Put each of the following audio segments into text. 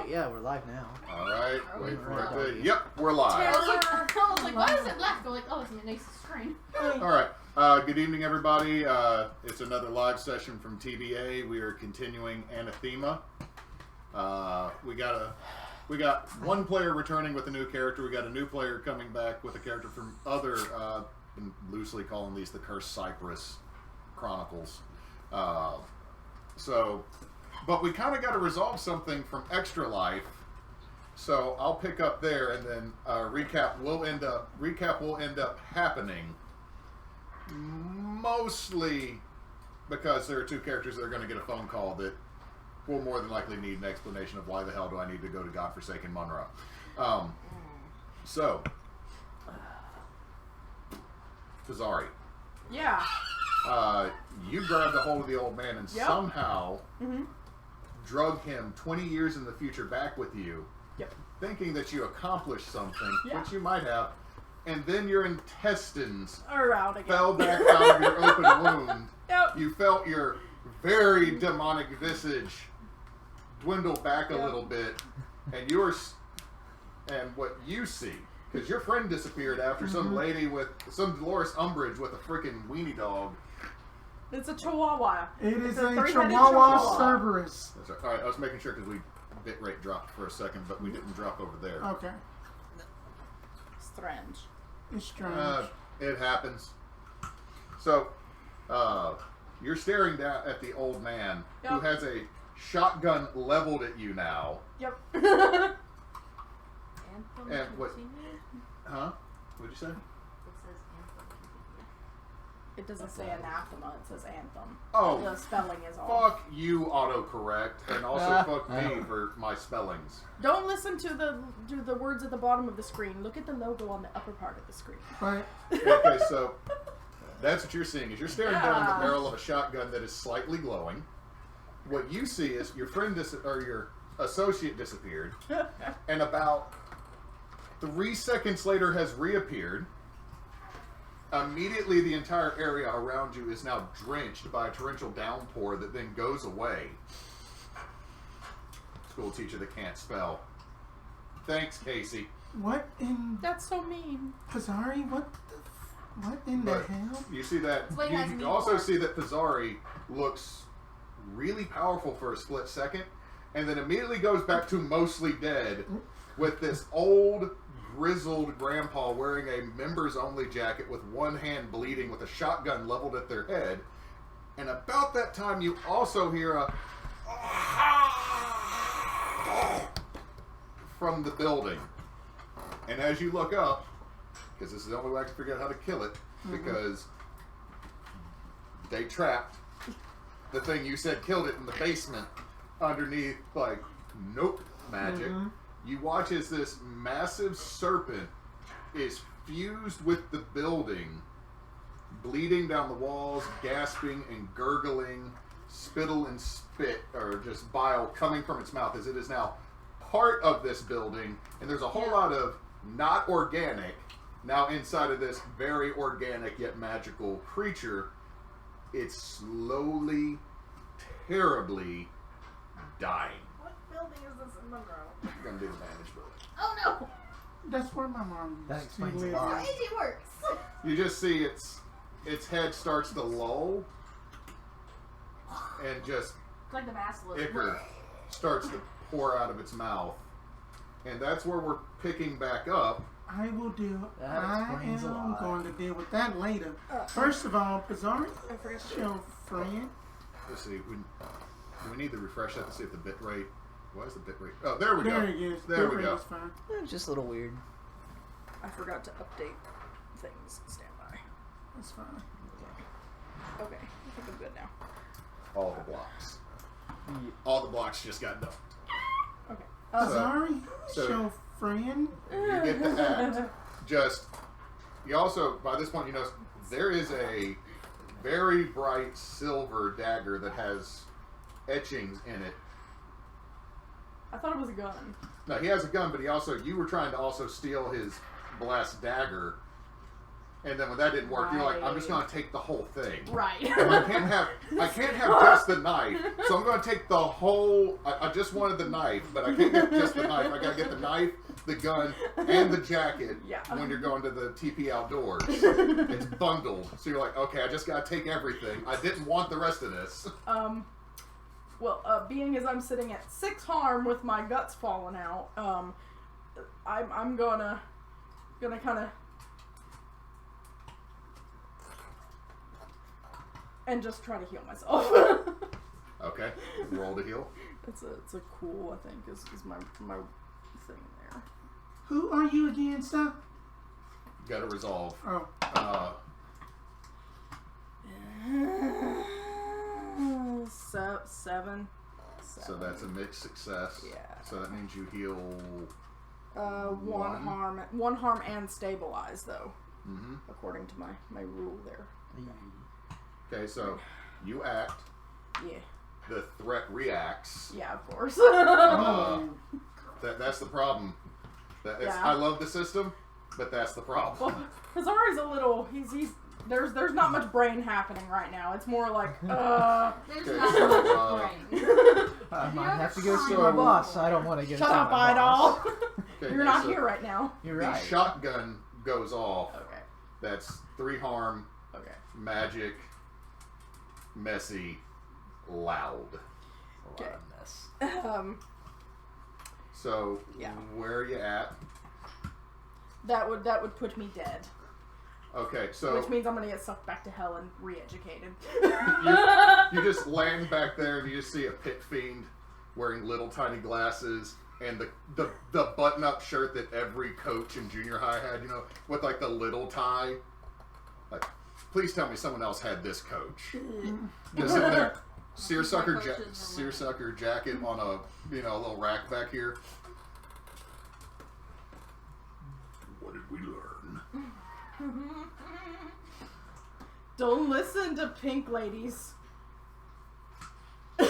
yeah, we're live now. Alright, wait for it to... Yep, we're live. I was like, why is it black? I'm like, oh, it's in Neysa's screen. Alright, good evening everybody. It's another live session from TBA. We are continuing Anathema. We got one player returning with a new character. We got a new player coming back with a character from other, been loosely calling these the Cursed Cypress Chronicles. But we kind of got to resolve something from Extra Life, so I'll pick up there, and then recap will end up happening. Mostly because there are two characters that are going to get a phone call that will more than likely need an explanation of why the hell do I need to go to godforsaken Monroe. So, Pazari. Yeah. You grabbed a hold of the old man and somehow drug him 20 years in the future back with you, thinking that you accomplished something, which you might have, and then your intestines fell back out of your open wound. You felt your very demonic visage dwindle back a little bit, and what you see, because your friend disappeared after some lady with some Dolores Umbridge with a freaking weenie dog. It's a chihuahua. It is a chihuahua Cerberus. That's right. All right, I was making sure because bit rate dropped for a second, but we didn't drop over there. Okay. Strange. It's strange. It happens. So, you're staring down at the old man who has a shotgun leveled at you now. Yep. And what? Huh? What'd you say? It doesn't say anathema, it says anthem. Oh. The spelling is off. Fuck you, autocorrect, and also fuck me for my spellings. Don't listen to the words at the bottom of the screen. Look at the logo on the upper part of the screen. Right. Okay, so that's what you're seeing. Is you're staring down the barrel of a shotgun that is slightly glowing. What you see is your friend or your associate disappeared, and about 3 seconds later has reappeared. Immediately, the entire area around you is now drenched by a torrential downpour that then goes away. School teacher that can't spell. Thanks, Casey. What in... That's so mean. Pazari, what in the hell? You see that... You also see that Pazari looks really powerful for a split second, and then immediately goes back to mostly dead with this old... grizzled grandpa wearing a members-only jacket with one hand bleeding with a shotgun leveled at their head. And about that time, you also hear a from the building. And as you look up, because this is the only way I can figure out how to kill it, because they trapped the thing you said killed it in the basement underneath, like, nope, magic. You watch as this massive serpent is fused with the building, bleeding down the walls, gasping and gurgling, spittle and spit, or just bile coming from its mouth as it is now part of this building. And there's a whole lot of not organic now inside of this very organic yet magical creature. It's slowly, terribly dying. What building is this in Monroe? I'm gonna do the managed building. Oh no! That's where my mom That explains a lot. How easy works. You just see its head starts to lull, and just It's like the basilisk. ichor starts to pour out of its mouth, and that's where we're picking back up. I will do... That I explains a am lot. going to deal with that later. First of all, Pazari, your friend. Let's see. We need to refresh that to see if the bit rate. Why is the bit rate? Oh, there we go. There it is. There we go. Is fine. It's just a little weird. I forgot to update things. Stand by. That's fine. Okay, I think I'm good now. All the blocks. All the blocks just got dumped. Okay. Pazari, so- your friend. You get the hat. You also, by this point, you know, there is a very bright silver dagger that has etchings in it. I thought it was a gun. No, he has a gun, but you were trying to also steal his blast dagger. And then when that didn't work, you're like, I'm just going to take the whole thing. Right. And I can't have just the knife, so I'm going to take the whole. I just wanted the knife, but I can't get just the knife. I got to get the knife, the gun, and the jacket. Yeah. When you're going to the TP outdoors, it's bundled. So you're like, okay, I just got to take everything. I didn't want the rest of this. Well, being as I'm sitting at 6 harm with my guts falling out, I'm gonna kind of. And just try to heal myself. Okay, roll to heal. It's a cool, I think, is my thing there. Who are you again, sir? Got to resolve. Oh. 7. So that's a mixed success. Yeah. So that means you heal. 1 harm. 1 harm and stabilize, though. Mm-hmm. According to my rule there. Okay, so you act. Yeah. The threat reacts. Yeah, of course. That's the problem. Yeah. I love the system, but that's the problem. Well, Pazari's a little. He's there's not much brain happening right now. It's more like There's Okay, not so, much brain. I might have to go see my boss. I don't want to get shut attacked up, by my boss. Idall. Okay, You're not so here right now. You're the right. shotgun goes off. Okay. That's 3 harm, Okay. magic, messy, loud. A lot of mess. So Yeah. where are you at? That would put me dead. Okay, so Which means I'm gonna get sucked back to hell and re-educated. you just land back there and you just see a pit fiend wearing little tiny glasses and the button-up shirt that every coach in junior high had, with like the little tie. Like, please tell me someone else had this coach. Just sitting there, seersucker jacket on a little rack back here. What did we learn? Don't listen to pink ladies. Fill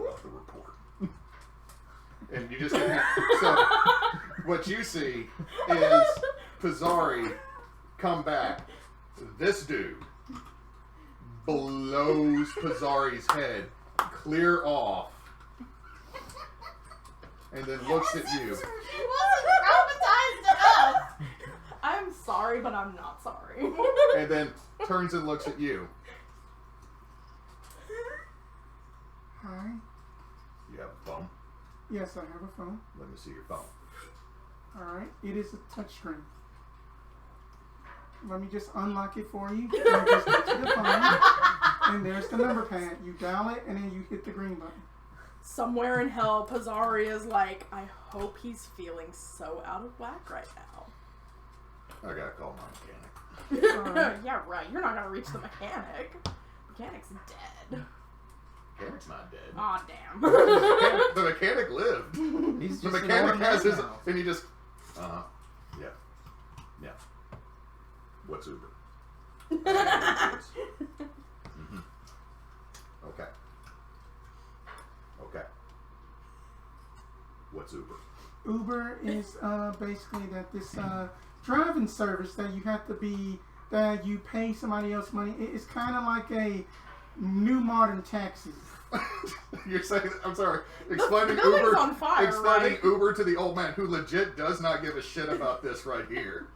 out the report. And you just so what you see is Pazari come back. This dude blows Pazari's head clear off and then looks at you. He wasn't traumatized enough. I'm sorry, but I'm not sorry. And then turns and looks at you. Hi. You have a phone? Yes, I have a phone. Let me see your phone. Alright, it is a touchscreen. Let me just unlock it for you. You just get to the phone, and there's the number pad. You dial it, and then you hit the green button. Somewhere in hell, Pazari is like, I hope he's feeling so out of whack right now. I gotta call my mechanic. Yeah, right. You're not gonna reach the mechanic. Mechanic's dead. Mechanic's not dead. Aw, damn. The mechanic lived. He's The just mechanic an old has man his, now. and he just, yeah. What's Uber? Mhm. Okay. What's Uber? Uber is basically this driving service that that you pay somebody else money. It's kind of like a new modern taxi. You're saying, I'm sorry, explaining The building's Uber, on fire, explaining right? Uber to the old man who legit does not give a shit about this right here.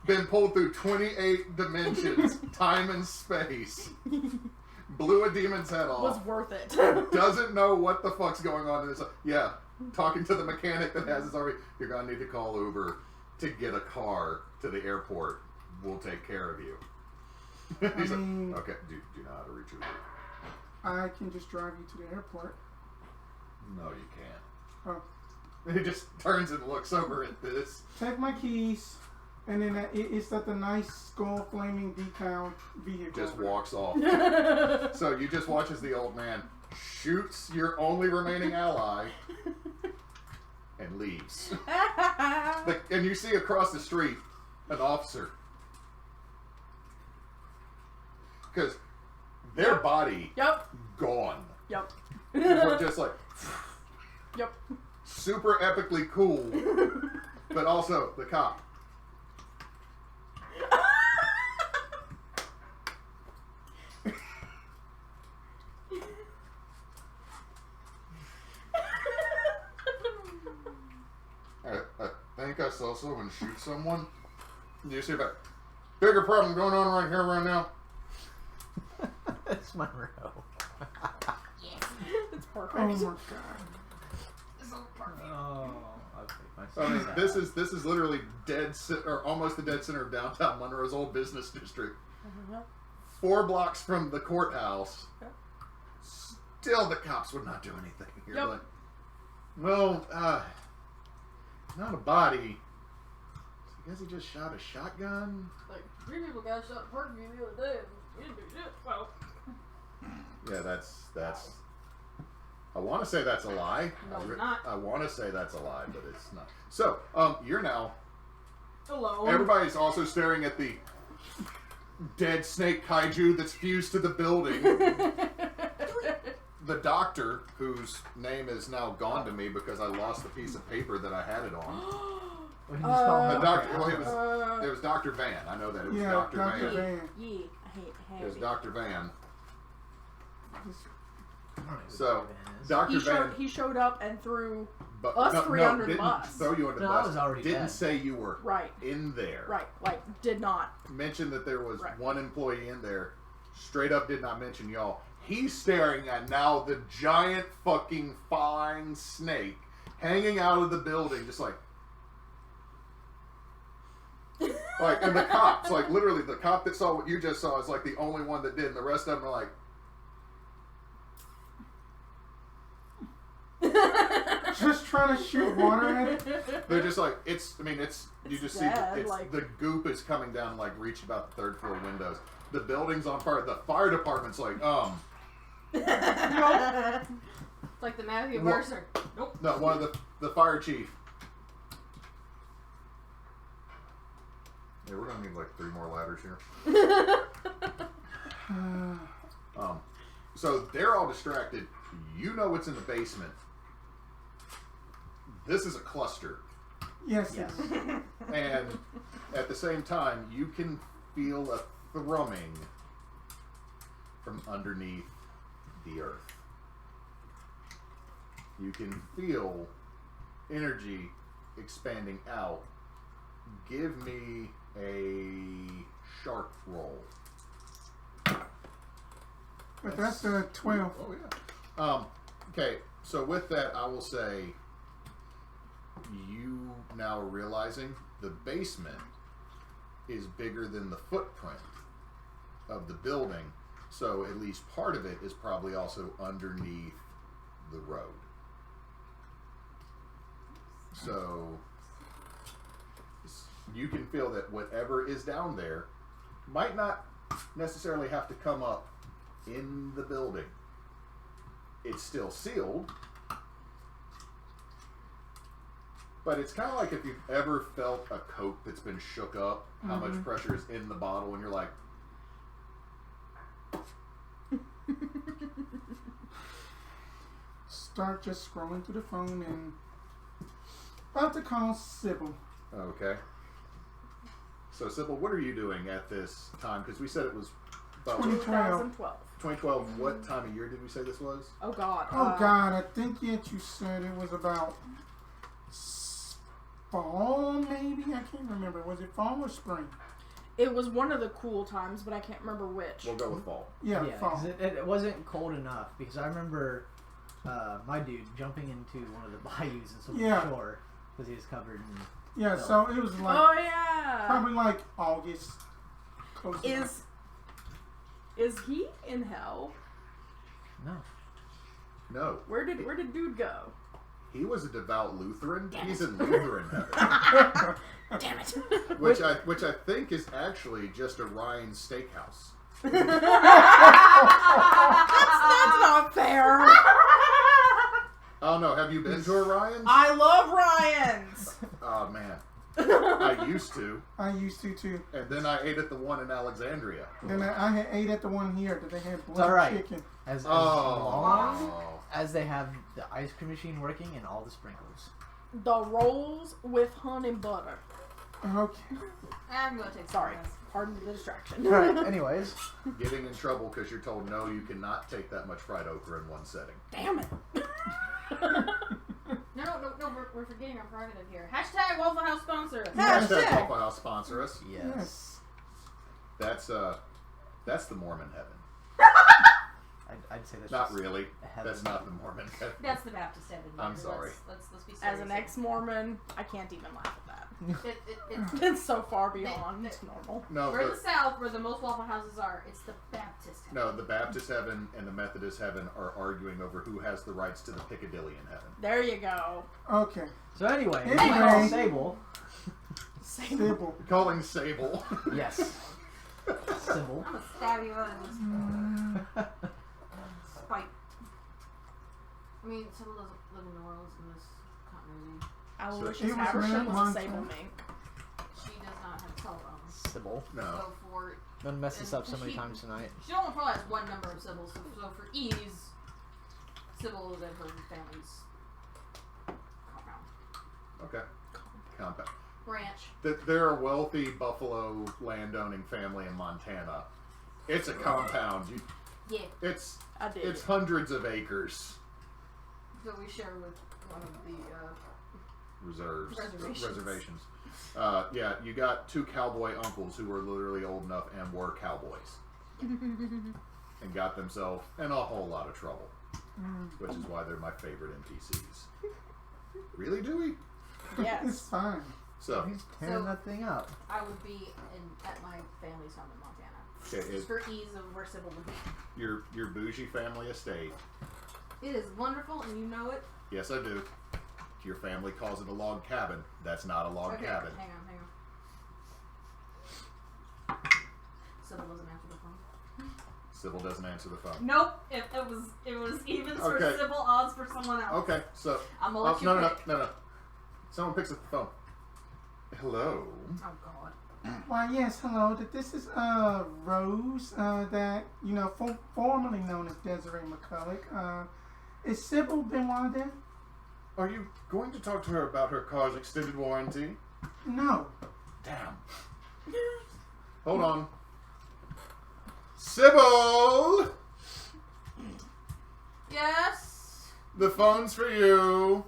Been pulled through 28 dimensions, time and space. Blew a demon's head off. Was worth it. Doesn't know what the fuck's going on in this. Yeah, talking to the mechanic that has his RV. You're gonna need to call Uber to get a car to the airport. We'll take care of you. He's like, okay, do you know how to reach Uber? I can just drive you to the airport. No, you can't. Oh. He just turns and looks over at this. Take my keys, and then it's at the nice skull flaming decal vehicle. Just walks off. So you just watch as the old man shoots your only remaining ally and leaves. And you see across the street an officer. Because their body Yep. gone. Yep. But just like Yep. super epically cool. but also the cop. I think I saw someone shoot someone. Do you see that bigger problem going on right here, right now? It's Monroe. It's perfect. Oh my god. So perfect. Oh, I'll take my I mean, side. this is literally or almost the dead center of downtown Monroe's old business district. 4 blocks from the courthouse. Yep. Still, the cops would not do anything. You're Yep. like, well, not a body. I guess he just shot a shotgun. Like, 3 people got shot in Parkview the other day. And we didn't do shit. Well, Yeah, that's. I want to say that's a lie. No, it's not. I want to say that's a lie, but it's not. So, you're now. alone. Everybody's also staring at the dead snake kaiju that's fused to the building. The doctor, whose name is now gone to me because I lost the piece of paper that I had it on. What did you just call him? The doctor. Well, it was Dr. Van. I know that it was Yeah, Dr. Dr. Van. Van. Yeah, I hate It was Dr. Van. I don't know who So, Dr. Van is. Dr. Van. He showed up and threw But, us three under the didn't bus. throw you under the No, I bus. was already Didn't dead. say you were right, in there. like did not. Mentioned that there was Right. one employee in there. Straight up did not mention y'all. He's staring at now the giant fucking flying snake hanging out of the building, just like, and the cops, like literally the cop that saw what you just saw is like the only one that did, and the rest of them are like, Just trying to shoot water at it. they're just like, you just see, dead, it's, like- the goop is coming down, like reach about the 3rd floor windows. The building's on fire. The fire department's like, Like the Matthew What? Mercer. Nope. no, one of the fire chief. Yeah, we're gonna need like 3 more ladders here. So they're all distracted. You know what's in the basement. This is a cluster. Yes. Yes. And at the same time, you can feel a thrumming from underneath the earth. You can feel energy expanding out. Give me a sharp roll. But that's a 12. Oh yeah. Okay, so with that, I will say you now are realizing the basement is bigger than the footprint of the building, so at least part of it is probably also underneath the road. So you can feel that whatever is down there might not necessarily have to come up in the building. It's still sealed, but it's kind of like if you've ever felt a Coke that's been shook up, how much pressure is in the bottle, and you're like, Start just scrolling through the phone and about to call Sybil. okay. So Sybil, what are you doing at this time? Because we said it was about 2012. 2012. What time of year did we say this was? Oh God. Oh God, I think you said it was about fall, maybe? I can't remember. Was it fall or spring? It was one of the cool times, but I can't remember which. We'll go with fall. Yeah, Yeah, fall. 'cause it wasn't cold enough, because I remember my dude jumping into one of the bayous and swimming Yeah. ashore because he was covered in. Yeah, so it was like Oh yeah. probably like August. Close enough. Is he in hell? No. No, Where did dude go? he was a devout Lutheran. He's in Lutheran heaven, Damn it. which I think is actually just a Ryan steakhouse. That's not fair. I don't know. Have you been to a Ryan's? I love Ryan's. Oh man, I used to, I used to too. and then I ate at the one in Alexandria. Then I had ate at the one here that they had It's blood alright. chicken. As Oh, long as they have the ice cream machine working and all the sprinkles. the rolls with honey butter. Okay. I'm gonna take Sorry, some of this. pardon the distraction. Alright, anyways. Getting in trouble because you're told no, you cannot take that much fried okra in one setting. Damn it. No, we're forgetting our prerogative here. Hashtag Waffle House sponsor us. Hashtag Waffle House sponsor us. Yes. That's the Mormon heaven. I'd say that's Not just really. heaven. That's not the Mormon heaven. That's the Baptist heaven. I'm Let's- sorry. Let's be serious. As an ex-Mormon, I can't even laugh at that. It's It's so far beyond normal. No, we're in but, the South where the most Waffle Houses are. It's the Baptist heaven. no, the Baptist heaven and the Methodist heaven are arguing over who has the rights to the Piccadillian heaven. There you go. Okay. So anyway, Anyway. Sable. Sybil. Calling Sable. Yes. Sybil. I'm gonna stab you in this spite. I mean, Sybil doesn't live in New Orleans in this continuity. Aloysius it was Haversham really was long a sable time. mink. She does not have a telephone. Sybil. No. So for Don't mess this up so many She- times tonight. she only probably has one number of Sybil, so for ease, Sybil is at her family's compound. Okay. Compound. Ranch. They're a wealthy buffalo landowning family in Montana. It's a compound. Yeah. It's I did. it's hundreds of acres. That we share with one of the Reservations. Reservations. Yeah, you got two cowboy uncles who were literally old enough and were cowboys. And got themselves in a whole lot of trouble. Which is why they're my favorite NPCs. Really, Dewey? It's Yes. fine. So, He's tearing So- that thing up. I would be at my family's home in Montana. okay, Just for ease of where Sybil would be. your bougie family estate. It is wonderful, and you know it. Yes, I do. Your family calls it a log cabin. That's not a log Okay, cabin. hang on. Sybil doesn't answer the phone. Sybil doesn't answer the phone. Nope. It was evens for Okay. Sybil, odds for someone else. Okay, so I'm gonna let you no. pick. Someone picks up the phone. Hello. Oh God. Why, yes, hello. This is Rose, that, you know, formerly known as Desiree McCulloch. Is Sybil Benoit there? Are you going to talk to her about her car's extended warranty? No. Damn. Hold on. Sybil! Yes. The phone's for you.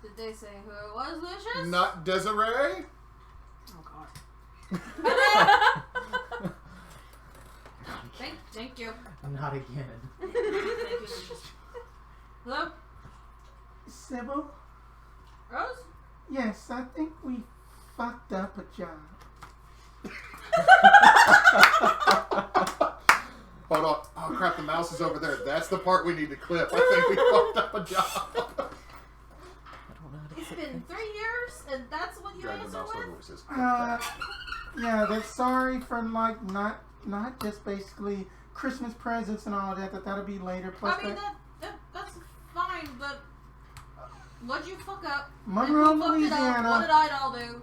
Did they say who it was, Lucius? Not Desiree? Oh God. Thank you. Not again. Thank you, Lucius. Hello, Sybil? Rose? Yes, I think we fucked up a job. Hold on. Oh crap, the mouse is over there. That's the part we need to clip. I think we fucked up a job. I don't know how to It's click been 3 years, and that's what you Drag the answer mouse with? over. It says, Yeah, that's sorry for, like, not just basically Christmas presents and all that, that'll be later. Plus I mean, that's fine, but what'd you fuck up? Monroe, And who fucked it up? What did Louisiana. Idall do?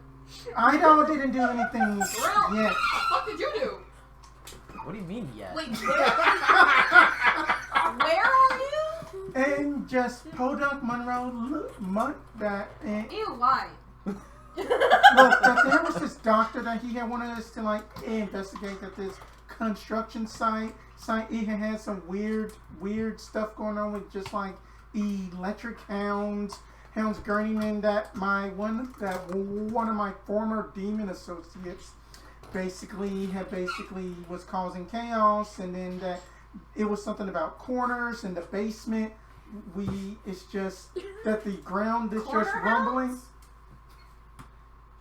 Idall didn't do anything Real? yet. What the fuck did you do? What do you mean yet? Wait, where are you? And just Podunk Monroe that and Ew, why? look, that there was this doctor that he had wanted us to like investigate that this construction site it had some weird stuff going on with just like electric hounds journeymen that one of my former demon associates basically was causing chaos, and then that it was something about corners in the basement. It's just that the ground is Corner just rumbling. hounds?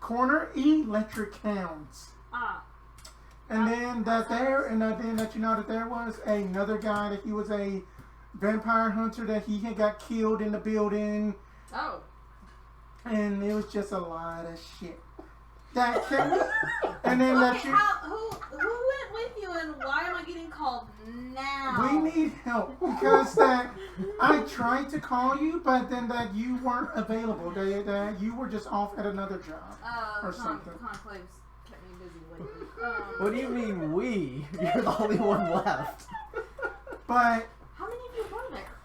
Corner electric hounds. Ah. And then that there was another guy that he was a vampire hunter that he had got killed in the building, Oh. and it was just a lot of shit. That came, and then Okay, who went with you, and why am I getting called now? we need help because that I tried to call you, but then that you weren't available. That you were just off at another job or something. Conclave's kept me busy lately. What do you mean we? You're the only one left. But How many of you were there?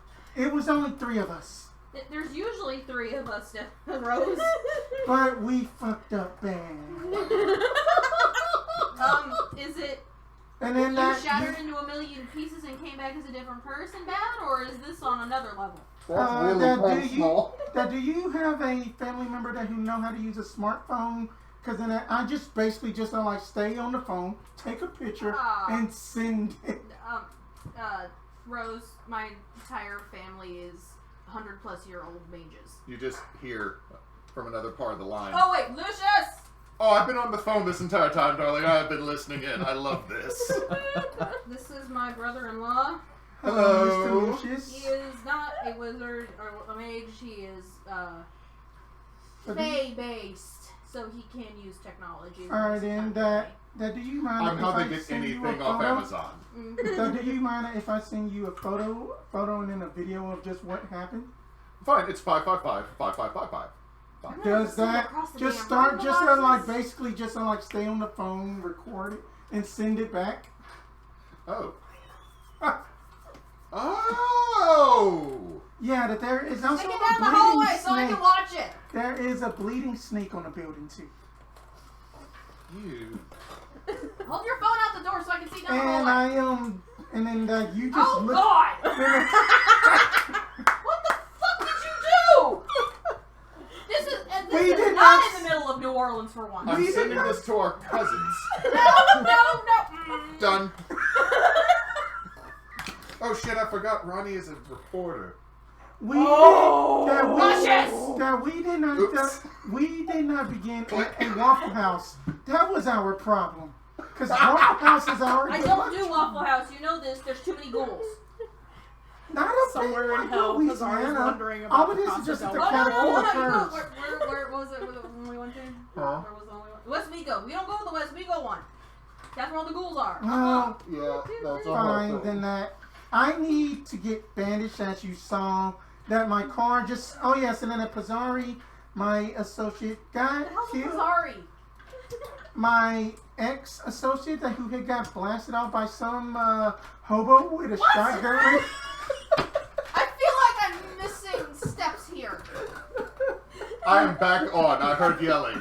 it was only 3 of us. There's usually 3 of us, Rose. But we fucked up bad. Is it And then you that shattered into a million pieces and came back as a different person bad, or is this on another level? That's really personal. do you have a family member that who know how to use a smartphone? Because then I just basically just like stay on the phone, take a picture, and send it. Rose, my entire family is 100-plus-year-old mages. You just hear from another part of the line. Oh wait, Lucius! Oh, I've been on the phone this entire time, darling. I've been listening in. I love this. This is my brother-in-law. Hello. Mr. Lucius. He is not a wizard or a mage. He is Fey-based, so he can use technology. Alright, then that do you mind I'm if how I they get send you a anything off photo? Amazon. So do you mind if I send you a photo and then a video of just what happened? Fine, it's 555-5555. Fine. Does that across the just damn start room just boxes? like basically just like stay on the phone, record it, and send it back? Oh. Oh! Yeah, that there is also Take it a down the bleeding hallway so I snake. can watch it. There is a bleeding snake on the building too. You. Hold your phone out the door so I can see down the And hallway. I am, and then you just Oh look. God! What the fuck did you do? This is We this did is not not in the middle of New Orleans for once. I'm We did sending not- this to our cousins. No. Done. Oh shit, I forgot Ronnie is a reporter. We Luscious! that we did not Oops. we did not begin at a Waffle House. That was our problem. Because Waffle House is our. I don't do Waffle House. You know this. There's too many ghouls. Not a Somewhere in like hell, Louisiana. Pazari's wondering All about it the is just Casa a del Oh, no, catapult you of go. curves. Where was it? The one we went to? Huh? Where was the only one? West Migo. We don't go to the West Migo one. That's where all the ghouls are. Well, Yeah, that's all fine then that. I need to get bandaged, as you saw. That my car just. Oh yes, and then at Pazari, my associate got What the hell's a killed. Pazari? My ex-associate that who had got blasted out by some hobo with a shotgun. I feel like I'm missing steps here. I am back on. I heard yelling.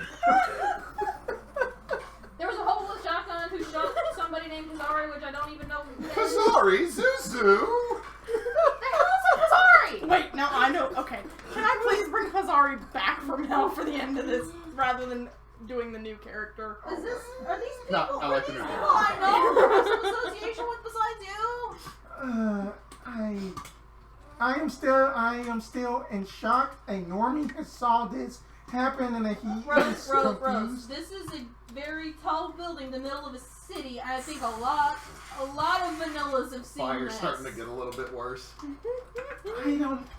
There was a hobo with a shotgun who shot somebody named Pazari, which I don't even know who that is. Pazari, Zuzu. The hell is a Pazari? Wait, now I know. Okay, can I please bring Pazari back from hell for the end of this, rather than doing the new character? Are these people? No, I like the are new these character. people I know or have some association with besides you? I am still in shock. A normie has saw this happen and he is Rose. confused. This is a very tall building in the middle of a city. I think a lot of vanillas have seen Fire's this. starting to get a little bit worse.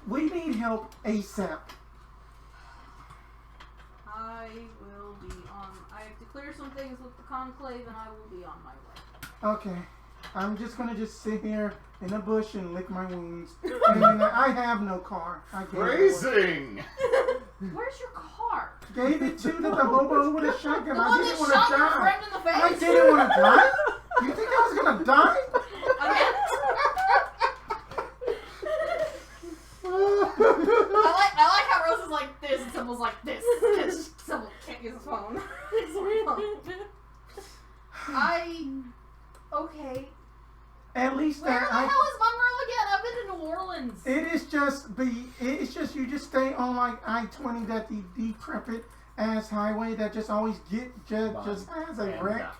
We need help ASAP. I will be on. I have to clear some things with the conclave, and I will be on my way. Okay. I'm just gonna just sit here in a bush and lick my wounds. And I have no car. I gave it away. Phrasing. Where's your car? Gave it to the hobo with a shotgun. The I one didn't that want shot to your die. friend in the I face? didn't want to die. You think I was gonna die? Again? I like how Rose is like this and Sybill's like this. Because Sybil can't use his phone. Okay. At least Where the that hell is Monroe again? I've been to New Orleans. it's just you just stay on like I-20, that the decrepit ass highway that just always just has a wreck.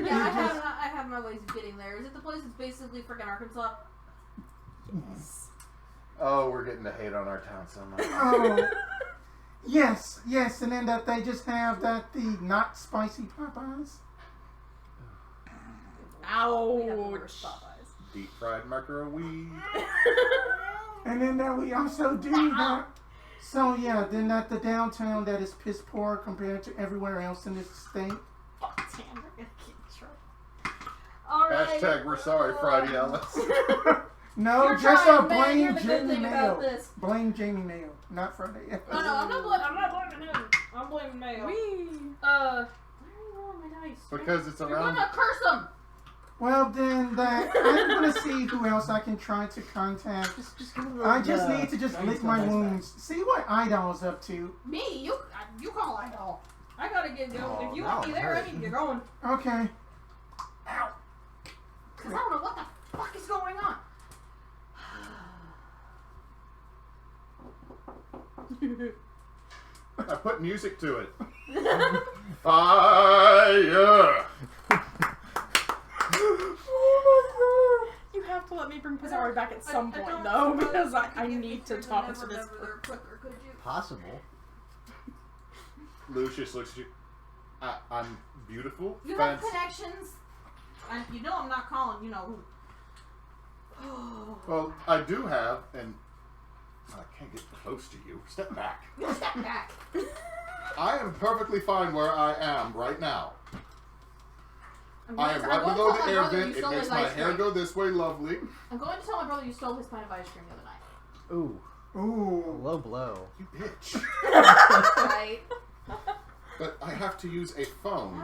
Yeah, I have my ways of getting there. Is it the place that's basically freaking Arkansas? Yes. Oh, we're getting to hate on our town so much. Oh. Yes, and then that they just have the not spicy Popeyes. We have the Ouch. worst Popeyes. Deep fried microwave. And then that we also do have. So yeah, then that the downtown that is piss poor compared to everywhere else in this state. Fuck, damn, we're gonna keep track. Alright. Hashtag we're sorry, Friday Alice. No, You're just trying, man. blame You're the good Jamie thing about Mayo. this. Blame Jamie Mayo, not Friday. No, I'm not blaming him. I'm blaming Mayo. Wee. Why are you rolling my dice? Because it's You're around. gonna curse him! Well, then I'm gonna see who else I can try to contact. Just give him I just need to just lick my wounds. See what Idall's up to. Me? You call Idall. I gotta get going. Oh, If you now want me I'm there, I hurting. need to get going. Okay. Ow. Because I don't know what the fuck is going on. I put music to it. Fire! You have to let me bring Pazari back at some I point, don't though, suppose because I you could need to get talk through to the this. never quicker, could you? Possible. Lucius looks at you. I'm beautiful. You have connections. And you know I'm not calling, you know who. Well, I do have, and I can't get close to you. Step back. You step back. I am perfectly fine where I am right now. I'm I am going right to below tell the my air brother vent. you It stole makes his my ice hair cream. go this way lovely. I'm going to tell my brother you stole his pint of ice cream the other night. Ooh, Ooh. low blow. You bitch. Right? But I have to use a phone.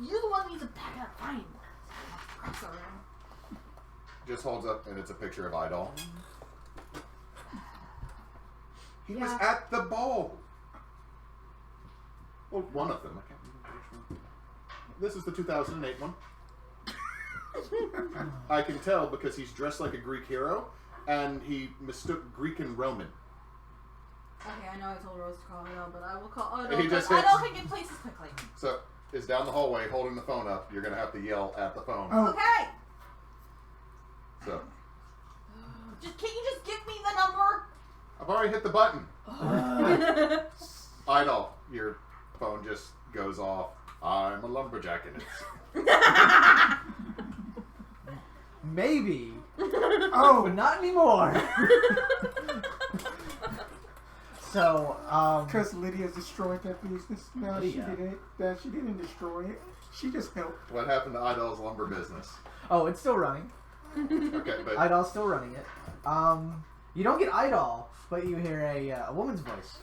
You're the one who needs to back up. Fine. Cross around. Just holds up, and it's a picture of Idall. He was Yeah. at the ball. Well, one of them. I can't remember which one. This is the 2008 one. I can tell because he's dressed like a Greek hero, and he mistook Greek and Roman. Okay, I know I told Rose to call Idall, but I will call Idall. He just Idall hits- can get places quickly. So, it's down the hallway holding the phone up. You're going to have to yell at the phone. Oh. Okay. So, Can you just give me the number? I've already hit the button. Idall, your phone just goes off. I'm a lumberjack and it's... Maybe, Oh. but not anymore. So, Because Lydia destroyed that business. No, Lydia. she didn't. That she didn't destroy it. She just helped. What happened to Idall's lumber business? oh, it's still running. Okay, but Idall's still running it. You don't get Idall, but you hear a woman's voice.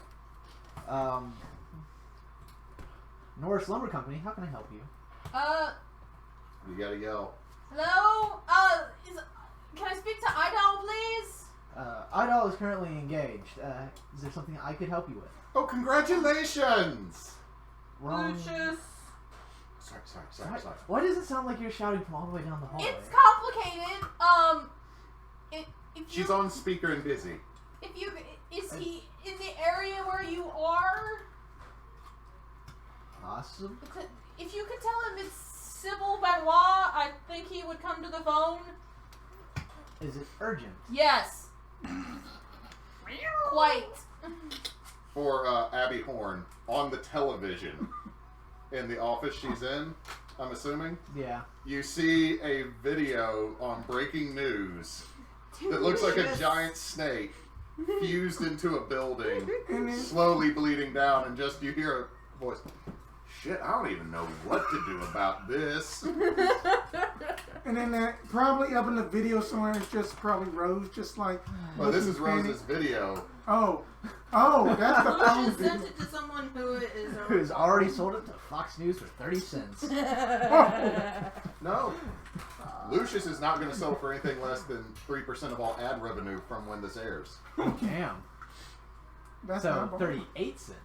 Norris Lumber Company, how can I help you? you gotta yell. Hello? Can I speak to Idall, please? Idall is currently engaged. Is there something I could help you with? Oh, congratulations! Wrong. Lucius. Sorry. Why does it sound like you're shouting from all the way down the hallway? It's complicated. If She's you, on speaker and busy. is he in the area where you are? Awesome. If you could tell him it's Sybil Benoit, I think he would come to the phone. Is it urgent? Yes. Quite. For Abbey Horn on the television in the office she's in, I'm assuming. Yeah. You see a video on breaking news that looks like a giant snake fused into a building, And then, slowly bleeding down, and just you hear a voice. Shit, I don't even know what to do about this. and then probably up in the video somewhere is just probably Rose, just like. Well, this is looking Rose's video. Oh, that's the phone Lucius video. sent it to someone who is Who's already sold it to Fox News for 30 cents. No. Lucius is not going to sell for anything less than 3% of all ad revenue from when this airs. Damn. That's So, not 38 cents.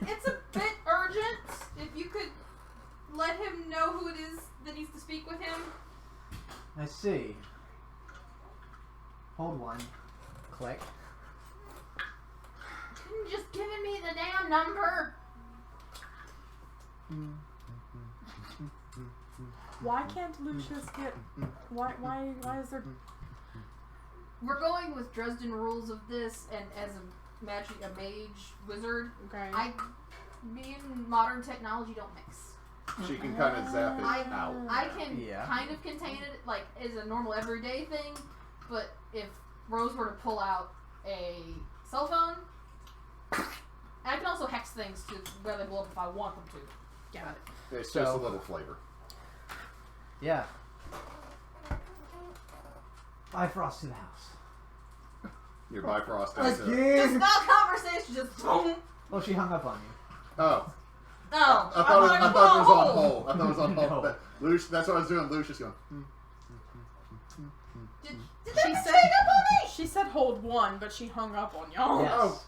It's a bit urgent. If you could let him know who it is that needs to speak with him. I see. Hold one. Click. Couldn't you just given me the damn number. Why can't Lucius get? Why is there? We're going with Dresden rules of this, and as a mage wizard, Okay. me and modern technology don't mix. She can kind of zap it out. I can Yeah. kind of contain it, like, as a normal everyday thing, but if Rose were to pull out a cell phone, I can also hex things to where they blow up if I want them to. Got it. It's So- just a little flavor. Yeah. Bifrost to the house. Your Bifrost is Just Again. not conversation, just boom. Oh, she hung up on you. Oh, Oh, I thought it was on hold. I thought it was on hold. No. But Lucius, that's what I was doing. Lucius going. Did She they said- hang up on me? She said hold one, but she hung up on y'all.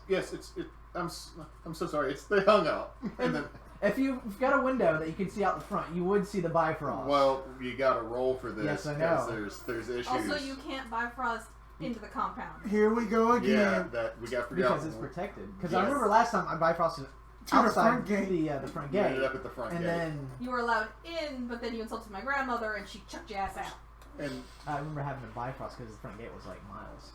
Yes. Oh yes, I'm so sorry. They hung up, and then If you've got a window that you can see out the front, you would see the Bifrost. well, you got to roll for this. Yes, I know. Because there's issues. Also, you can't Bifrost into the compound. Here we go Yeah, again. that we got to figure out. because it's protected. Because Yes. I remember last time I Bifrosted To the outside front gate. the front You gate, ended up at the front and gate, then You were allowed in, but then you insulted my grandmother and she chucked your ass out. and I remember having to Bifrost because the front gate was like miles.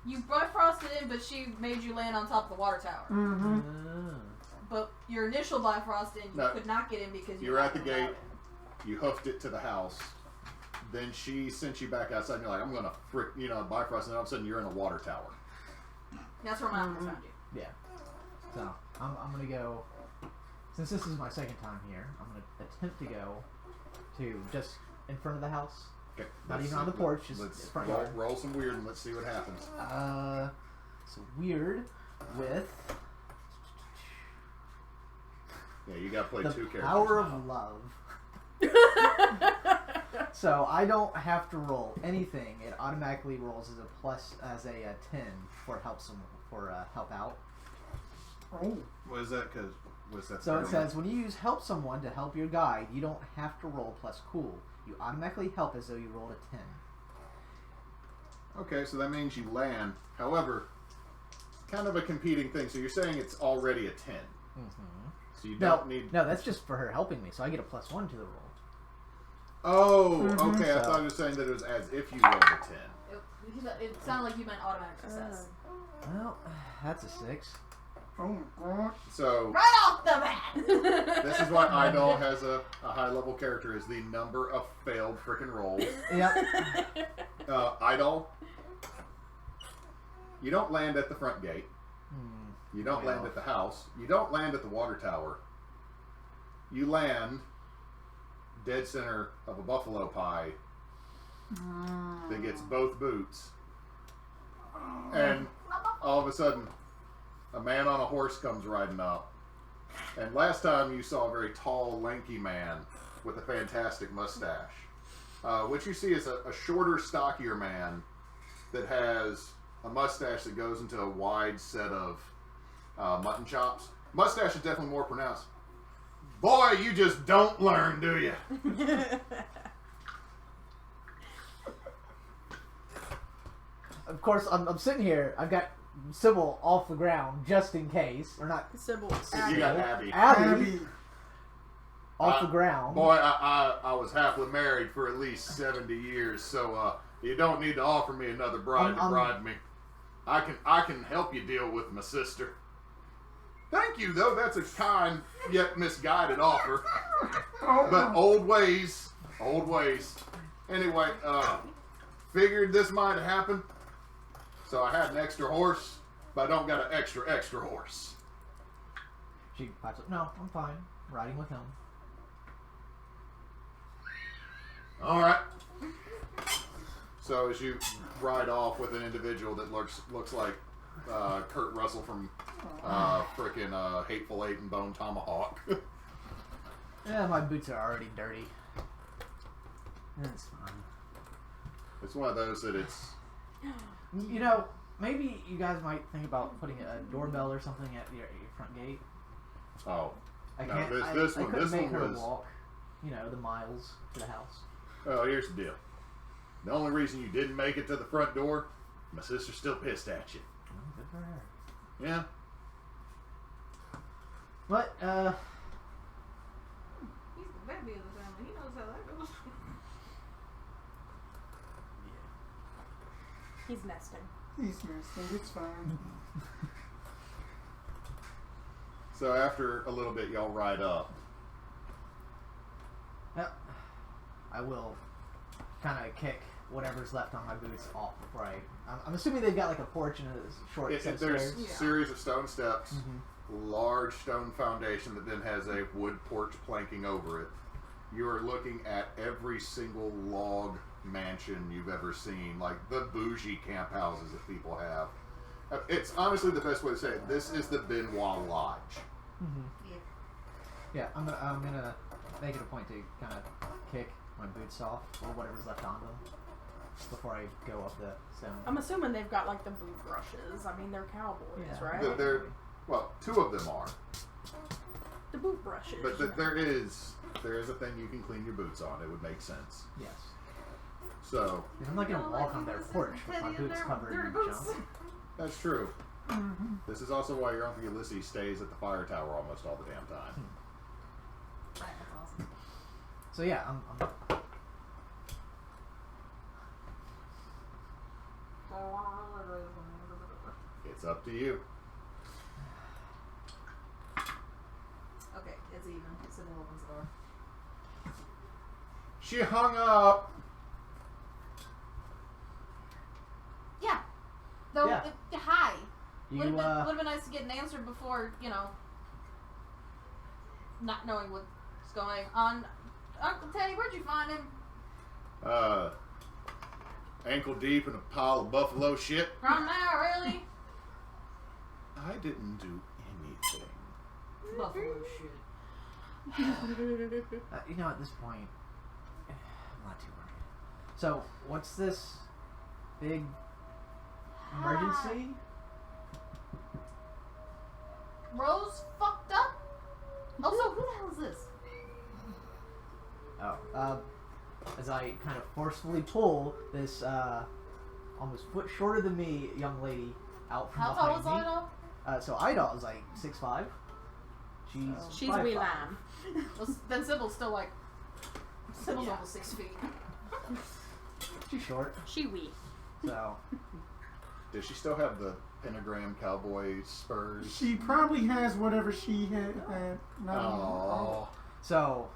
You Bifrosted in, but she made you land on top of the water tower. Mm-hmm. Ah. But your initial Bifrost in, you No. could not get in because You were at the weren't allowed gate. You hoofed it to the house. Then she sent you back outside. And you're like, I'm gonna Bifrost, and all of a sudden you're in a water tower. in. That's where my uncle found you. Yeah. So I'm gonna go. Since this is my second time here, I'm gonna attempt to go to just in front of the house. Okay, Not let's even on see. the porch, just Let's front roll, yard. roll some weird and let's see what happens. So weird with Yeah, you gotta play the two characters. power now. of love. So I don't have to roll anything. It automatically rolls as a 10 for help help out. Oh. What is that? Because what's that? So it says when you use help someone to help your guide, you don't have to roll plus cool. You automatically help as though you rolled a 10. Okay, so that means you land. However, kind of a competing thing. So you're saying it's already a 10. Mm-hmm. So you No, don't need. no, that's just for her helping me, so I get a +1 to the roll. Oh, Mhm. okay. I So- thought you were saying that it was as if you rolled a 10. It sounded like you meant automatic success. Well, that's a 6. Oh my god. So Right off the bat! this is why Idall has a high level character is the number of failed freaking rolls. Yep. Idall, you don't land at the front gate. Hmm. You don't land at the house. You don't land at the water tower. You land dead center of a buffalo pie that gets both boots. And all of a sudden, a man on a horse comes riding up. And last time you saw a very tall, lanky man with a fantastic mustache. What you see is a shorter, stockier man that has a mustache that goes into a wide set of mutton chops. Mustache is definitely more pronounced. Boy, you just don't learn, do you? Of course, I'm sitting here. I've got Sybil off the ground just in case, or not. Sybil. You got Abbey. Abby off the ground. Boy, I was happily married for at least 70 years, so you don't need to offer me another bride to bride me. I can help you deal with my sister. Thank you, though. That's a kind yet misguided offer. But old ways. Anyway, figured this might happen, so I had an extra horse, but I don't got an extra horse. She pipes up. No, I'm fine. Riding with him. All right. So as you ride off with an individual that looks like Kurt Russell from frickin' Hateful Eight and Bone Tomahawk. Yeah, my boots are already dirty. That's fine. It's one of those that it's. You know, maybe you guys might think about putting a doorbell or something at your front gate. Oh. I No, can't. this I one- couldn't this make one her was- walk. You know, the miles to the house. Oh, here's the deal. The only reason you didn't make it to the front door, my sister's still pissed at you. Well, good for her. Yeah. But He's the baby of the family. He knows how that goes. He's nesting. He's missing. It's fine. So after a little bit, y'all ride up. Yep. I will kind of kick whatever's left on my boots off before I'm assuming they've got like a porch and a short set of There's stairs. Yeah. series of stone steps, Mhm. large stone foundation that then has a wood porch planking over it. You are looking at every single log mansion you've ever seen, like the bougie camp houses that people have. It's honestly the best way to say it. This is the Benoit Lodge. Mhm. Yeah. Yeah, I'm gonna make it a point to kind of kick my boots off or whatever's left on them before I go up the stone. I'm assuming they've got like the boot brushes. I mean, they're cowboys, Yeah. right? Well, 2 of them are. The boot brushes. But there is a thing you can clean your boots on. It would make sense. Yes. So I'm not gonna walk on their porch with my boots covered in junk. that's true. Mm-hmm. This is also why your Uncle Ulysses stays at the fire tower almost all the damn time. Right, that's awesome. So yeah, I'm It's up to you. Okay, it's even. Sybil opens the door. She hung up. Yeah. Though, Yeah. Hi. you Would have been nice to get an answer before, not knowing what's going on. Uncle Teddy, where'd you find him? Ankle deep in a pile of buffalo shit. From now, really? I didn't do anything. Buffalo shit. at this point, I'm not too worried. So, what's this big emergency? Rose fucked up? Also, who the hell is this? Oh, as I kind of forcefully pull this almost foot shorter than me young lady out from How tall behind is me. Idall? So Idall is like 6'5". She's a wee lamb. Well, then Sybil's still like... Sybil's Yeah. almost 6 feet. She's short, She wee. so Does she still have the pentagram cowboy spurs? She probably has whatever she had. Oh, so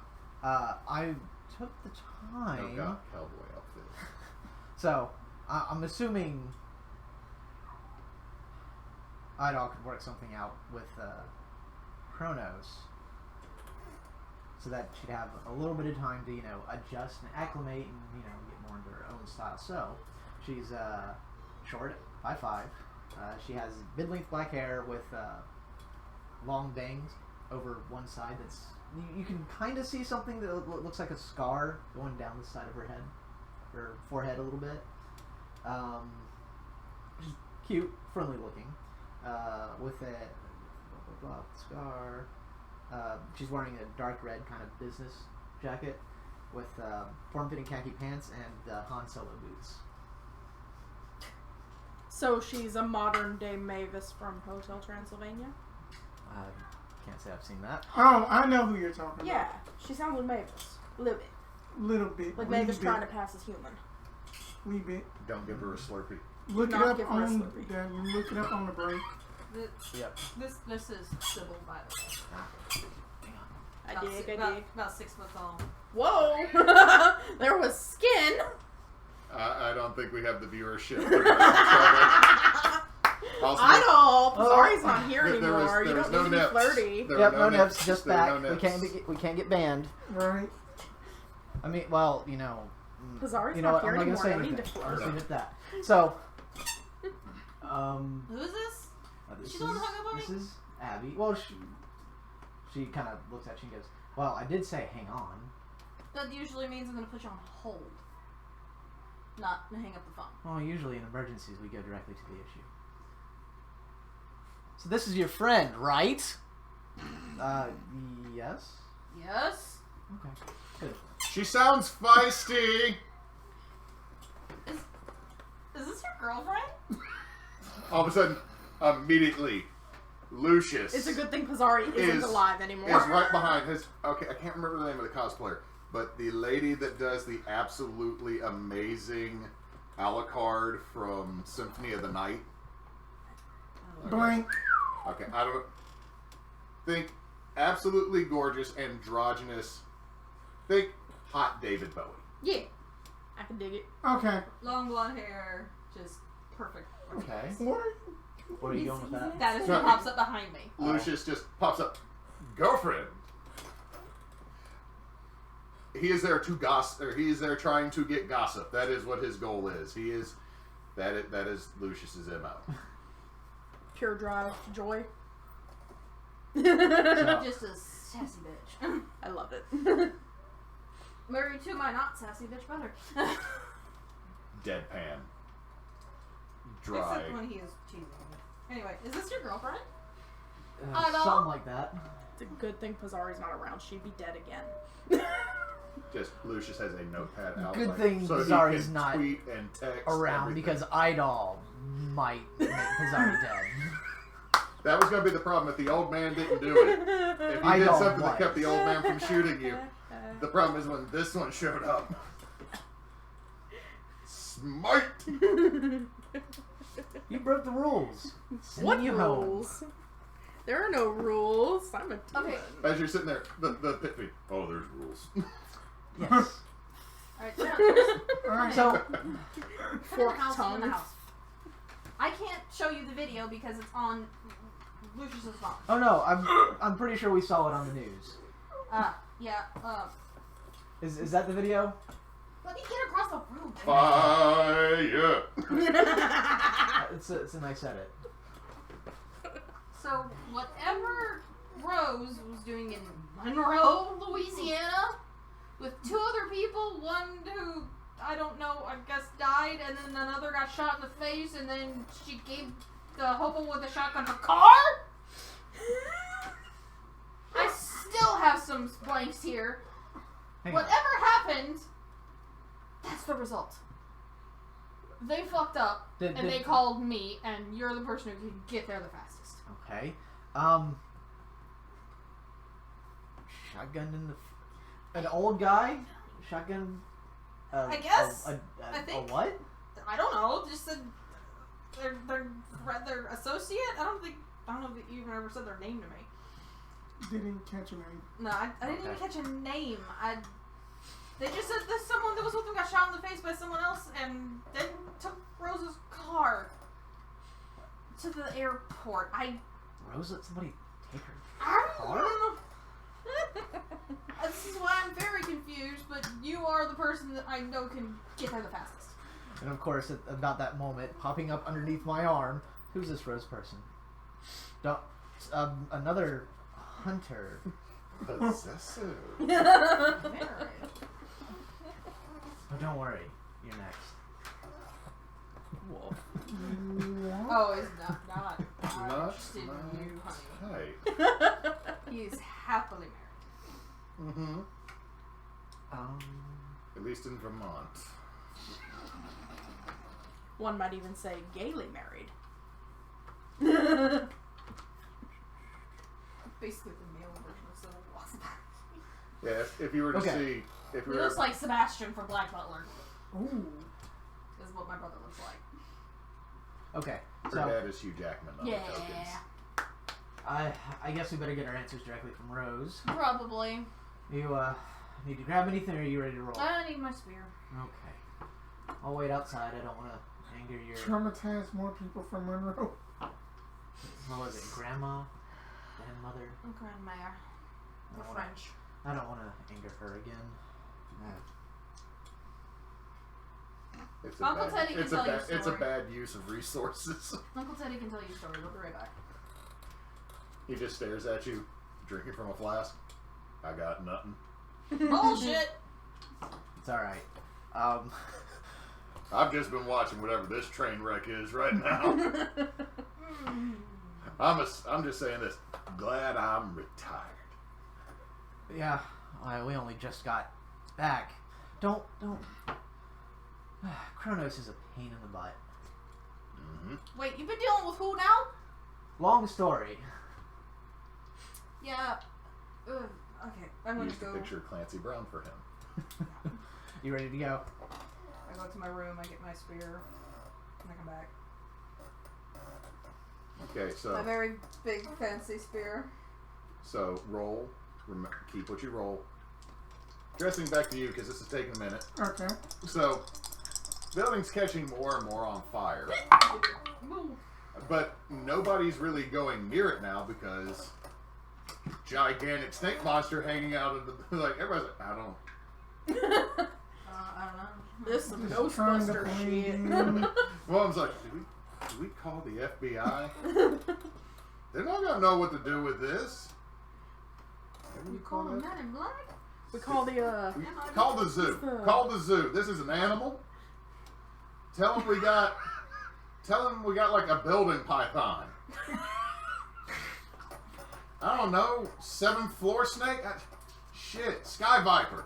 I took the time. no cowboy outfit. So I'm assuming Idall could work something out with Chronos, so that she'd have a little bit of time to adjust and acclimate and get more into her own style. So she's short, 5'5". She has mid-length black hair with long bangs over one side. That's you can kind of see something that looks like a scar going down the side of her head, her forehead a little bit. She's cute, friendly looking, with a scar. She's wearing a dark red kind of business jacket with form-fitting khaki pants and Han Solo boots. So she's a modern day Mavis from Hotel Transylvania? I can't say I've seen that. Oh, I know who you're talking Yeah, she sounds like Mavis. A little bit. about. Little bit. Like wee Mavis bit, trying to pass as human. wee bit. Don't give her a Slurpee. Look Not it up give her a on. Slurpee. Look it up on the break. Yep. This is Sybil, by the way. Hang on. I dig. About 6 foot tall. Whoa! There was skin! I don't think we have the viewership. Also, Idall! Pazari's not here there anymore. was- You there don't was need no to be nips. flirty. There Yep, were no no nips, nips. just There were back. no nips. We can't get banned. Right. I mean, well, Pazari's you know not what? here I'm not gonna anymore. say No need anything. to flirt. I'll just leave it at that. So, Who is this? this She's the one is that hung up on this me? is Abbey. Well, she kind of looks at you and goes, "Well, I did say hang on." That usually means I'm going to put you on hold. Not hang up the phone. Well, usually in emergencies we go directly to the issue. So this is your friend, right? Yes. Yes? Okay. Good. She sounds feisty. Is this your girlfriend? All of a sudden, immediately, Lucius It's a good thing Pazari isn't Is- alive is anymore. right behind his. Okay, I can't remember the name of the cosplayer, but the lady that does the absolutely amazing Alucard from Symphony of the Night. Blank. Okay, I don't think absolutely gorgeous, androgynous. Think hot David Bowie. Yeah. I can dig it. Okay. Long blonde hair. Just perfect. Okay. What? Where are you going with that? That is No. what pops up behind me. Lucius just pops up. Girlfriend. He is there to gossip, or he is there trying to get gossip. That is what his goal is. He is. That is Lucius's MO. Pure drive. Joy. Just a sassy bitch. I love it. Married to my not sassy bitch brother. Deadpan. Dry. Except when he is teasing me. Anyway, is this your girlfriend? Idall? Something like that. It's a good thing Pazari's not around. She'd be dead again. Just Lucius has a notepad out. Good like, thing so Pazari's he can not tweet and text around everything. because Idall might make Pazari dead. That was going to be the problem if the old man didn't do it. If he I did don't something that like- kept the old man from shooting you. The problem is when this one showed up. Smite! You broke the rules. Sending What you rules? There are no rules. I'm a Okay. As you're sitting there, the pit feed. Oh, there's rules. home. Yes. Alright, Alright. So, in the Forked house, in tongue. the house. I can't show you the video because it's on Lucius's phone. oh no, I'm pretty sure we saw it on the news. Yeah, Is that the video? let me get across the room. Fire! It's a nice edit. So, whatever Rose was doing in Monroe, Louisiana, with 2 other people, one who, I don't know, I guess died, and then another got shot in the face, and then she gave the hobo with the shotgun her car? I still have some blanks here. Hang on. Whatever happened, that's the result. They fucked up, Did- and they called me, and you're the person who can get there the fastest. Okay. Shotgun in the... An old guy? Shotgun... I guess. A I think- what? I don't know, just said their associate? I don't know if you even ever said their name to me. Didn't catch him any. No, I didn't even Okay. catch a name. They just said that someone that was with them got shot in the face by someone else and then took Rose's car to the airport. Rose let somebody take her... I don't know. This is why I'm very confused, but you are the person that I know can get there the fastest. And of course, at about that moment, popping up underneath my arm, who's this Rose person? Don't... another hunter. Possessive. Oh, don't worry. You're next. Wolf. Oh, it's not Not interested in you, honey. Hey. He is happily married. Mm-hmm. Um... At least in Vermont. One might even say gaily married. Basically the male version of Sybil walks by. Yeah, if you were to Okay. see... If you He were looks like Sebastian from Black Butler. Ooh. Is what my brother looks like. Okay, Her so... dad is Hugh Jackman on the Yeah. tokens. I guess we better get our answers directly from Rose. Probably. You, need to grab anything, or are you ready to roll? I need my spear. Okay. I'll wait outside. I don't want to anger your... Traumatize more people from Monroe. What was it? Grandma? Grandmother? Grandmère. The I don't wanna- French. I don't want to anger her again. It's Uncle bad, Teddy can it's tell you a it's a story. bad use of resources. Uncle Teddy can tell you a story. We'll be right back. He just stares at you, drinking from a flask. I got nothing. Bullshit! It's alright. I've just been watching whatever this train wreck is right now. I'm just saying this. Glad I'm retired. Yeah, we only just got back. Don't... Kronos is a pain in the butt. Mm-hmm. Wait, you've been dealing with who now? Long story. Yeah. Okay, I'm gonna Used to go. picture Clancy Brown for him. You ready to go? I go to my room, I get my spear, and I come back. Okay, so My very big, fancy spear. roll. Keep what you roll. Dressing back to you because this is taking a minute. Okay. So, building's catching more and more on fire, but nobody's really going near it now because gigantic snake monster hanging out of the like. Everybody's like, I don't. I don't know. This is some Just trying to Ghostbuster blame shit. you. Mom's like, do we call the FBI? They're not gonna know what to do with this. What do You you call call them that? men in black? We call the Call the zoo. Call the zoo. This is an animal. Tell him we got like a building python. I don't know, 7th floor snake? Shit, sky viper.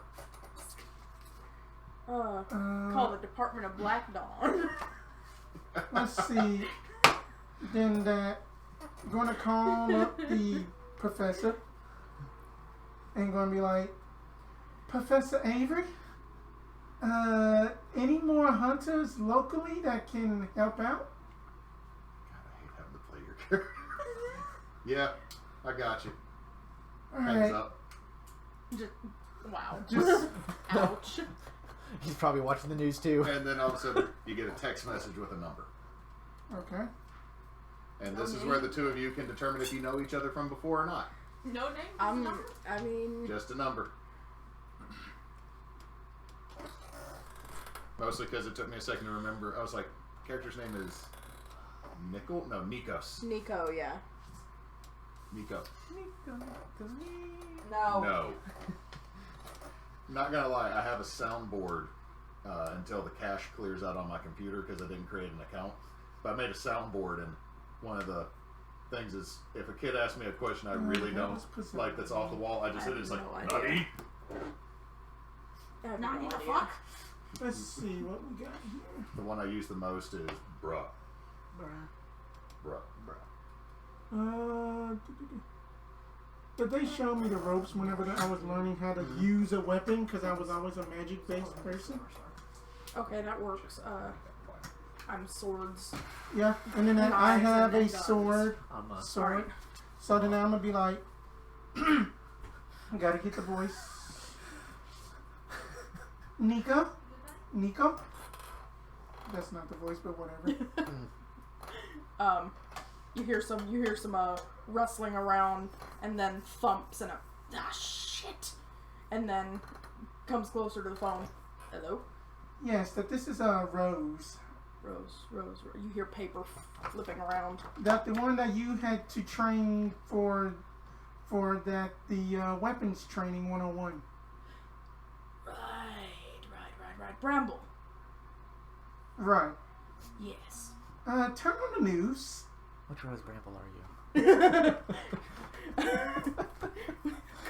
call the Department of Black Dawn. Let's see. Then that. I'm gonna call up the professor. And gonna be like, Professor Avery, any more hunters locally that can help out? God, I hate having to play your character. Yeah, I got you. Hangs Alright. up. Wow. Just Ouch. He's probably watching the news too. And then all of a sudden, you get a text message with a number. okay. And this is where the two of you can determine if you know each other from before or not. No name? I mean, Just a number. Mostly because it took me a second to remember. I was like, character's name is Nickel? No, Nikos. Nico, yeah. Nico. No. No. Not gonna lie, I have a soundboard until the cache clears out on my computer because I didn't create an account. But I made a soundboard, and one of the things is if a kid asks me a question I really that don't was Pazari. like that's off the wall, I just hit it. It's like, no idea. nutty. I have Not no the idea. fuck? Let's see what we got here. The one I use the most is bruh. Bruh. Did they show me the ropes whenever I was learning how to use a weapon? Because I was always a magic-based person. Okay, that works. I'm swords. Yeah, and then I Knives have and a then sword. I'm Sword. So then I'm gonna be like, I gotta get the voice. Nico? That's not the voice, but whatever. You hear some rustling around, and then thumps and shit, and then comes closer to the phone. Hello, Yes, that this is a Rose. Rose. You hear paper flipping around. That the one that you had to train for that the weapons training 101. Right. Bramble. Right. Yes. Turn on the news. Which Rose Bramble are you?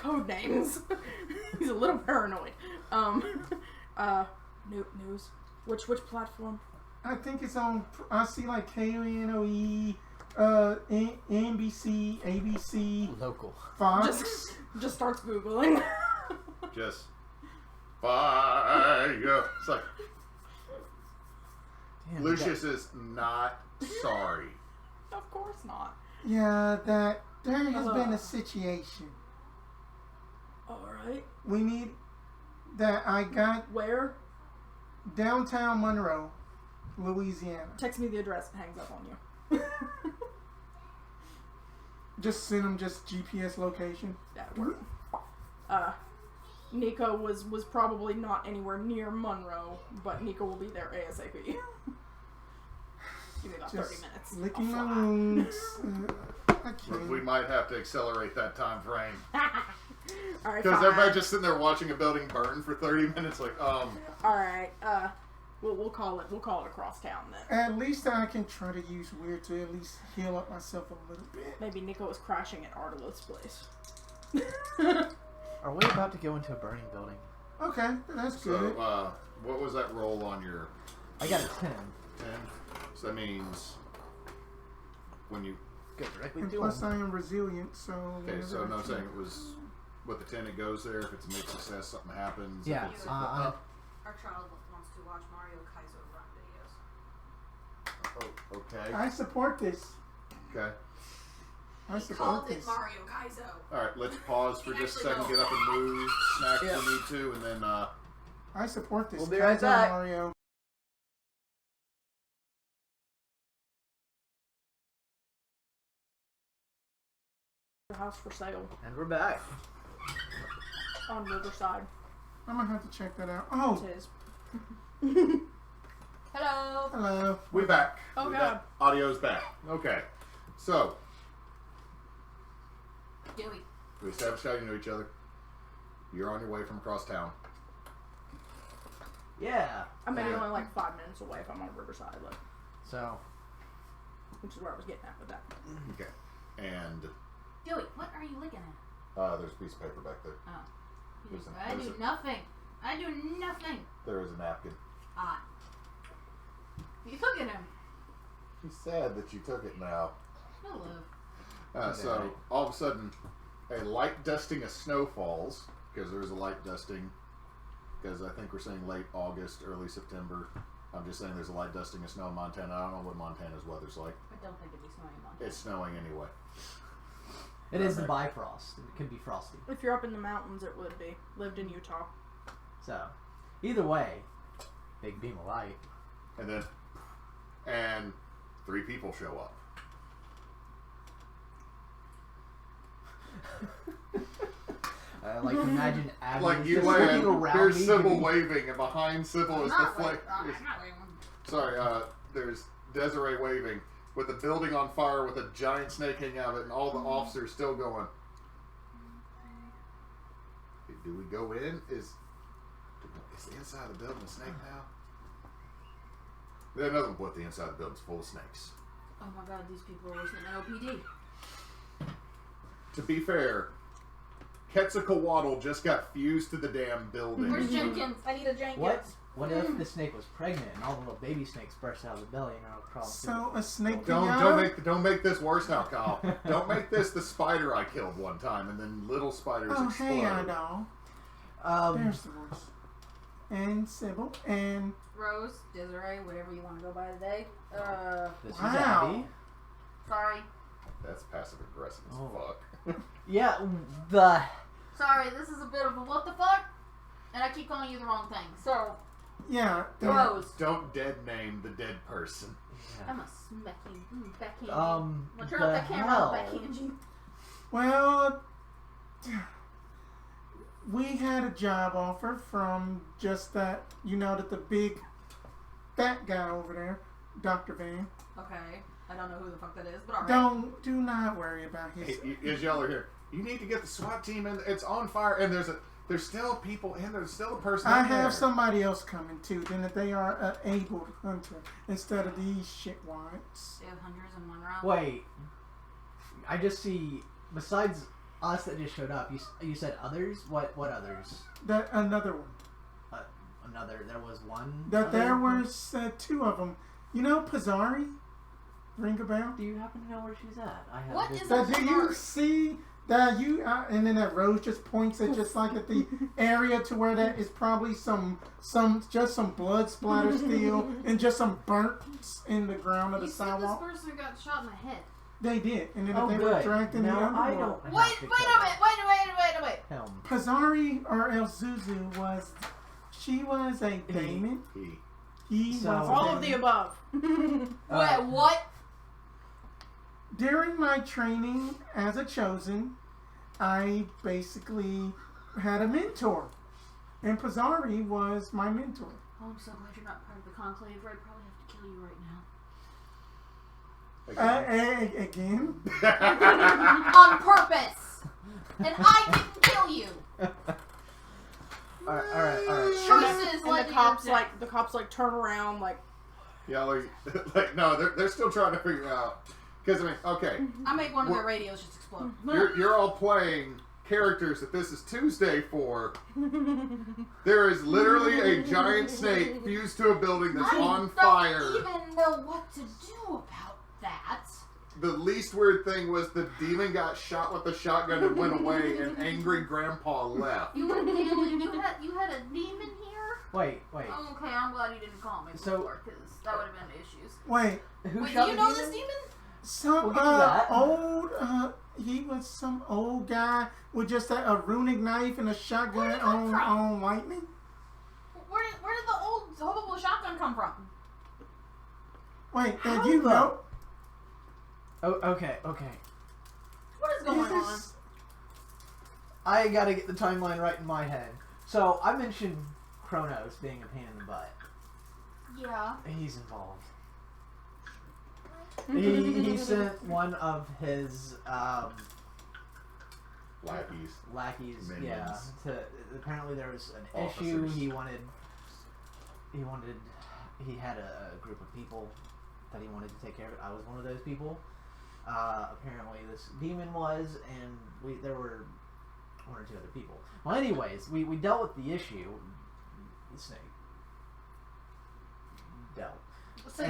Code names. He's a little paranoid. News. Which platform? I think it's on. I see like KONOE, NBC, ABC, Local. Fox. Just starts googling. Just fire. It's like Damn, Lucius is not sorry. Of course not. Yeah, that there has been a situation. All right. We need that. I got Where? downtown Monroe, Louisiana. Text me the address and hangs up on you. Just send them just GPS location. That work. Nico was probably not anywhere near Monroe, but Nico will be there ASAP. Give me about 30 Just minutes. licking I'll my fly. wounds. I can't. We might have to accelerate that time frame. Alright, Because fine. everybody just sitting there watching a building burn for 30 minutes, like, Alright, we'll call it across town then. At least I can try to use weird to at least heal up myself a little bit. Maybe Nico was crashing at Ardalith's place. Are we about to go into a burning building? Okay, that's so, good. what was that roll on your I got a 10. 10? So that means when you... Go directly And to plus him. I am resilient, so... Okay, so whenever no, I I'm saying can- it was... With the 10 it goes there. If it's a mixed success, something happens. Yeah, If it's I- Our child wants to watch Mario Kaizo run videos. oh, okay. I support this. Okay. I He support called it this. Mario Kaizo. Alright, let's pause for just a second, Actually, get up and move, snack Yeah. if we need to, and then, I support this. We'll be right Kaizo back. Mario. The house for sale And we're back. on Riverside. I'm gonna have to check that out. Oh, It is. Hello. hello. we're back. Oh, We God. got audio's back. Okay. So, Dewey. We established how you know each other. You're on your way from across town. Yeah. I'm maybe only like 5 minutes away if I'm on Riverside, like, So, which is where I was getting at with that. Okay. And Joey, what are you looking at? there's a piece of paper back there. Oh. Listen, I do nothing. I do nothing. There is a napkin. Ah. You took it him. She's sad that you took it now. Hello. So, all of a sudden, a light dusting of snow falls, because there's a light dusting, because I think we're saying late August, early September. I'm just saying there's a light dusting of snow in Montana. I don't know what Montana's weather's like. I don't think it'd be snowing in Montana. It's snowing anyway. it is the Bifrost. It could be frosty. If you're up in the mountains, it would be. Lived in Utah. So, either way, big beam of light. And 3 people show up. I like to imagine Abbey Like you just looking land, around here's me. Sybil giving- waving, and behind Sybil is the Not flame. wait. I'm not waiting. Sorry, there's Desiree waving with the building on fire with a giant snake hanging out of it, and all the officers still going. Do we go in? Is the inside of the building a snake now? There's another one. The inside of the building's full of snakes. Oh my god, these people are listening to LPD. To be fair, Quetzalcoatl just got fused to the damn building. Where's Jenkins? I need a Jenkins. What if the snake was pregnant and all the little baby snakes burst out of the belly and are crawling through? So a snake Don't make this worse now, Kyle. Don't make this the spider I killed one time, and then little spiders Oh, explode. hey, Idall. There's the voice. And Sybil. And Rose, Desiree, whatever you want to go by today. This is Wow. Abbey. Sorry. That's passive aggressive as Oh. fuck. Yeah, the... Sorry, this is a bit of a what the fuck? And I keep calling you the wrong thing. So, yeah, Rose. Don't dead name the dead person. I'm a smacking backhand you. Um, Well, turn the off that camera, hell? I'll backhand you. well, we had a job offer from just that, that the big fat guy over there, Dr. Van. Okay. I don't know who the fuck that is, but alright. Do not worry about his. Is y'all are here. You need to get the SWAT team in. It's on fire, and there's still people in there. There's still a person I in there. have somebody else coming too. Then that they are an able hunter instead of these shitwads. They have hunters in Monroe. Wait. I just see, besides us that just showed up, you said others? What others? That another one. There was one? That other there one? was 2 of them. You know Pazari? Ring a bell? Do you happen to know where she's at? I have What this- is That that? do you see that and then that Rose just points at just like at the area to where that is probably some blood splatter still and just some burns in the ground of You the said sidewalk. this person got shot in the head. They did, and then Oh, they were good. dragged in the Now I underworld. don't Wait have to a kill minute, wait. him. Pazari or El Zuzu she was a daemon. He So- was a All of the daemon. above. Wait, what? During my training as a chosen, I basically had a mentor. And Pazari was my mentor. Oh, I'm so glad you're not part of the conclave. I'd probably have to kill you right now. Again? On purpose! And I didn't kill you! Alright. Choices And led the to cops your death. the cops turn around like, Yeah, like no, they're still trying to figure out. Because I mean, okay, I make one of their radios just explode. you're all playing characters that this is Tuesday for. There is literally a giant snake fused to a building that's on fire. I don't even know what to do about that. The least weird thing was the demon got shot with a shotgun and went away, and angry grandpa left. You had a demon here? Wait. Oh, okay, I'm glad you didn't call me So- before, because that would have been issues. Wait. Who Wait, shot do you the know demon? this demon? Some We'll get to that. old, he was some old guy with just a runic knife and a Where shotgun did it come from? on lightning. Where did the old hoverable shotgun come from? Wait, How and you the- know? Oh, okay. What is going on? This- I gotta get the timeline right in my head. So, I mentioned Chronos being a pain in the butt. Yeah. He's involved. He sent one of his Lackeys. Yeah. Minions. Apparently there was an Officers. issue. He had a group of people that he wanted to take care of. I was one of those people. Apparently this demon was, and there were one or two other people. Well, anyways, we dealt with the issue. The snake dealt. So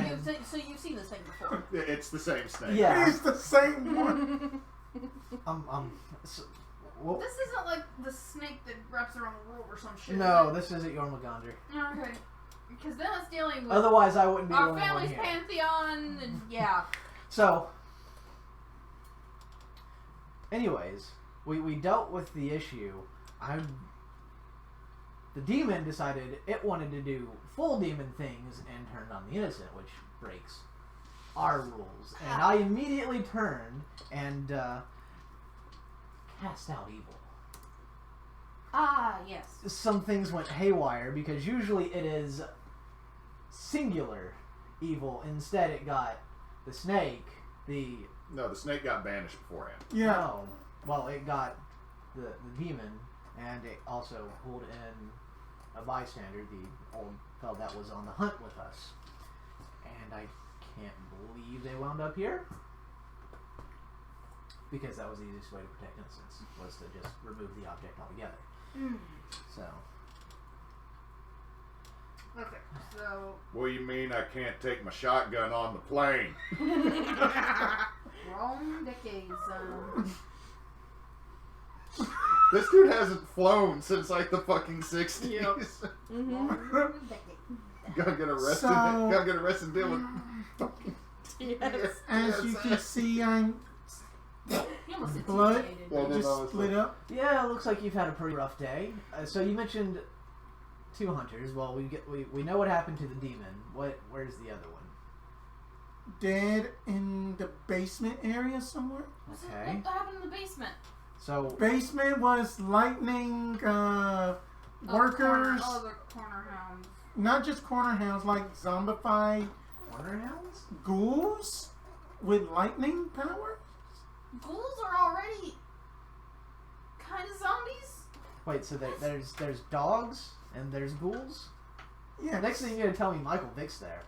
you've seen this thing before. It's the same snake. Yeah. It's the same one. Well, This isn't like the snake that wraps around the world or some shit. no, is this isn't Jormungandr. it? Okay. Because then it's dealing with Otherwise, I wouldn't be the our only one family's here. pantheon, and yeah. So, anyways, we dealt with the issue. The demon decided it wanted to do full demon things and turned on the innocent, which breaks our rules. And I immediately turned and cast out evil. Ah, yes. Some things went haywire because usually it is singular evil. Instead, it got the snake, No, the snake got banished beforehand. Yeah. Oh, well, it got the demon, and it also pulled in a bystander, the old fellow that was on the hunt with us. And I can't believe they wound up here. Because that was the easiest way to protect innocence, was to just remove the object altogether. So. Okay, so What do you mean I can't take my shotgun on the plane? wrong decades. This dude hasn't flown since like the fucking 60s. Yep. Wrong decade. Gotta get arrested. So- Gotta get arrested and deal with fucking Yes. As you can see, I'm He almost said Blood? intimidated. Well, then I just was split like- up. Yeah, it looks like you've had a pretty rough day. So you mentioned 2 hunters. Well, we know what happened to the demon. Where's the other one? Dead in the basement area somewhere. Okay. What happened in the basement? So Basement was lightning workers, The corner hounds. not just corner hounds, like zombified corner hounds? ghouls with lightning power. Ghouls are already kind of zombies. Wait, so there's dogs and there's ghouls? Yeah. Next thing you're gonna tell me Michael Vick's there.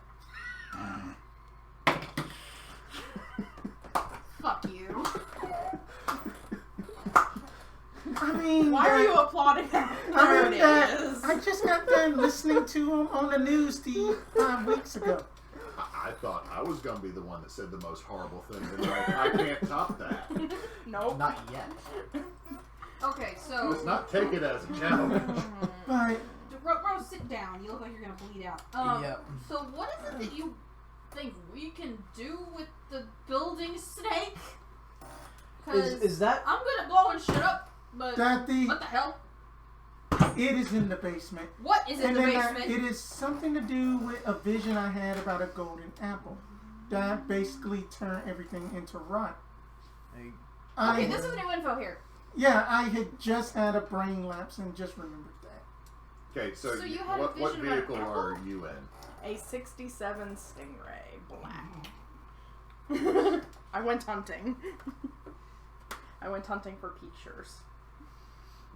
Fuck you. I mean, Why are you applauding that? There it is. I just got done listening to him on the news 5 weeks ago. I thought I was gonna be the one that said the most horrible thing. And like, I can't top that. Nope. Not yet. Okay, so Let's not take it as a challenge. But Rose, sit down. You look like you're gonna bleed out. Yep. So what is it that you think we can do with the building snake? Is that I'm good at blowing shit up, but that what the hell? it is in the basement. What is in And the then basement? it is something to do with a vision I had about a golden apple that basically turned everything into rot. Okay, this is new info here. Yeah, I had just had a brain lapse and just remembered that. Okay, so, So you had a what vision about vehicle an apple? are you in? A 67 Stingray black. I went hunting. I went hunting for pictures.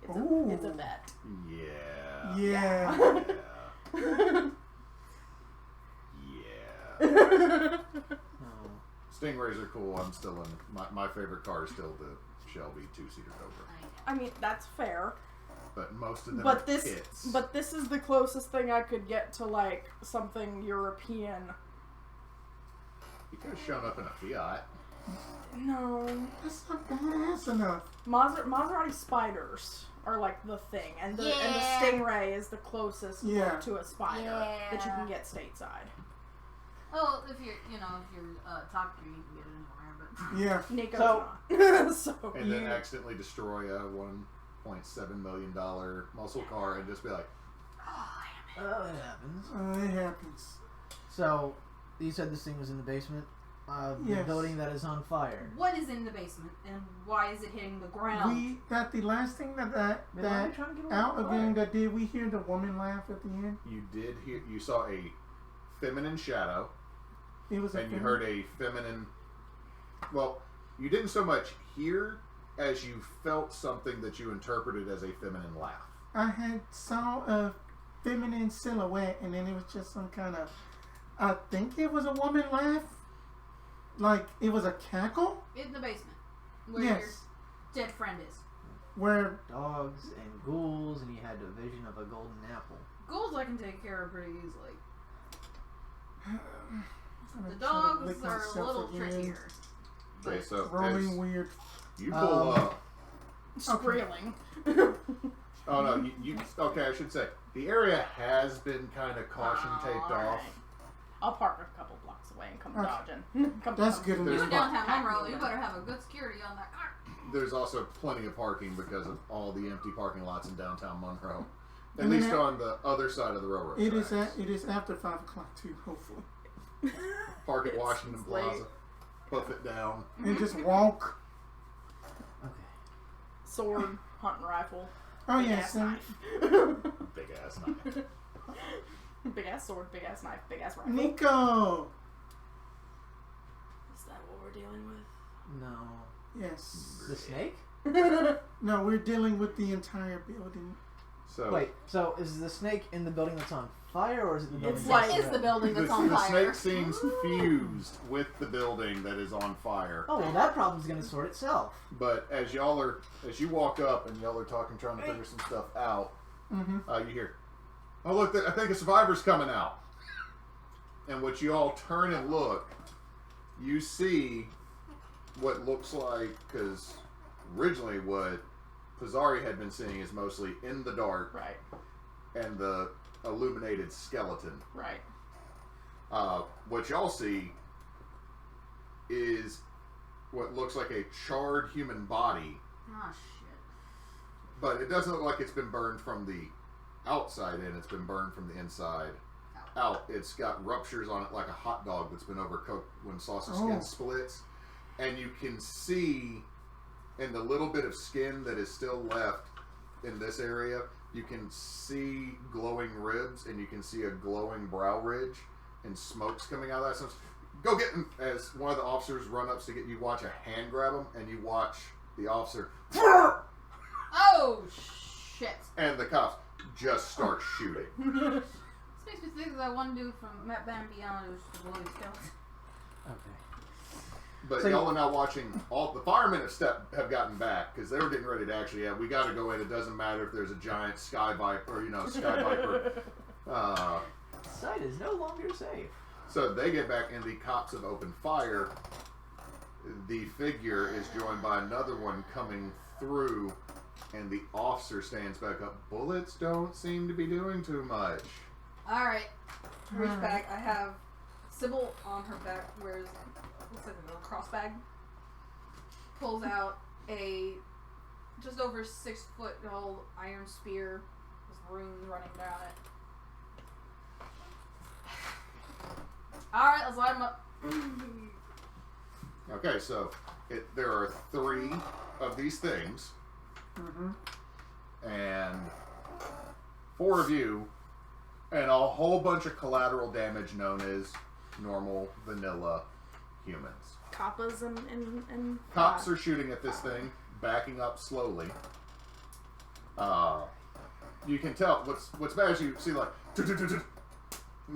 It's a bet. Yeah. Yeah. Yeah. oh, Stingrays are cool. I'm still in. My favorite car is still the Shelby 2-seater Cobra. I mean, that's fair. But most of them But are this, kits. but this is the closest thing I could get to like something European. You could have shown up in a Fiat. No, That's not badass enough. Maserati Spiders are like the thing, and the Stingray is the closest Yeah. to a Spider that you Yeah. can get stateside. Well, if you're Top Gear, you can get it anywhere, but Yeah. Nico's So- not. So And then accidentally destroy a $1.7 million muscle car and just be like, oh, it happens. It happens. So you said this thing was in the basement. The Yes. building that is on fire. what is in the basement and why is it hitting the ground? The last thing Man, why are you trying to get away out from again fire? that did we hear the woman laugh at the end? you saw a feminine shadow, It was a and you fem- heard a feminine. Well, you didn't so much hear as you felt something that you interpreted as a feminine laugh. I had saw a feminine silhouette, and then it was just some kind of. I think it was a woman laugh. Like it was a cackle. In the basement, where Yes. your dead friend is. Where Dogs and ghouls, and you had a vision of a golden apple. Ghouls I can take care of pretty easily. I'm The gonna try to lick dogs are a myself little again. trickier. Okay, so Rolling as weird. you pull up. Squealing. Oh no, you okay, I should say. The area has been kind of caution taped off. I'll park a couple blocks away and come Okay. dodging. Come That's good There's You're enough. downtown Monroe. You better have a good security on that car. There's also plenty of parking because of all the empty parking lots in downtown Monroe. At And then least on the other side of the railroad It is tracks. it is after 5 o'clock too. Hopefully, Park at Washington It's late. Plaza. Puff it down. and just walk. Okay. Sword, hunting rifle. Oh big yes, ass and knife. Big ass knife. Big ass sword, big ass knife, big ass rifle. Nico. Is that what we're dealing with? No. Yes. The snake? No, we're dealing with the entire building. So Wait, so is the snake in the building that's on fire, or is it the building It's that's like- Is the building the, that's on the fire? snake seems fused with the building that is on fire. Oh, well, that problem's gonna sort itself. But as you walk up and y'all are talking, trying to figure some stuff out, you hear, "Oh look, I think a survivor's coming out." And what you all turn and look, you see what looks like, because originally what Pazari had been seeing is mostly in the dark Right, and the illuminated skeleton. right. What y'all see is what looks like a charred human body, Oh shit. but it doesn't look like it's been burned from the outside in. It's been burned from the inside out. It's got ruptures on it like a hot dog that's been overcooked when sausage skin splits. And you can see in the little bit of skin that is still left in this area, you can see glowing ribs and you can see a glowing brow ridge and smoke's coming out of that. So go get him. As one of the officers run up to get you, watch a hand grab him and you watch the officer Oh shit. and the cops just start shooting. This makes me think of that one dude from Map Band Beyond who was just a bloody skeleton. Okay. But So y'all are now watching. All the firemen have gotten back because they were getting ready to actually. Yeah, we got to go in. It doesn't matter if there's a giant sky viper, sky viper. Sight is no longer safe. So they get back, and the cops have opened fire. The figure is joined by another one coming through, and the officer stands back up. Bullets don't seem to be doing too much. Alright. Reach back. I have Sybil on her back. Looks like a little cross bag. Pulls out a just over 6 foot old iron spear with runes running down it. Alright, let's light him up. Okay, so there are 3 of these things, and 4 of you, and a whole bunch of collateral damage known as normal vanilla humans. Kappas and Cops are shooting at this thing, backing up slowly. You can tell what's bad is you see like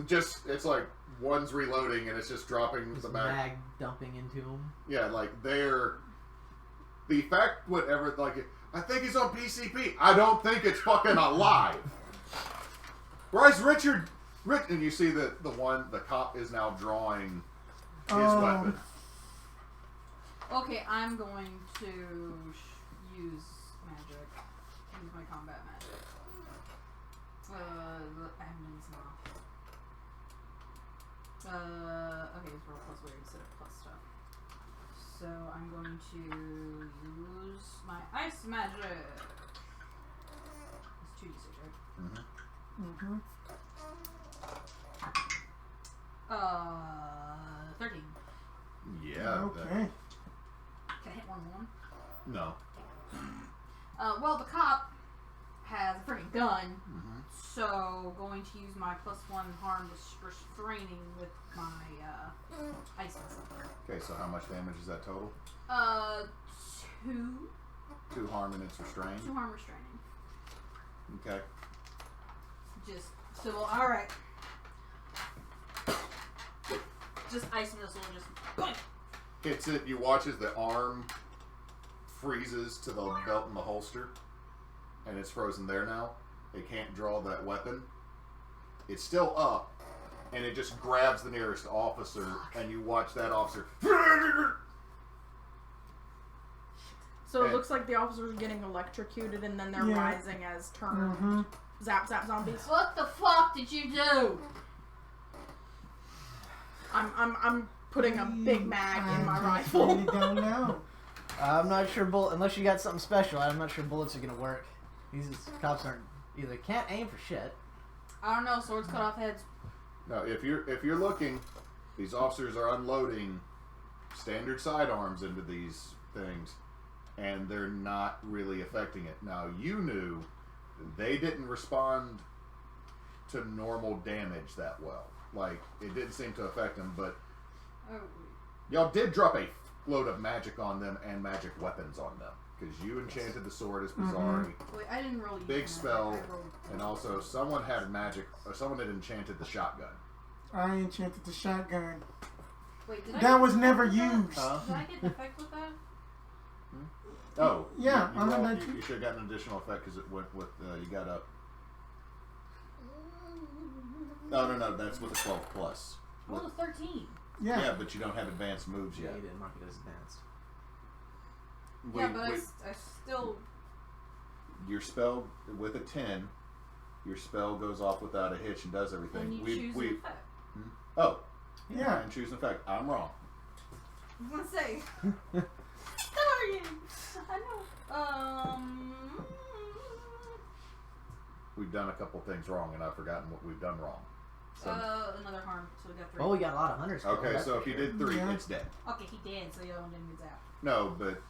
just it's like one's reloading and it's just dropping Just the mag. dumping into him. Yeah, like they're the fact whatever like I think he's on PCP. I don't think it's fucking alive. Where's Richard? And you see the cop is now drawing his weapon. Okay, I'm going to use magic. Use my combat magic. The admin's off. Okay, it's roll plus weird instead of plus stuff. So I'm going to use my ice magic. It's 2d6, right? Mm-hmm. 13. Yeah. Okay. Can I hit 1 1? No. Well, the cop has a freaking gun, Mm-hmm. so going to use my +1 harm restraining with my ice missile. Okay, so how much damage is that total? 2. 2 harm and it's restrained. 2 harm restraining. Okay. Just Sybil. All right. Just ice missile. Just boing. Hits it. You watch as the arm freezes to the belt in the holster, and it's frozen there now. It can't draw that weapon. It's still up, and it just grabs the nearest officer, and you watch that officer. So it And- looks like the officers are getting electrocuted, and then they're Yeah. rising as turned zap zombies. What the fuck did you do? I'm putting a big mag in my I rifle. really don't know. I'm not sure unless you got something special. I'm not sure bullets are gonna work. These cops aren't either can't aim for shit. I don't know. Swords cut off heads. No, if you're looking, these officers are unloading standard sidearms into these things, and they're not really affecting it. Now, you knew they didn't respond to normal damage that well. Like, it didn't seem to affect them, but Oh, y'all did drop a load of magic on them and magic weapons on them. Because you enchanted the sword as Pazari, wait, I didn't roll. big that. spell, I rolled- and also someone had magic, or someone had enchanted the shotgun. I enchanted the shotgun. Wait, did I That get was an never effect with that? used. Did I get an effect with that? Oh, Yeah, you, I mean, that you should have gotten an additional effect because it went with you got up. No, that's with a 12 plus. I rolled a 13. Yeah. Yeah, but you don't have advanced moves Yeah, yet. you didn't mark it as advanced. Yeah, but I still. your spell with a 10, your spell goes off without a hitch and does everything. And you choose an effect. Oh, Yeah. and choose an effect. I'm wrong. I was gonna say. Sorry. I know. We've done a couple things wrong, and I've forgotten what we've done wrong. So, Another harm, so we got 3. Well, we got a lot of hunters. killed, okay, that's so for if you sure. did 3, Yeah. it's dead. Okay, he did, so the other one didn't get zapped. No, but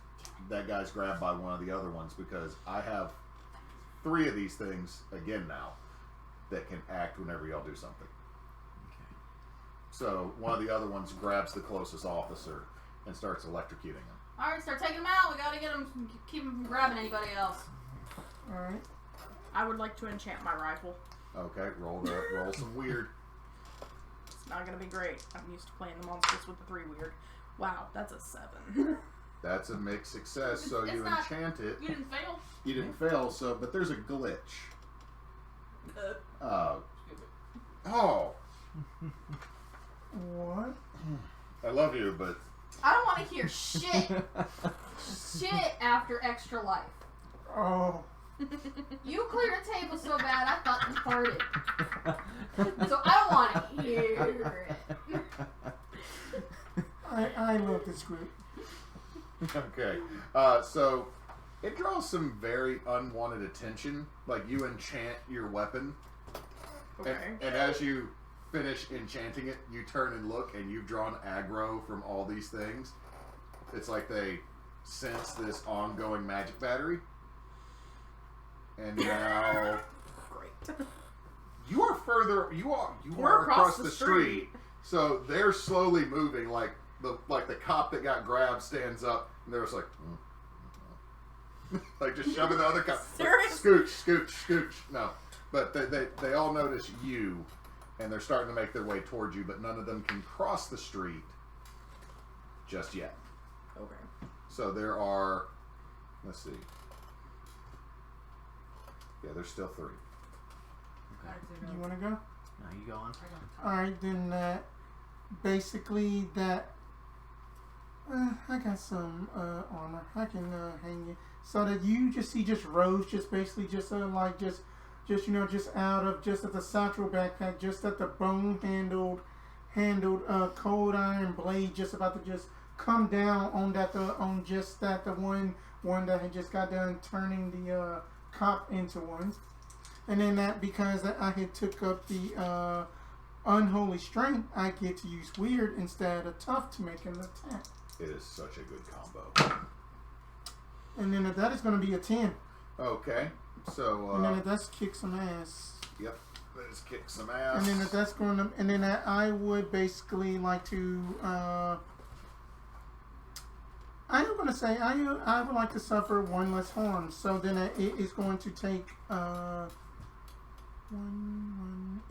that guy's grabbed by one of the other ones because I have 3 of these things again now that can act whenever y'all do something. So one of the other ones grabs the closest officer and starts electrocuting him. Alright, start taking him out. We gotta get him, keep him from grabbing anybody else. Alright. I would like to enchant my rifle. Okay, roll some weird. It's not gonna be great. I'm used to playing the monsters with the 3 weird. Wow, that's a 7. That's a mixed success. So It's you not- enchant it. You didn't fail. You didn't fail. So, but there's a glitch. Oh, What? I love you, but I don't want to hear shit. Shit after extra life. Oh. You cleared a table so bad I thought you farted. So I don't want to hear it. I love this group. okay. So it draws some very unwanted attention. Like you enchant your weapon, Okay. and as you finish enchanting it, you turn and look, and you've drawn aggro from all these things. It's like they sense this ongoing magic battery. And now Great. you are further. You We're are across across the the street. So they're slowly moving. Like the cop that got grabbed stands up, and they're just like, like just shoving the other cop. Seriously? Scooch. No, but they all notice you, and they're starting to make their way towards you. But none of them can cross the street just yet. Okay. So there are. Let's see. Yeah, there's still 3. Do you want to go? No, you go on. Alright, then basically that. I got some armor. I can hang you. So that you just see just Rose just basically just like just just out of just at the satchel backpack, just at the bone handled cold iron blade just about to just come down on that on just that the one that had just got done turning the cop into one. And then that because I had took up the unholy strength, I get to use weird instead of tough to make an attack. It is such a good combo. And then that is going to be a 10. Okay, so And then that's kick some ass. yep, let's kick some ass. And then that's going to, and then I would basically like to I am going to say I would like to suffer one less harm. So then it is going to take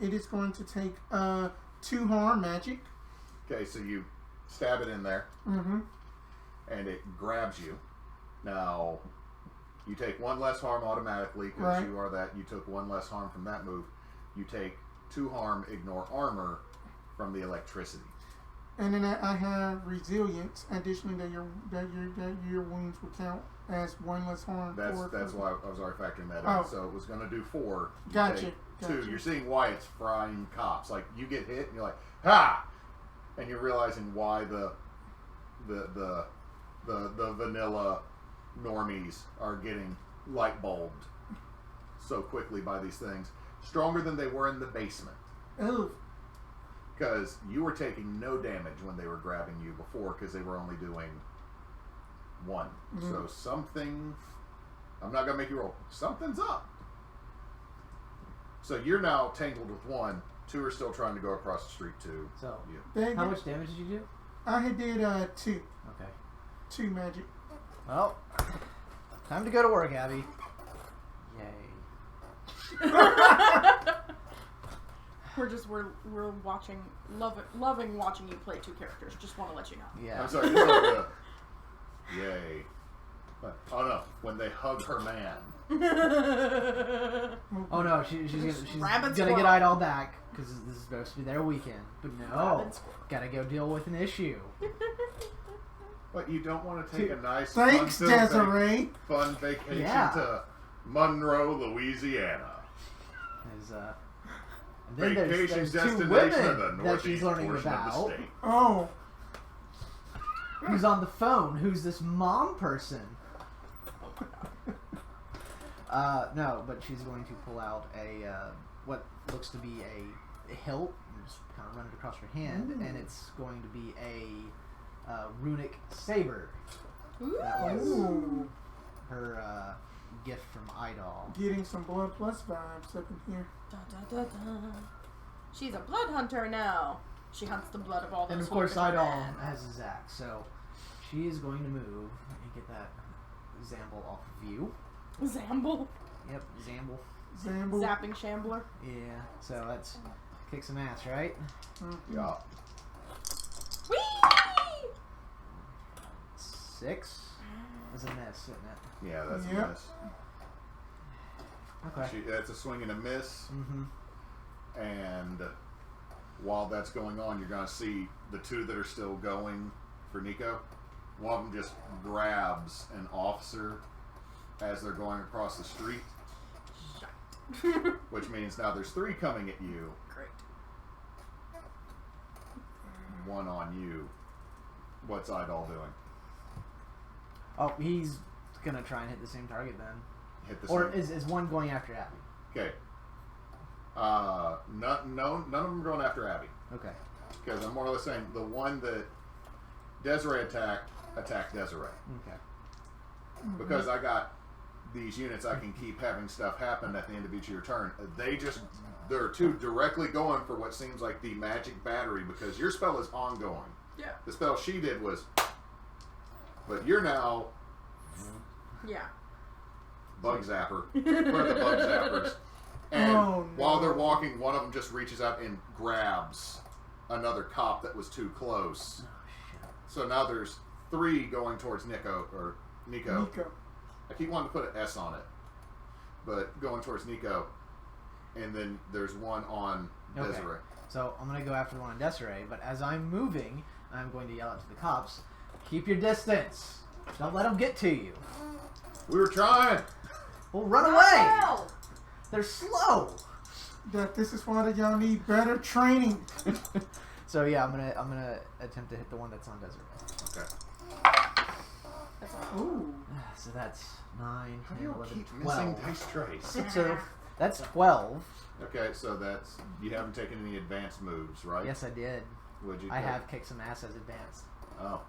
It is going to take 2 harm magic. Okay, so you stab it in there, Mm-hmm. and it grabs you. Now, you take 1 less harm automatically because Right. you are that. You took 1 less harm from that move. You take 2 harm, ignore armor from the electricity. And then I have resilience. Additionally, that your wounds will count as 1 less harm. That's why I was already factoring that Oh. in. So it was going to do 4. You Gotcha. take 2. Gotcha. You're seeing why it's frying cops. Like you get hit and you're like, ha! And you're realizing why the vanilla normies are getting light bulbed so quickly by these things. Stronger than they were in the basement. Oh, Because you were taking no damage when they were grabbing you before because they were only doing 1. Mhm. So something... I'm not going to make you roll. Something's up. So you're now tangled with 1. 2 are still trying to go across the street to So, you. how much damage did you do? I had did 2. Okay. 2 magic. Well, time to go to work, Abbey. Yay. We're watching, loving watching you play 2 characters. Just want to let you know. Yeah. I'm sorry. It's like yay. Oh no! When they hug her man. Oh no, she's Rabbit gonna get squirrel. Idall back because this is supposed to be their weekend. But no, Rabbit squirrel. gotta go deal with an issue. But you don't want to take a nice, Thanks, fun-filled Desiree. fun vacation Yeah. to Monroe, Louisiana. And then Vacation there's 2 destination women of the that northeast she's learning portion of the about. state. Oh, Who's on the phone? Who's this mom person? No, but she's going to pull out a what looks to be a hilt and just kind of run it across her hand, and it's going to be a runic saber. That was ooh. her gift from Idall. Getting some blood plus vibes up in here. Da, da, da, da. She's a blood hunter now. She hunts the blood of all those. And of course, wonderful Idall men. has his axe, so she is going to move. Let me get that Zamble off of you. Zamble, Yep, Zamble. Zamble. zapping shambler. Yeah, so that's kick some ass, right? Mhm. Yeah. Whee! 6 is a miss, isn't it? Yeah, that's Yep. a miss. Okay. That's a swing and a miss. Mm-hmm. And while that's going on, you're going to see the 2 that are still going for Nico. One of them just grabs an officer as they're going across the street, which means now there's 3 coming at you. Great. 1 on you. What's Idall doing? Oh, he's gonna try and hit the same target then. Hit the Or same- is one going after Abbey? Okay. None of them are going after Abbey. Okay. Because I'm more or less saying the one that Desiree attacked Desiree. Okay. Because I got these units, I can keep having stuff happen at the end of each of your turn. There are 2 directly going for what seems like the magic battery because your spell is ongoing. Yeah. The spell she did was, but you're now Yeah. bug zapper. One of the bug zappers. And Oh, no. while they're walking, one of them just reaches out and grabs another cop that was too close. Oh shit. So now there's 3 going towards Nico. Nico. I keep wanting to put an S on it, but going towards Nico, and then there's 1 on Okay. Desiree. So I'm gonna go after the one on Desiree, but as I'm moving, I'm going to yell out to the cops, "Keep your distance! Don't let them get to you! We were trying. Well, run away! No! They're slow!" That this is why y'all need better training. So yeah, I'm gonna attempt to hit the one that's on Desiree. Okay. Ooh. So that's 9, How do 10, you 11, keep 12. missing dice trays? So that's 12. Okay, so that's you haven't taken any advanced moves, right? Yes, I did. Would you? I take? have kicked some ass as advanced. Oh.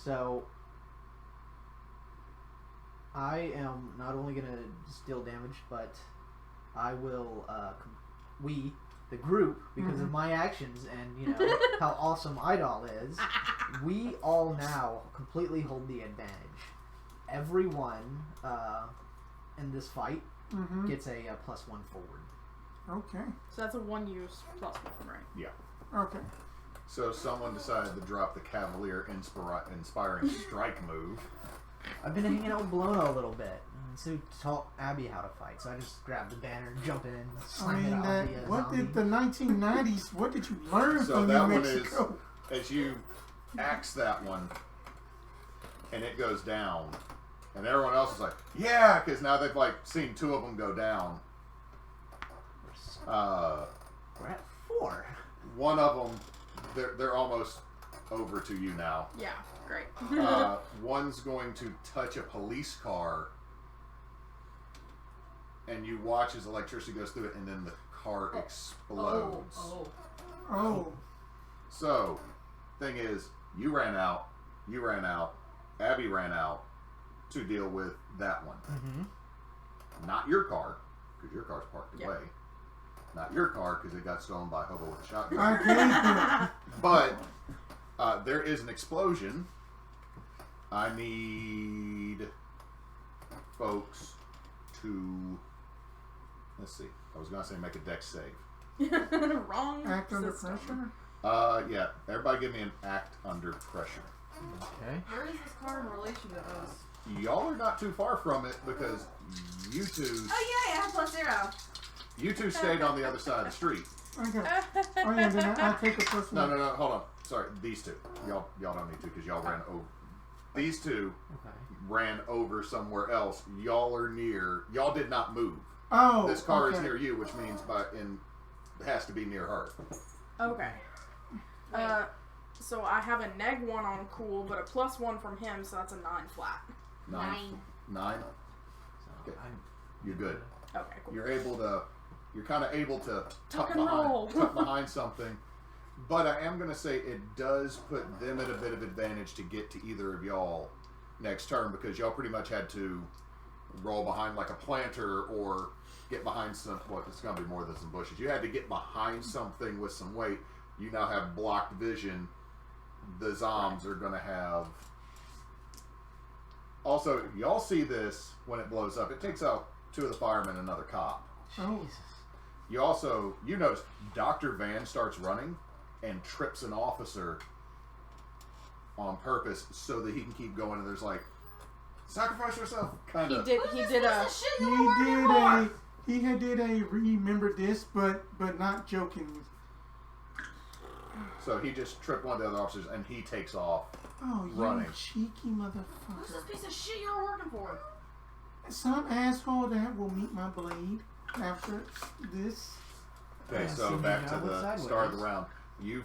So, I am not only gonna deal damage, but I will. We the group, because of my actions and, you know, how awesome Idall is, we all now completely hold the advantage. Everyone in this fight gets a +1 forward. Okay. So that's a 1 use plus 1, right? Yeah. Okay. So someone decided to drop the Cavalier inspiring strike move. I've been hanging out with Bologna a little bit. So taught Abbey how to fight. So I just grabbed the banner, jump in, I slam mean, it out that, the what zombie. did the 1990s? What did you learn So from that New one Mexico? is, as you axe that one, and it goes down, and everyone else is like, yeah, because now they've like seen 2 of them go down. We're at 4. One of them, they're almost over to you now. Yeah, great. One's going to touch a police car, and you watch as electricity goes through it, and then the car explodes. Oh. So, thing is, you ran out, Abbey ran out to deal with that one. Not your car, because your car's parked away. Not your car, because it got stolen by a hobo with a shotgun. I gave him. But there is an explosion. I need folks to... Let's see. I was going to say make a dex save. Wrong. Act under system. pressure. Yeah. Everybody give me an act under pressure. Okay. Where is this car in relation to us? Y'all are not too far from it because you two... Oh yeah, +0. You two stayed on the other side of the street. Okay. Oh yeah, then I take the plus No, one. no, hold on. Sorry, these two. Y'all don't need to because y'all ran over. These two Okay. ran over somewhere else. Y'all are near. Y'all did not move. Oh, This car okay. is near you, which means it has to be near her. Okay. So I have a -1 on cool, but a +1 from him, so that's a 9 flat. 9. So Okay. I'm You're good. Okay, cool. You're kind of able to tuck and roll. behind something. But I am going to say it does put them at a bit of advantage to get to either of y'all next turn because y'all pretty much had to roll behind like a planter or get behind some, well, it's going to be more than some bushes. You had to get behind something with some weight. You now have blocked vision. The zombs are going to have... Also, y'all see this when it blows up. It takes out 2 of the firemen and another cop. Oh. You notice Dr. Van starts running and trips an officer on purpose so that he can keep going. And there's like, sacrifice yourself, kind of. He did a. He did a remember this, but not joking. So he just tripped one of the other officers and he takes off. Oh, you running. cheeky Who's motherfucker! this piece of shit you're working for? Some asshole that will meet my blade after this. Okay, Yeah, so see, back now to what's the sideways? start of the round. You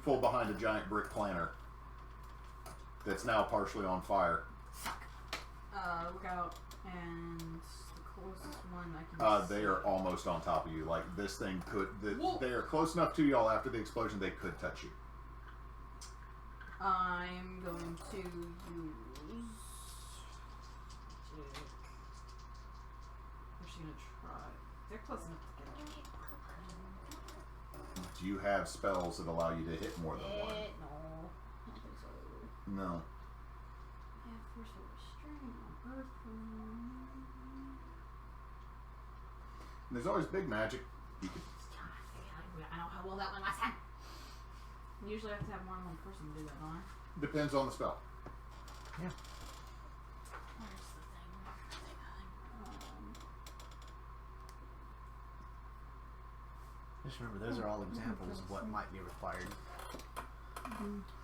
pull behind a giant brick planter that's now partially on fire. Look out, and the closest one I can They are almost on top of you. Like this thing could. Whoa. They are close enough to y'all after the explosion. They could touch you. I'm going to use... What's she gonna try? They're close enough to get me. Do you have spells that allow you to hit more than one? No. I don't think so. No. I have Force of Restraint on Earth. There's always big magic. You could. I know how well that went last time. Usually I have to have more than one person do that, don't I? Depends on the spell. Where's the thing? Just remember, those are all examples of what might be required.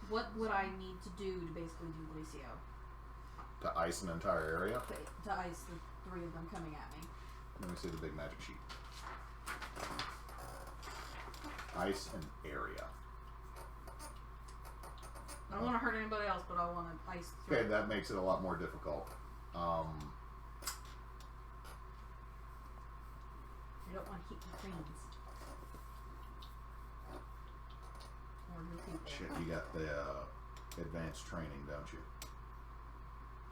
What would I need to do to basically do Glacio? To ice an entire area. To ice the 3 of them coming at me. Let me see the big magic sheet. Ice an area. I don't want to hurt anybody else, but I want to ice 3. Okay, that makes it a lot more difficult. I don't want to heat the things. Or new people. Shit, you got the advanced training, don't you?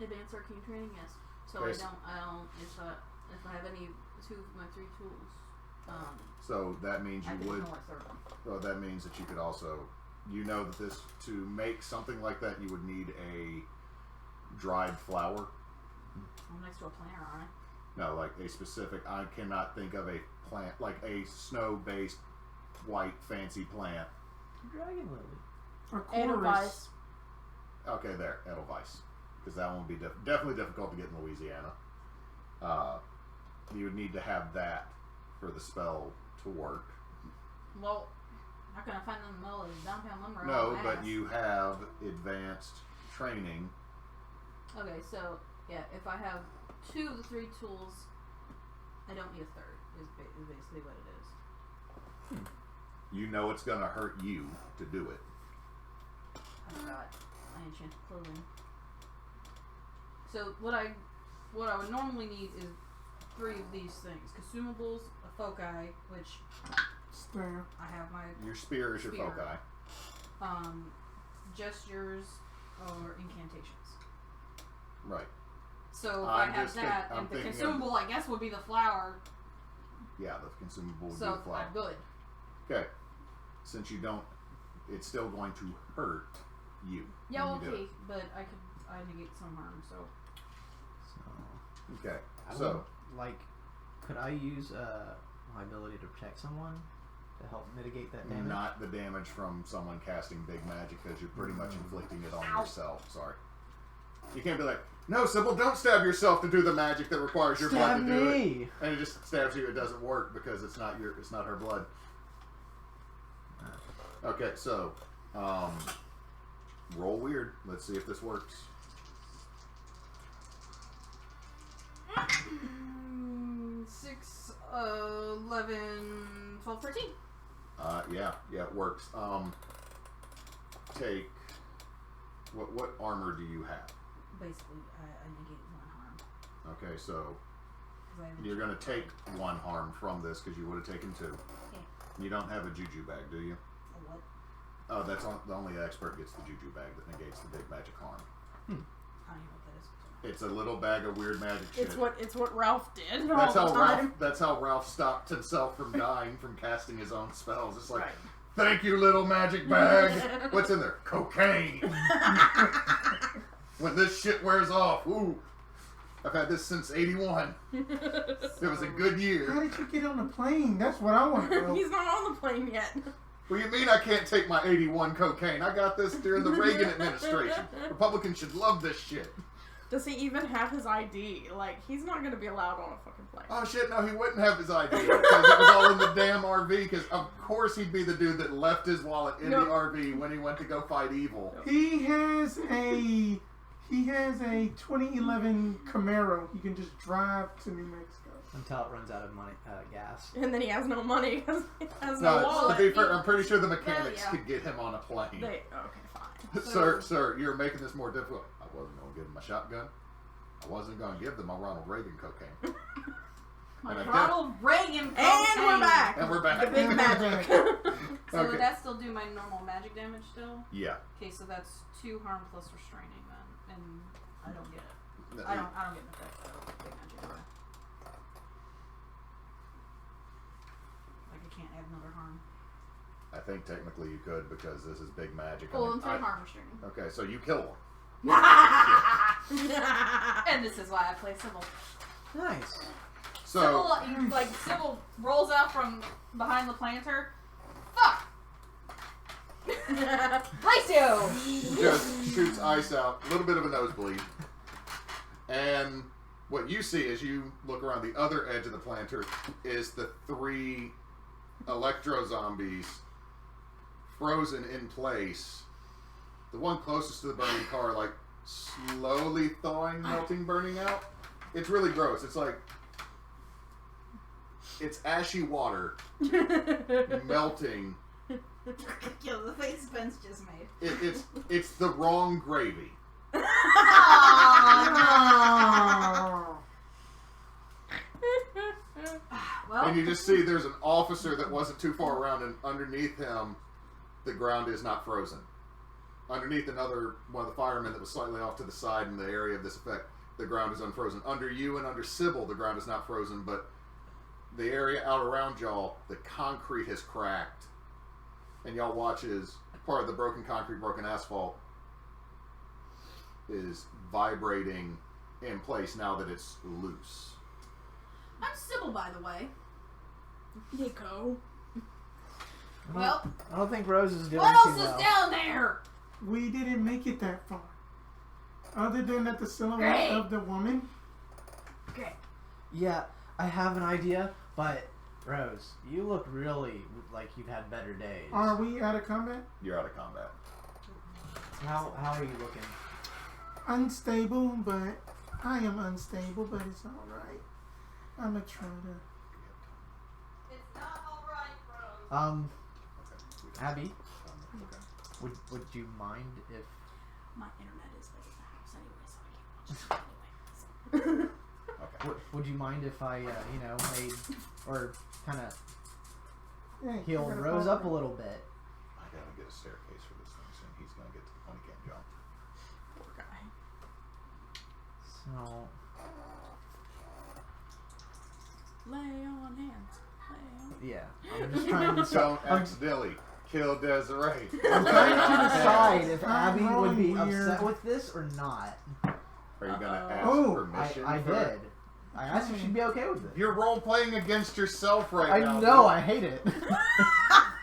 Advanced arcane training, yes. So Okay, I don't, if I have any 2 of my 3 tools. So that means I you could would. ignore a third one. Well, that means that you could also, you know, that this to make something like that, you would need a dried flower. I'm next to a planter, aren't I? No, like a specific. I cannot think of a plant like a snow-based white fancy plant. Dragon lily. Or Edelweiss. Okay, there, Edelweiss, because that one would be definitely difficult to get in Louisiana. You would need to have that for the spell to work. Well, how can I find them in the middle of downtown Monroe? No, My but ass. you have advanced training. Okay, so yeah, if I have 2 of the 3 tools, I don't need a third. Is basically what it is. You know it's going to hurt you to do it. I've got my enchanted clothing. So what I would normally need is 3 of these things: consumables, a foci, which Stare. I have my Your spear is your Spear. foci. gestures or incantations. Right. So if I'm I have just that, I'm and the thinking of- consumable, I guess, would be the flower. Yeah, the consumable would So be the flower. I'm good. Okay. Since you don't, it's still going to hurt you. Yeah, when you do okay, but I negate some harm. So So, it. Okay. I So, would, like, could I use my ability to protect someone to help mitigate that damage? not the damage from someone casting big magic, because you're pretty much inflicting it on Ow. yourself. Sorry. You can't be like, no, Sybil, don't stab yourself to do the magic that requires your blood Stab to do it. me! And it just stabs you. It doesn't work because it's not her blood. Okay, so roll weird. Let's see if this works. 6, 11, 12, 13. Yeah, it works. Take what armor do you have? Basically, I negated 1 harm. Okay, so 'Cause I have you're gonna take 1 harm from this because you would have taken 2. Okay. You don't have a juju bag, do you? A what? Oh, that's the only expert gets the juju bag that negates the big magic harm. I don't even know what that is. It's a little bag of weird magic shit. It's what Ralph did That's all how the time. That's how Ralph stopped himself from dying from casting his own spells. It's like, Right. thank you, little magic bag. What's in there? Cocaine. When this shit wears off, ooh, I've had this since '81. It was a good How year. did you get on the plane? That's what I want to know. He's not on the plane yet. What do you mean I can't take my '81 cocaine? I got this during the Reagan administration. Republicans should love this shit. Does he even have his ID? Like, he's not going to be allowed on a fucking plane. Oh shit, no, he wouldn't have his ID because it was all in the damn RV. Because of course he'd be the dude that left his wallet in Yep. the RV when he went to go fight evil. He has a 2011 Camaro. You can just drive to New Mexico. Until it runs out of money, gas. And then he has no money because he has no No, wallet. to be fair, I'm pretty sure the mechanics yeah. could get him on a plane. Okay, fine. Sir, you're making this more difficult. I wasn't going to give him a shotgun. I wasn't going to give them a Ronald Reagan cocaine. And I Ronald Reagan. And we're back. And we're back. The big magic. So Okay. would that still do my normal magic damage still? Yeah. Okay, so that's 2 harm plus restraining then, and I don't get it. No, I don't get an effect though. Big magic. Okay. Like I can't add another harm. I think technically you could because this is big magic. Well, I'm 3 harm restraining. Okay, so you kill him. And this is why I play Sybil. Nice. So Sybil rolls out from behind the planter. Fuck! Ratio! just shoots ice out, a little bit of a nosebleed. And what you see as you look around the other edge of the planter is the 3 electro zombies frozen in place. The one closest to the burning car, like, slowly thawing, melting, burning out. It's really gross. It's like, it's ashy water melting. Kill the face Spence just made. It's the wrong gravy. Oh. Well, And you just see there's an officer that wasn't too far around, and underneath him, the ground is not frozen. Underneath one of the firemen that was slightly off to the side in the area of this effect, the ground is unfrozen. Under you and under Sybil, the ground is not frozen, but the area out around y'all, the concrete has cracked. And y'all watch as part of the broken concrete, broken asphalt is vibrating in place now that it's loose. I'm Sybil, by the way. Nico. Well, I don't think Rose is doing what too else is well. down there? We didn't make it that far. Other than that, the silhouette Great. of the woman. Okay. Yeah, I have an idea, but Rose, you look really like you've had better days. Are we out of combat? You're out of combat. How are you looking? Unstable, but I am unstable, but it's all right. I'm gonna try to. It's not alright, Rose. Okay. Abby, Okay. would you mind if? My internet is late at the house anyway, so I can't watch it anyway. Okay. Would you mind if I, made or kind of Hey, heal I gotta Rose follow up a her. little bit? I gotta get a staircase for this thing soon. He's gonna get to the point he can't jump. Poor guy. So Lay on hands. Lay on. yeah, I'm just trying to. Don't accidentally kill Desiree. I'm trying to decide if I'm Abby would be rolling weird. upset with this or not. Are you gonna ask Oh, permission? I for- did. I asked if she'd be okay with it. You're role playing against yourself right I now. know, dude. I hate it.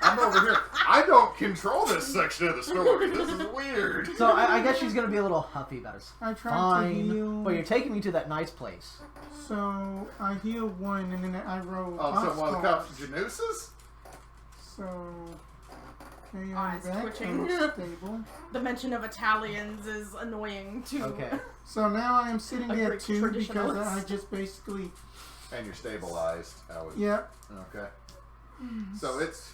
I'm over here. I don't control this section of the story. This is weird. So I guess she's gonna be a little huffy about it. I tried to Fine, heal. but you're taking me to that nice place. So I heal one, and then I roll. Oh, so one of the box cops Janusas? So, okay, I'm Eyes back. twitching. I'm stable. The mention of Italians is annoying too. Okay. So now I am sitting A at Greek 2 because traditionalist. I just basically, And you're stabilized. yep. Okay. So it's...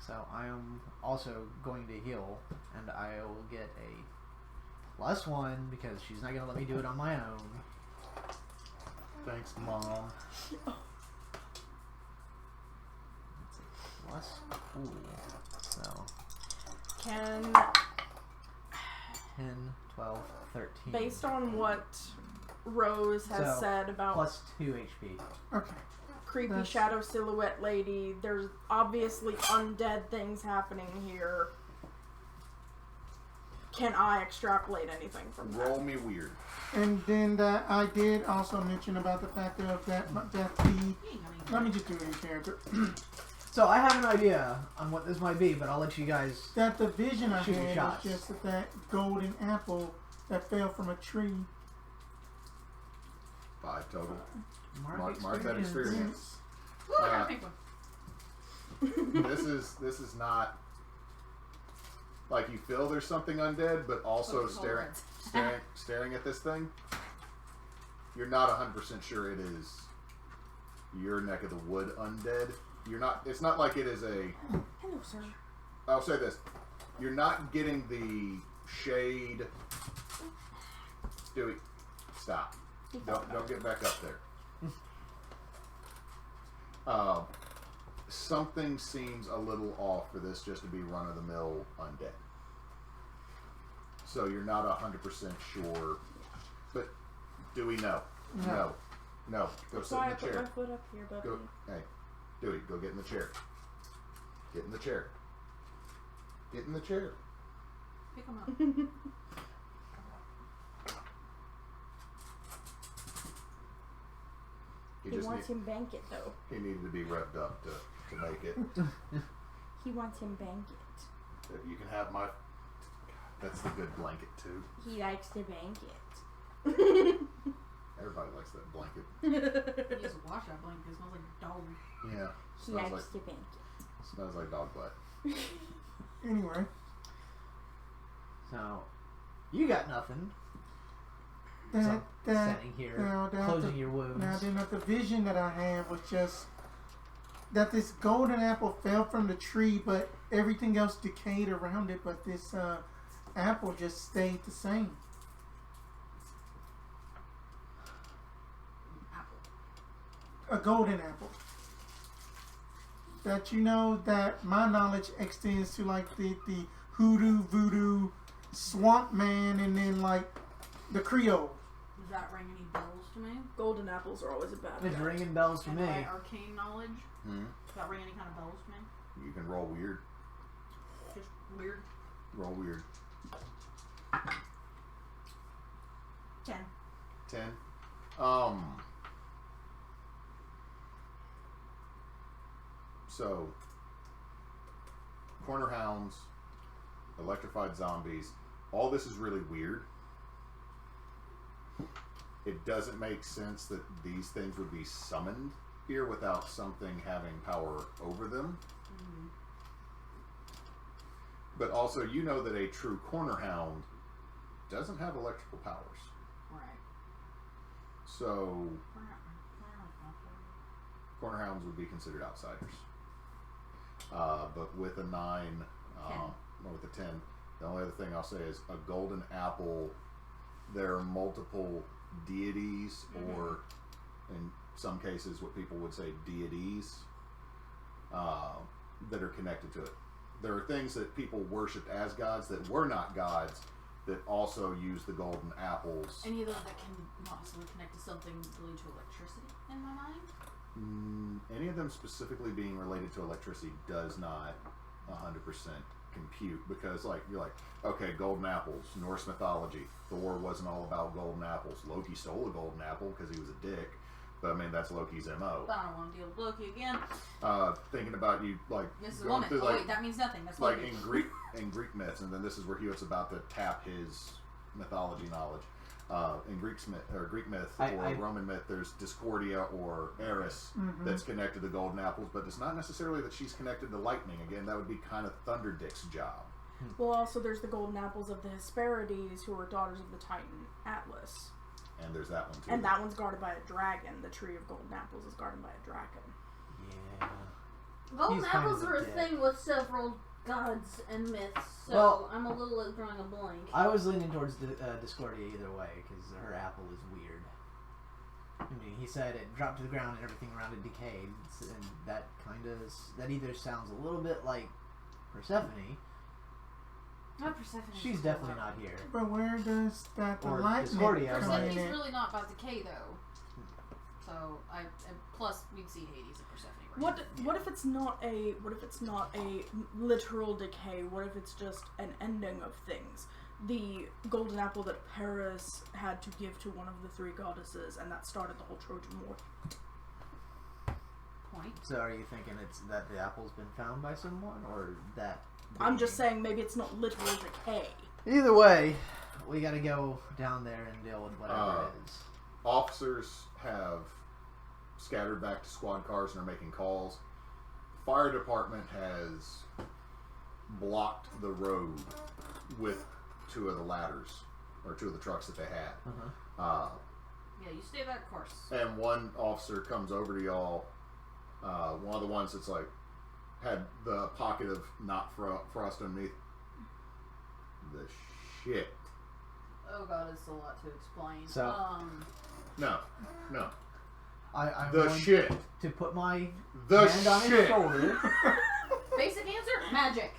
So I am also going to heal, and I will get a +1 because she's not gonna let me do it on my own. Thanks, Mom. Let's see. Ooh. So Can 10, 12, 13. based on what Rose has So, said about +2 HP. Okay. creepy That's- shadow silhouette lady, there's obviously undead things happening here. Can I extrapolate anything from that? Roll me weird. And then that I did also mention about the fact of that the. Let me just do it in character. So I have an idea on what this might be, but I'll let you guys. That the vision I Shoot your had shots. was just that golden apple that fell from a tree. 5 total. Mark Mark that experience. Ooh, I got a pink one. This is not like you feel there's something undead, but also Oh, staring at this thing. You're not 100% sure it is your neck of the wood undead. You're not. It's not like it is a. Hello, sir. I'll say this: you're not getting the shade. Dewey, stop! Don't get back up there. Something seems a little off for this just to be run-of-the-mill undead. So you're not 100% sure, but do we know? No. Go That's sit why in I the put my chair. foot up here, buddy. Go, hey, Dewey, go get in the chair. Get in the chair. Get in the chair. Pick them up. He wants him bank it though. He needed to be revved up to make it. He wants him bank it. You can have my. That's the good blanket too. He likes to bank it. Everybody likes that blanket. You just wash that blanket. It smells like dog. Yeah. He Smells likes like to bank it. smells like dog butt. Anyway, So you got nothing. that Sitting here, now that closing the, your wounds. now then the vision that I had was just that this golden apple fell from the tree, but everything else decayed around it, but this apple just stayed the same. A golden apple. That you know that my knowledge extends to like the hoodoo, voodoo, swamp man, and then like the Creole. Does that ring any bells? to me. Golden apples are always a bad It's guy. ringing bells for And me. my arcane knowledge. Hmm? Does that ring any kind of bells to me? You can roll weird. Just weird. Roll weird. 10. 10. So, corner hounds, electrified zombies, all this is really weird. It doesn't make sense that these things would be summoned here without something having power over them. Mm-hmm. But also, you know that a true corner hound doesn't have electrical powers. Right. So, corner hounds would be considered outsiders. But with a 9, or with a 10, the only other thing I'll say is a golden apple. There are multiple deities, or in some cases, what people would say deities, that are connected to it. There are things that people worshipped as gods that were not gods that also use the golden apples. Any of those that can possibly connect to something related to electricity in my mind? Any of them specifically being related to electricity does not 100% compute, because you're like, okay, golden apples, Norse mythology, Thor wasn't all about golden apples. Loki stole a golden apple because he was a dick, but I mean that's Loki's MO. But I don't want to deal with Loki again. Thinking about you This is a going woman. through Oh wait, that means nothing. That's like Loki. in Greek myths, and then this is where Hewitt's about to tap his mythology knowledge. In Greek myth or Roman myth, there's Discordia or Eris that's connected to golden apples, but it's not necessarily that she's connected to lightning. Again, that would be kind of Thunderdick's job. Well, also there's the golden apples of the Hesperides, who are daughters of the Titan Atlas. And there's that one too. And that one's guarded by a dragon. The tree of golden apples is guarded by a dragon. Yeah. Golden He's kind apples of a are a dick. thing with several gods and myths, so Well, I'm a little drawing a blank. I was leaning towards Discordia either way, because her apple is weird. I mean, he said it dropped to the ground and everything around it decayed, and that that either sounds a little bit like Persephone. Not Persephone. She's definitely not here. But where does that Or lightning Discordia, come right. Persephone's in? really not about decay though. So plus we'd see Hades and Persephone. What if it's not a literal decay? What if it's just an ending of things? The golden apple that Paris had to give to one of the 3 goddesses, and that started the whole Trojan War. Point. So are you thinking it's that the apple's been found by someone, or that... I'm just saying maybe it's not literal decay. Either way, we gotta go down there and deal with whatever it is. Officers have scattered back to squad cars and are making calls. Fire department has blocked the road with 2 of the ladders, or 2 of the trucks that they had. Yeah, you stay that course. And one officer comes over to y'all. One of the ones that's had the pocket of not frost underneath. The shit. Oh god, it's a lot to explain. So- No. I'm The going shit. to put my The hand on his shit. shoulder, Basic answer: magic.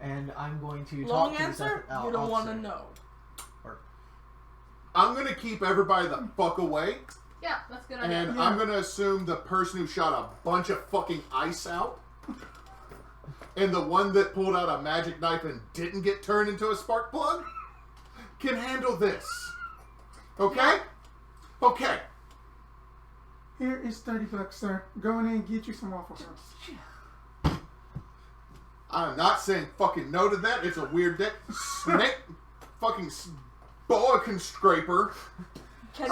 and I'm going to Long talk to answer? the You don't want to officer. know. I'm gonna keep everybody the fuck away, Yeah, that's a good idea. and I'm gonna assume the person who shot a bunch of fucking ice out, and the one that pulled out a magic knife and didn't get turned into a spark plug, can handle this. Okay? Yeah. Okay. Here is $30, sir. Go in and get you some Waffle House. I'm not saying fucking no to that. It's a weird dick. Snake fucking boa constraiper. Can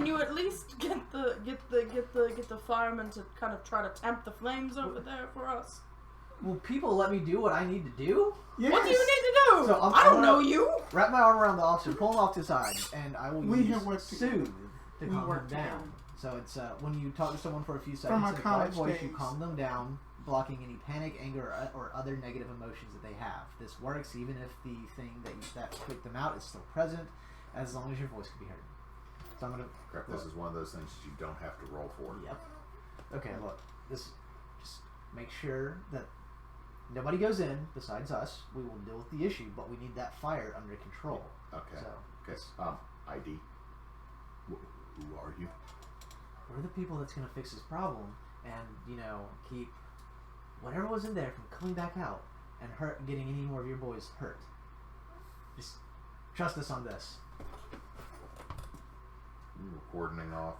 you at least get the firemen to kind of try to temp the flames over there for us? Will people let me do what I need to do? Yes. What do you need to do? So I don't know you. Wrap my arm around the officer, pull him off to the side, and I will We use have worked together. soothe to We calm work them down. together. So it's when you talk to someone for a few seconds our in a quiet college voice, you days. calm them down, blocking any panic, anger, or other negative emotions that they have. This works even if the thing that freaked them out is still present, as long as your voice can be heard. So I'm gonna. Crap, this is one of those things that you don't have to roll for. Yep. Okay, look. Just make sure that nobody goes in besides us. We will deal with the issue, but we need that fire under control. Okay. So Okay. ID. Who are you? We're the people that's gonna fix this problem and, you know, keep whatever was in there from coming back out and getting any more of your boys hurt. Just trust us on this. We're cordoning off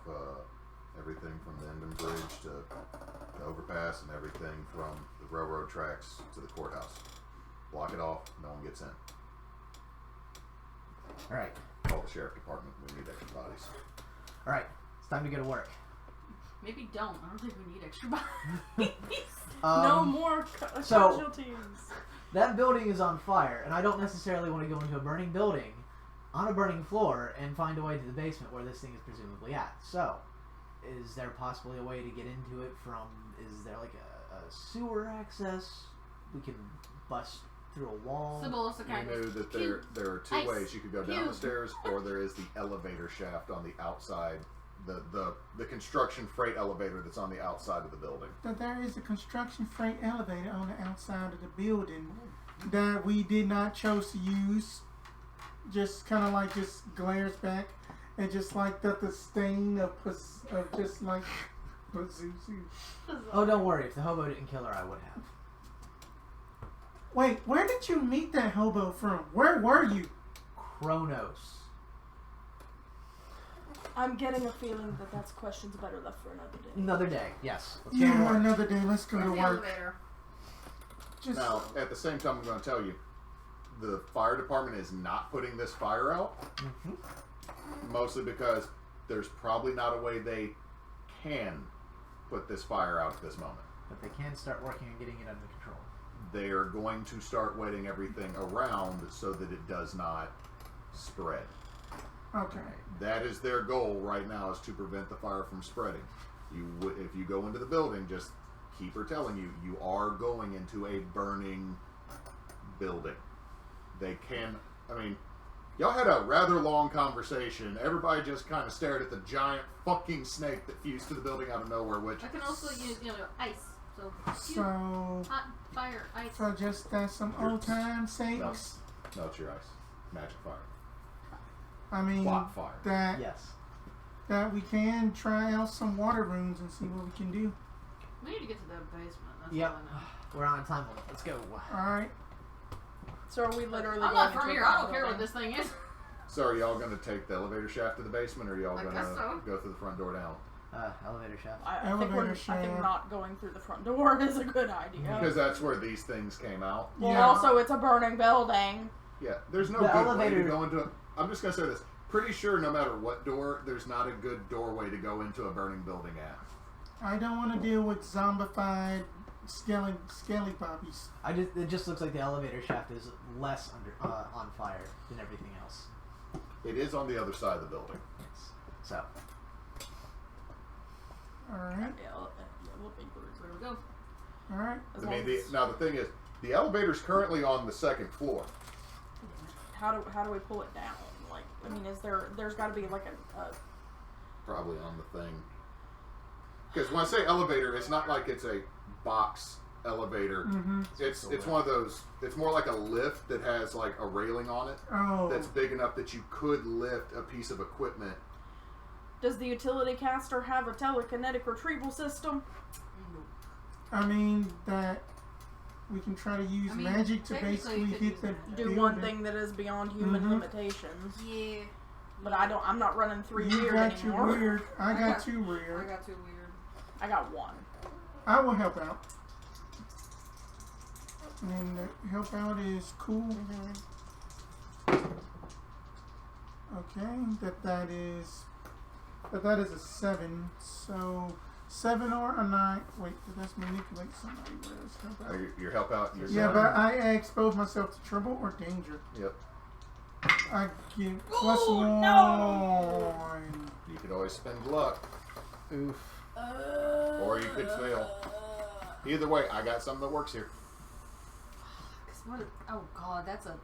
everything from the Enden Bridge to the overpass and everything from the railroad tracks to the courthouse. Block it off. No one gets in. All right. Call the sheriff department. We need extra bodies. All right. It's time to go to work. Maybe don't. I don't think we need extra bodies. No more casualties. That building is on fire, and I don't necessarily want to go into a burning building on a burning floor and find a way to the basement where this thing is presumably at. So, is there possibly a way to get into it from, is there like a sewer access? We can bust through a wall. Sybil also You kind know of that there are two Ice ways you could go down cube. the stairs, or there is the elevator shaft on the outside, the construction freight elevator that's on the outside of the building. But there is a construction freight elevator on the outside of the building that we did not chose to use. Just kind of like just glares back, and just like the stain of just like Pazuzu. Oh, don't worry. If the hobo didn't kill her, I would have. Wait, where did you meet that hobo from? Where were you? Kronos. I'm getting a feeling that that's questions better left for another day. Another day. Yes. Let's go to Yeah, work. another day. Let's go to the work. elevator. Just Now, at the same time, I'm going to tell you, the fire department is not putting this fire out, mostly because there's probably not a way they can put this fire out at this moment. But they can start working on getting it under control. They are going to start wetting everything around so that it does not spread. okay. That is their goal right now, is to prevent the fire from spreading. If you go into the building, just keep her telling you, you are going into a burning building. They can, I mean, y'all had a rather long conversation. Everybody just kind of stared at the giant fucking snake that fused to the building out of nowhere, which... I can also use, ice. So, So, hot fire, ice. so just as some old time sakes, No, it's your ice. Magic fire. I mean Plot fire. Yes. that we can try out some water rooms and see what we can do. We need to get to the basement. That's Yep. all I know. We're on a time limit. Let's go. All right. So are we literally I'm going not from into here. a I don't care what building? this thing is. So are y'all going to take the elevator shaft to the basement, or are y'all I going to guess so. go through the front door down? Elevator shaft. I Elevator think not going through the front door is a good idea. Because that's where these things came out. Well, Yeah. also it's a burning building. Yeah, there's no The good way elevator- to go into it. I'm just going to say this. Pretty sure no matter what door, there's not a good doorway to go into a burning building at. I don't want to deal with zombified skelly bobbies. It just looks like the elevator shaft is less on fire than everything else. It is on the other side of the building. Yes. So. All right. Where we go? All right. As I long mean, as- now the thing is, the elevator's currently on the second floor. how do we pull it down? Like, I mean, there's got to be like a Probably on the thing. Because when I say elevator, it's not like it's a box elevator. Mm-hmm. It's one of those. It's more like a lift that has like a railing on it Oh. that's big enough that you could lift a piece of equipment. Does the utility caster have a telekinetic retrieval system? I mean that we can try to use I mean, magic to technically basically you could hit use the magic. Do building. one thing that is beyond human Mhm. limitations. Yeah. But I'm not running 3 You weird got anymore. your weird. I got got- two I weird. got too weird. I got one. I will help out. And help out is cool. Okay, that is a 7. So 7 or a 9. Wait, did that manipulate somebody? Where's help out? Your help out. Your Yeah, son. but I expose myself to trouble or danger. Yep. I get plus Oh, 1. no! You could always spend luck, Oof. or you could fail. Either way, I got something that works here. Oh god, that's a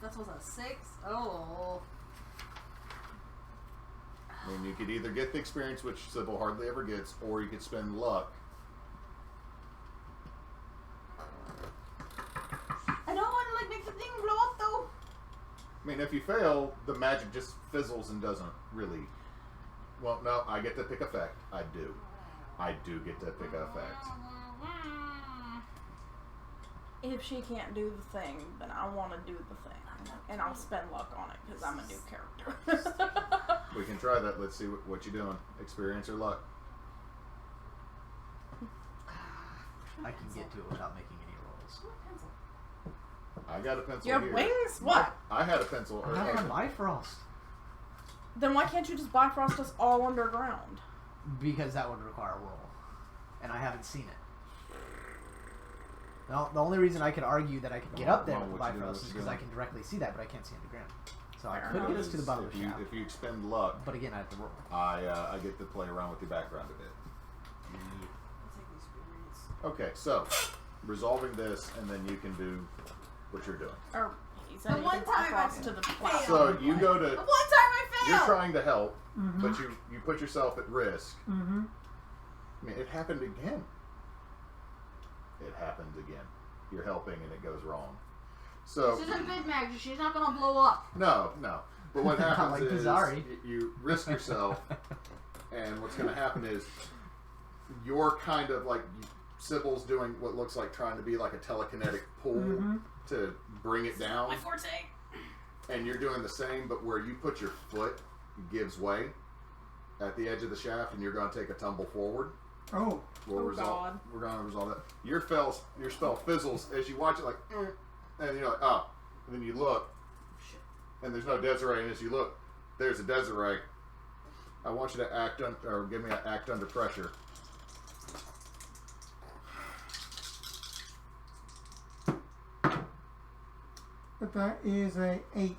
that's what's a 6. Oh. I mean, you could either get the experience, which Sybil hardly ever gets, or you could spend luck. I don't want to make the thing blow up though. I mean, if you fail, the magic just fizzles and doesn't really... Well, no, I get to pick effect. I do. I do get to pick effect. If she can't do the thing, then I want to do the thing. And I'll spend luck on it because I'm a new character. We can try that. Let's see what you're doing. Experience or luck? I can get to it without making any rolls. I got a pencil You have here. wings? What? I had a pencil. I'm not gonna Bifrost. Then why can't you just Bifrost us all underground? Because that would require a roll. And I haven't seen it. The only reason I could argue that I could get up there with the Bifrost is because I can directly see that, but I can't see underground. So I could get us to the bottom of the shaft. If you expend luck, But again, I have to roll. I get to play around with the background a bit. Okay, so resolving this, and then you can do what you're doing. Or he said The he one could time I Bifrost to failed. the platform. So you go The to. one time I You're failed! trying to help, Mm-hmm. but you put yourself at risk. Mm-hmm. I mean, it happened again. It happened again. You're helping, and it goes wrong. So This isn't vid magic. She's not gonna blow up. no. But what Not happens like is Pazari. you risk yourself, and what's going to happen is you're kind of like Sybil's doing what looks like trying to be like a telekinetic pull Mm-hmm. to bring it down, My forte. and you're doing the same, but where you put your foot gives way at the edge of the shaft, and you're going to take a tumble forward. Oh. We're God. going to resolve that. Your spell fizzles as you watch it, like, and you're like, oh, and then you look, and there's no Desiree, and as you look, there's a Desiree. I want you to act or give me an act under pressure. But that is a 8.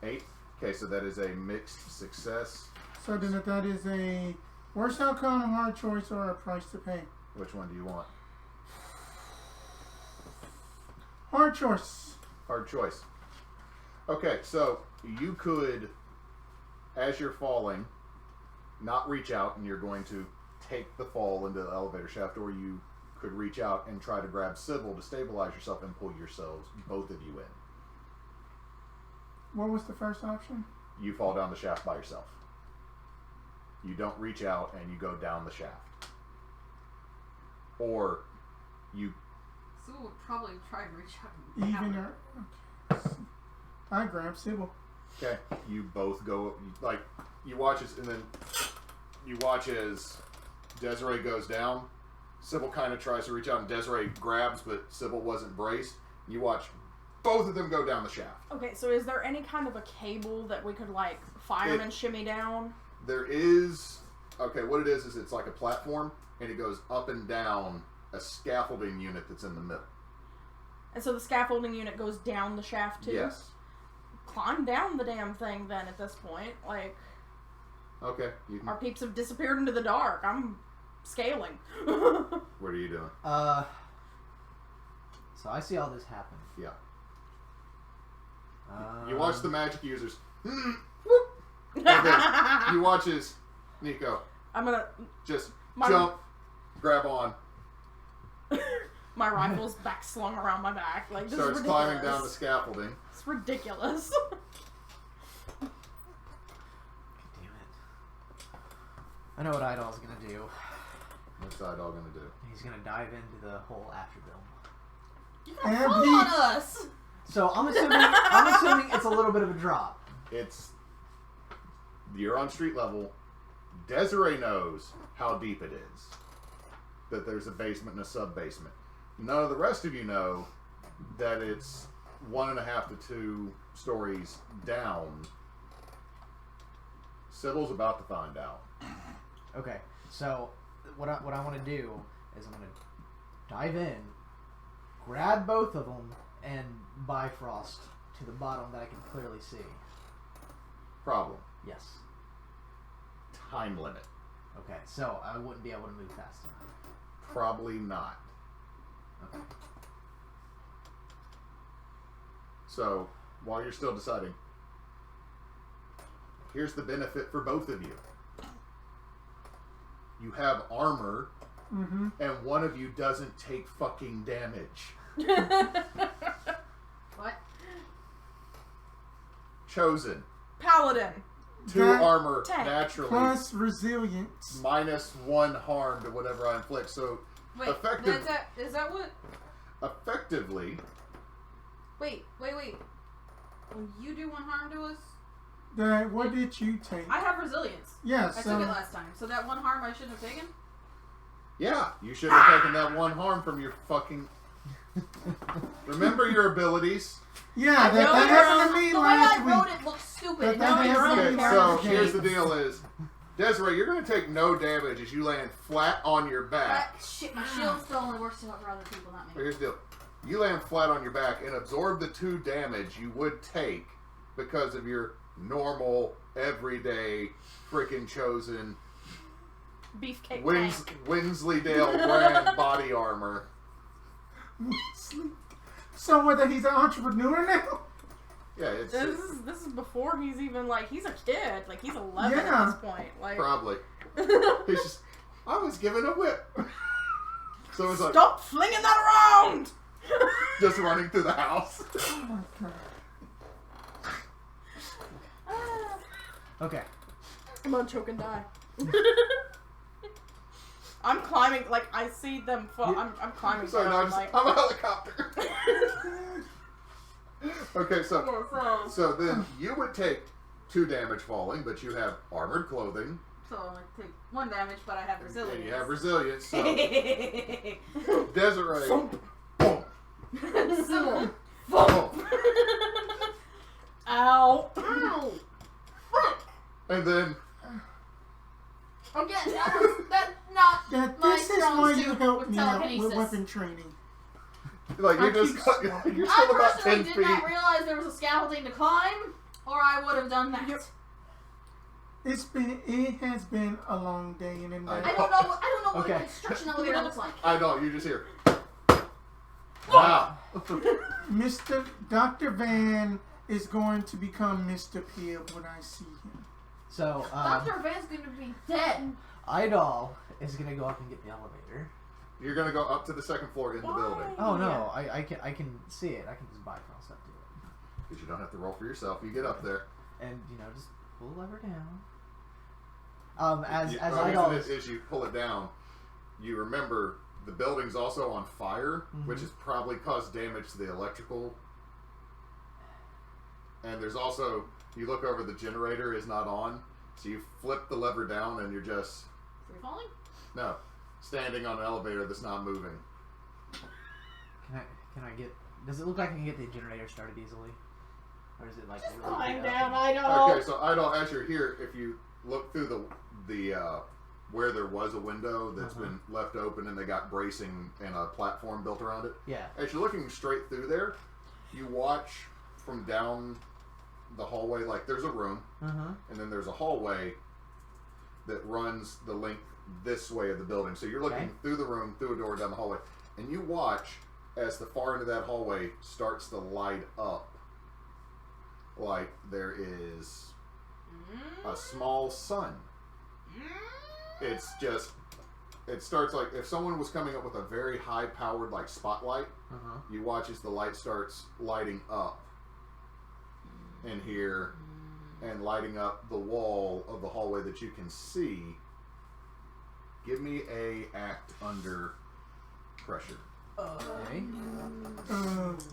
8. Okay, so that is a mixed success. So then that is a worst outcome, a hard choice, or a price to pay. Which one do you want? Hard choice. Hard choice. Okay, so you could, as you're falling, not reach out and you're going to take the fall into the elevator shaft, or you could reach out and try to grab Sybil to stabilize yourself and pull yourselves, both of you in. What was the first option? You fall down the shaft by yourself. You don't reach out and you go down the shaft. Or you... Sybil would probably try and reach out and Even have or okay. I grab Sybil. Okay, you both go, like, you watch as, and then you watch as Desiree goes down. Sybil kind of tries to reach out and Desiree grabs, but Sybil wasn't braced. You watch both of them go down the shaft. Okay, so is there any kind of a cable that we could, like, fireman shimmy down? There is, okay, what it is it's like a platform, and it goes up and down a scaffolding unit that's in the middle. And so the scaffolding unit goes down the shaft, too? Yes. Climb down the damn thing, then, at this point. Like, Okay, you can, our peeps have disappeared into the dark. I'm scaling. what are you doing? So I see all this happen. Yeah. You watch the magic users. And then you watch as Nico I'm gonna... just My- jump, grab on, My rifle's back slung around my back. Like, this starts is climbing ridiculous. down the scaffolding. It's ridiculous. Damn it. I know what Idall's gonna do. What's Idall gonna do? He's gonna dive into the whole afterbuild. You're gonna Abbey. fall on us! So I'm assuming it's a little bit of a drop. You're on street level. Desiree knows how deep it is. That there's a basement and a sub-basement. None of the rest of you know that it's 1.5 to 2 stories down. Sybil's about to find out. Okay, so what I want to do is I'm gonna dive in, grab both of them, and Bifrost to the bottom that I can clearly see. Problem. Yes. Time limit. Okay, so I wouldn't be able to move fast enough. Probably not. Okay. So, while you're still deciding, here's the benefit for both of you. You have armor, Mm-hmm. and one of you doesn't take fucking damage. What? Choosen. Paladin. 2 That- armor Tank. naturally. Plus resilience. -1 harm to whatever I inflict. So Wait, effective, is that what? effectively, Wait. When you do 1 harm to us, What did you take? I have resilience. Yes. I took it last time. So that 1 harm I shouldn't have taken? yeah, you should have taken that 1 harm from your fucking. Remember your abilities. Yeah, that happened to me The way last I wrote week. it looks stupid. That happened to Okay, me so last week. here's the deal: is Desiree, you're going to take no damage as you land flat on your back. Shit, my shield still only works out for other people, not But me. here's the deal: you land flat on your back and absorb the 2 damage you would take because of your normal, everyday, freaking chosen Beefcake tank. Winsleydale brand body armor. So whether he's an entrepreneur now? Yeah, it's This is before he's even like he's a kid. Like he's 11 Yeah. at this point. Like probably. He's just. I was given a whip. So it's like stop flinging that around. just running through the house. Oh my god. Okay. I'm gonna choke and die. I'm climbing. Like I see them fall. I'm climbing. Sorry, no, down, I'm, just, like, I'm a helicopter. Okay, so then you would take 2 damage falling, but you have armored clothing. So I only take 1 damage, but I have resilience. And you have resilience. So Desiree, boom, Sybil. boom, ow. Ow! Frick! and then Again, that's not That my this is strong why suit you help with me out telekinesis. with weapon training. like I you're just keep you're I still about personally 10 did feet. not realize there was a scaffolding to climb, or I would have done that. It has been a long day and a night. I don't know what Okay. a construction elevator looks like. I know you just hear. Wow. Dr. Van is going to become Mr. Pibb when I see him. So, Dr. Van's gonna be dead. Idall is gonna go up and get the elevator. You're gonna go up to the 2nd floor in the building Oh no, I can see it. I can just bypass up to it, because you don't have to roll for yourself. You get up there. and just pull the lever down. As The Idall reason is you pull it down. You remember the building's also on fire, which has probably caused damage to the electrical. And there's also, you look over, the generator is not on, so you flip the lever down and you're just Free falling? no standing on an elevator that's not moving. Can I get? Does it look like I can get the generator started easily, or is it like Just really climb big down, up? Idol. Okay, so Idol, as you're here, if you look through the where there was a window that's been left open and they got bracing and a platform built around it. Yeah. As you're looking straight through there, you watch from down the hallway, like there's a room, and then there's a hallway that runs the length this way of the building. So you're looking through the room, through a door, down the hallway, and you watch as the far end of that hallway starts to light up. Like there is a small sun. It's just, it starts like if someone was coming up with a very high powered like spotlight, you watch as the light starts lighting up in here and lighting up the wall of the hallway that you can see. Give me a act under pressure. Okay.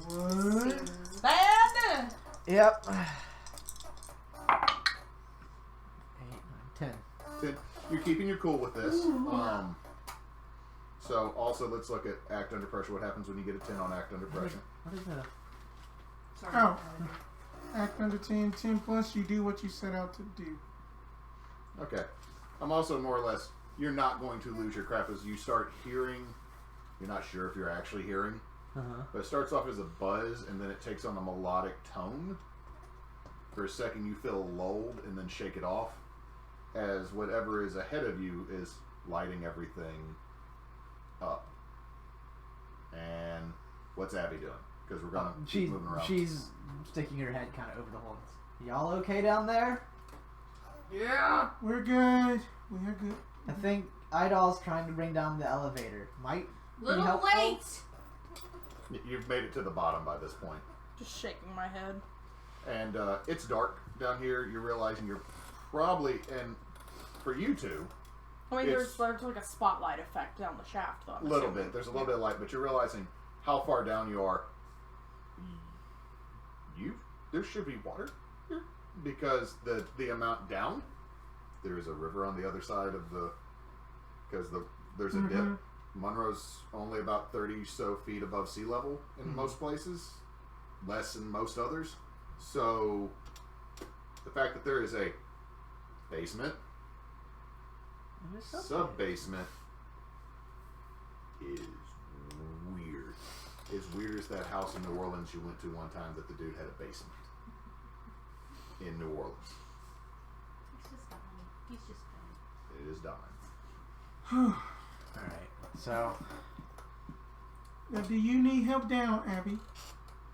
What? Bad! Yep. 8, 9, 10. You're keeping your cool with this. So also let's look at act under pressure. What happens when you get a 10 on act under pressure? What is that? Sorry. Oh. Act under 10, 10 plus, you do what you set out to do. Okay. I'm also more or less, you're not going to lose your crap as you start hearing. You're not sure if you're actually hearing. But it starts off as a buzz and then it takes on a melodic tone. For a second you feel lulled and then shake it off as whatever is ahead of you is lighting everything up. And what's Abbey doing? Because we're gonna keep moving around. She's sticking her head kind of over the hole. Y'all okay down there? Yeah! We're good. We are good. I think Idol's trying to bring down the elevator. Might be Little helpful. late! You've made it to the bottom by this point. Just shaking my head. And it's dark down here. You're realizing you're probably, and for you two, I mean, It's- there's like a spotlight effect down the shaft, though. a little bit. There's a little bit of light, but you're realizing how far down you are. There should be water here because the amount down. There is a river on the other side of the, because there's a dip. Monroe's only about 30 so feet above sea level in most places, less in most others. So the fact that there is a basement, sub-basement is weird. As weird as that house in New Orleans you went to one time that the dude had a basement in New Orleans. He's just dying. He's just dying. It is dying. Alright, so. Now, do you need help down, Abbey?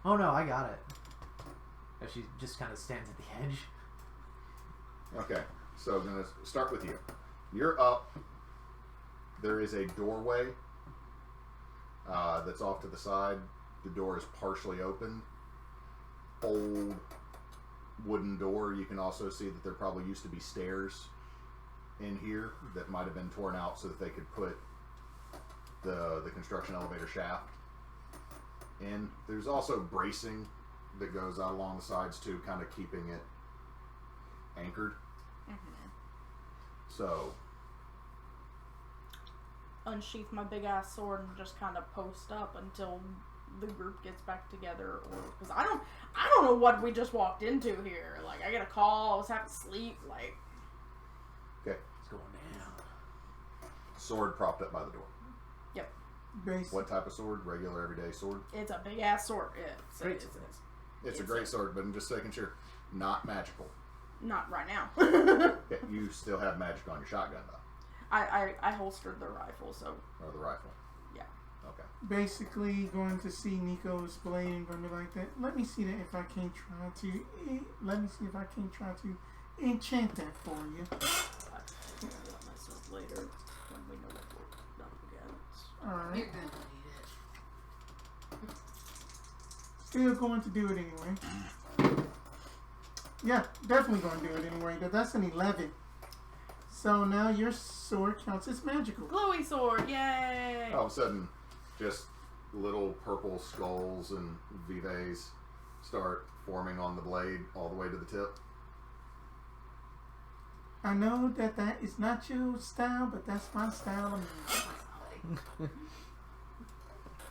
Oh no, I got it. She just kind of stands at the edge. Okay, so I'm going to start with you. You're up. There is a doorway that's off to the side. The door is partially open. Old wooden door. You can also see that there probably used to be stairs in here that might have been torn out so that they could put the construction elevator shaft in. There's also bracing that goes out along the sides too, kind of keeping it anchored. So Unsheath my big ass sword and just kind of post up until the group gets back together, or because I don't know what we just walked into here. Like, I get a call, I was having to sleep. Like, okay, It's going down. sword propped up by the door. yep, Base. What type of sword? Regular everyday sword? it's a big ass sword. Great. It's a great sword, but I'm just making sure. Not magical. Not right now. Yeah, you still have magic on your shotgun though. I holstered the rifle, so Or the rifle. yeah. Okay. Basically, going to see Nico's blade and going to be like that. Let me see that if I can't try to. Let me see if I can't try to enchant that for you. I'll do that myself later when we know what we're done again. All right. You're gonna need it. Still going to do it anyway. Yeah, definitely going to do it anyway. But that's an 11. So now your sword counts as magical. Glowy sword, yay! All of a sudden, just little purple skulls and vives start forming on the blade all the way to the tip. I know that is not your style, but that's my style of music.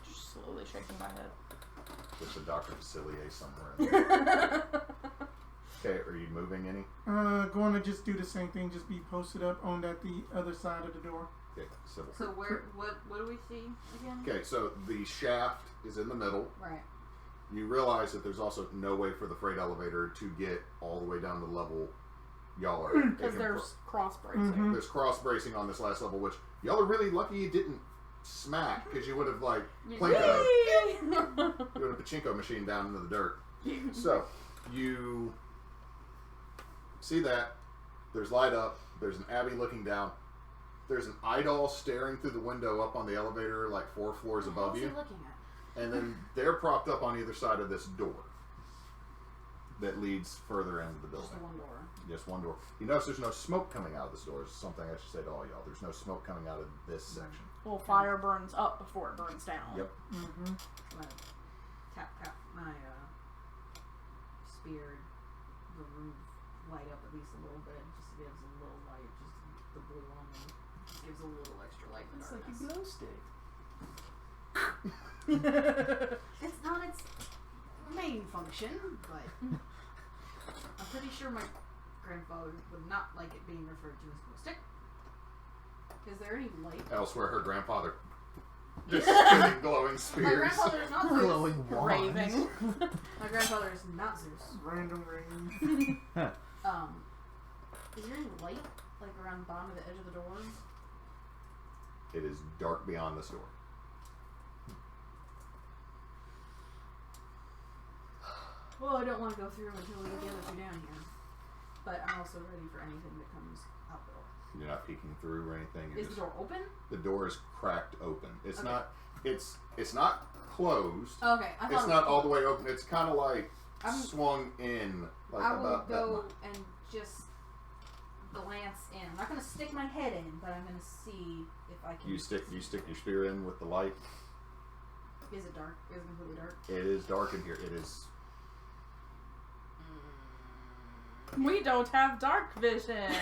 Just slowly shaking my head. There's a Dr. Facilier somewhere in there. Okay, are you moving any? Going to just do the same thing, just be posted up on the other side of the door. Okay, Sybil. So what do we see again? Okay, so the shaft is in the middle. Right. You realize that there's also no way for the freight elevator to get all the way down to the level y'all are. Because there's cross bracing. Mhm. There's cross bracing on this last level, which y'all are really lucky you didn't smack, because you would have like plinked a, you would have pachinko machine down into the dirt. So you see that there's light up. There's an Abbey looking down. There's an Idall staring through the window up on the elevator, like 4 floors above What's you. he looking at? And then they're propped up on either side of this door that leads further into the building. Just the one door. Just one door. You notice there's no smoke coming out of this door. It's something I should say to all y'all. There's no smoke coming out of this section. Well, fire burns up before it burns down. Yep. Mm-hmm. Tap my spear, the roof light up at least a little bit, just gives a little light, just the blue on it, just gives a little extra light in the It's like a darkness. glow stick. It's not its main function, but I'm pretty sure my grandfather would not like it being referred to as glow stick. Is there any light? Elsewhere, her grandfather just spinning glowing My spears. grandfather is not Zeus. Glowing wands. Raving. My grandfather is not Zeus. Random rain. Is there any light like around the bottom of the edge of the door? It is dark beyond this door. Well, I don't want to go through until we get the other two down here. But I'm also ready for anything that comes out the door. You're not peeking through or anything. You're Is the door open? The door is cracked open. It's Okay. not. It's not closed. Okay, I thought It's it not was all the way open. It's kind of like swung in like I will about that go much. and just glance in. I'm not gonna stick my head in, but I'm gonna see if I can. You stick your spear in with the light. Is it dark? Is it completely dark? It is dark in here. It is. We don't have dark vision.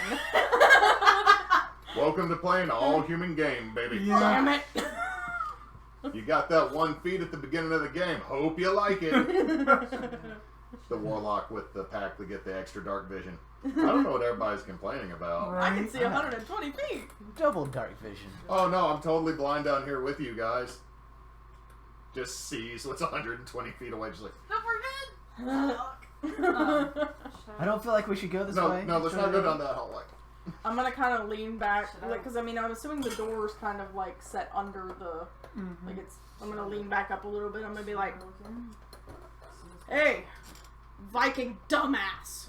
Welcome to playing an all-human game, baby. Yeah. Damn it. You got that 1 feat at the beginning of the game. Hope you like it. The warlock with the pack to get the extra dark vision. I don't know what everybody's complaining about. Right. I can see 120 feet. Double dark vision. Oh no, I'm totally blind down here with you guys. Just sees what's 120 feet away. Just like, No, we're good. I don't feel like we should go this no, way. no, let's not go down that hallway. I'm gonna kind of lean back, Should I? like, because I mean, I'm assuming the door's kind of like set under the, like it's. I'm gonna lean back up a little bit. I'm gonna be like, "Hey, Viking dumbass."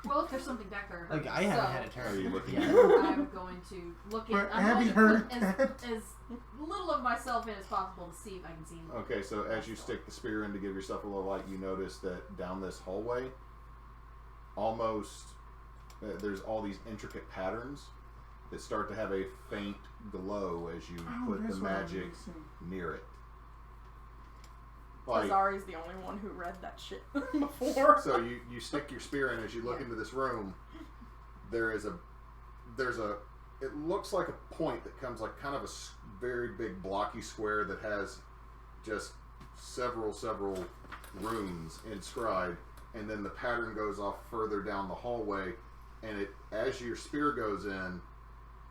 Well, if there's something back there. Like, I haven't had a turn. Are you looking Yeah. at I'm going to look But I'm Abbey going to heard put that. as little of myself in as possible to see if I can see him. Okay, so as you stick the spear in to give yourself a little light, you notice that down this hallway, almost, there's all these intricate patterns that start to have a faint glow as you put the that's what I magic was saying. near it. Like, Pazari's the only one who read that shit before. so you stick your spear in as you look into this room. There's a it looks like a point that comes like kind of a very big blocky square that has just several runes inscribed, and then the pattern goes off further down the hallway, and it as your spear goes in,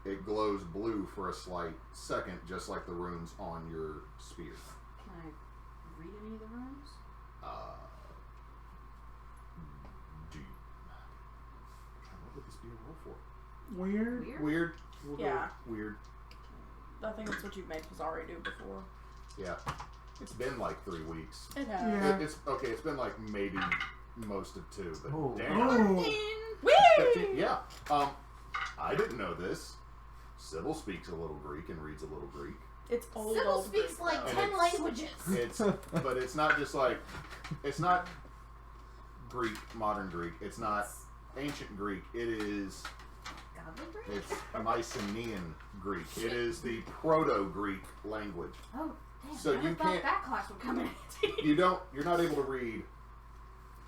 it glows blue for a slight second, just like the runes on your spear. Can I read any of the rooms? Do you, what would this be a roll for? Weird. Weird. We'll go Yeah. Weird. I think that's what you've made Pazari do before. Yeah. It's been like 3 weeks. It has. Yeah. It's okay. It's been like maybe most of 2, but Oh. damn. Oh. Whee! 15, yeah. I didn't know this. Sybil speaks a little Greek and reads a little Greek. It's old. Sybil old speaks Greek, like though. 10 languages. It's but it's not just like it's not Greek, modern Greek. It's not ancient Greek. It is Godly Greek? it's Mycenaean Greek. It is the Proto-Greek language. Oh, damn. So I you thought can't- that class would come in. You're not able to read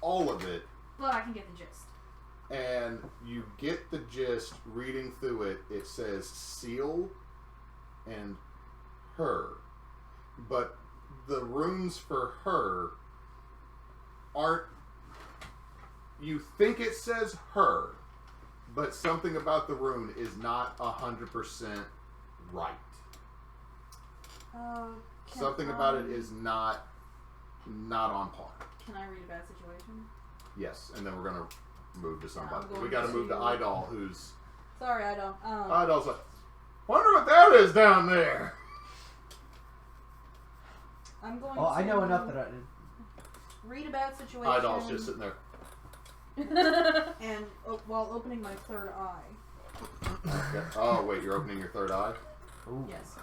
all of it. But I can get the gist. And you get the gist reading through it. It says seal and her. But the runes for her aren't. You think it says her, but something about the rune is not 100% right. Something about it is not on par. Can I read a bad situation? Yes, and then we're gonna move to somebody. I'm going We gotta move to to- Idall, who's Sorry, I don't. Idall's like, wonder what that is down there. I'm going Well, to I know enough that I. read a bad situation. Idall's just sitting there. And while opening my third eye. Okay. Oh wait, you're opening your third eye. Ooh. Yes.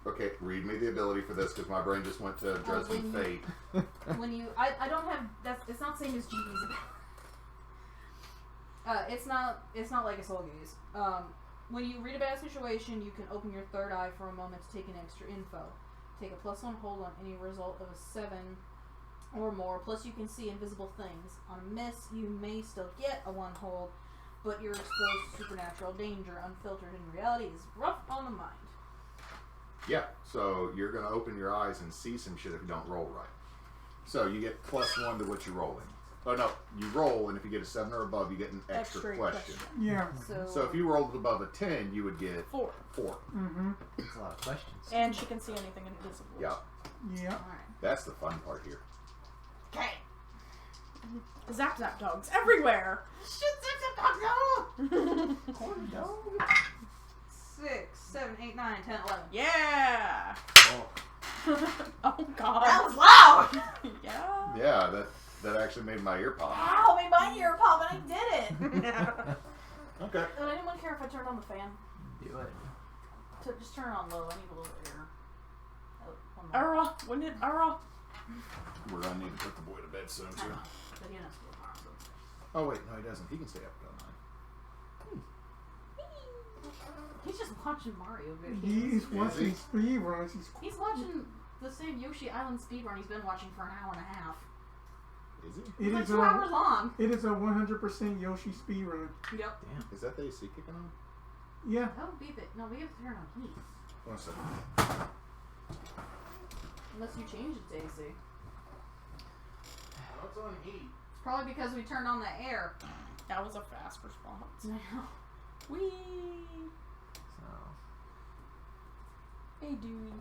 Okay, read me the ability for this because my brain just went to Dresden when Fate. When you, I don't have. It's not the same as GP's ability. It's not like a soul gaze. When you read a bad situation, you can open your third eye for a moment to take in extra info. Take a +1 hold on any result of a 7 or more. Plus, you can see invisible things. On a miss, you may still get a 1 hold, but you're exposed to supernatural danger. Unfiltered in reality is rough on the mind. Yeah, so you're gonna open your eyes and see some shit if you don't roll right. So you get +1 to what you're rolling. Oh no, you roll, and if you get a 7 or above, you get an extra question. Yeah. So if you rolled above a 10, you would get 4. 4. Mm-hmm. That's a lot of questions. And she can see anything invisible. Yeah, Yeah. Alright. that's the fun part here. Okay. Zap zap dogs everywhere. Shit, zip, No. 6, 7, 8, 9, 10, 11. Yeah. Oh. Oh god. That was loud! Yeah. Yeah, that actually made my ear pop. Ow, made my ear pop and I did it! Okay. Would anyone care if I turned on the fan? Do it. Just turn it on low, I need a little air. Oh, one more. When did We're gonna need to put the boy to bed soon I too. know, but he has school tomorrow. So. Oh wait, no, he doesn't. He can stay up till 9. He's just watching Mario videos. He's watching speed runs. He's watching the same Yoshi Island speedrun he's been watching for an hour and a half. Is he? It's like 2 hours long. It is a 100% Yoshi speed run. Yep. Damn. Is that the AC kicking on? Yeah. That would be the... No, we have to turn on heat. 1 second. Unless you change it to AC. Oh, it's on heat. It's probably because we turned on the air. That was a fast response. I know. Whee! So, Hey, dude.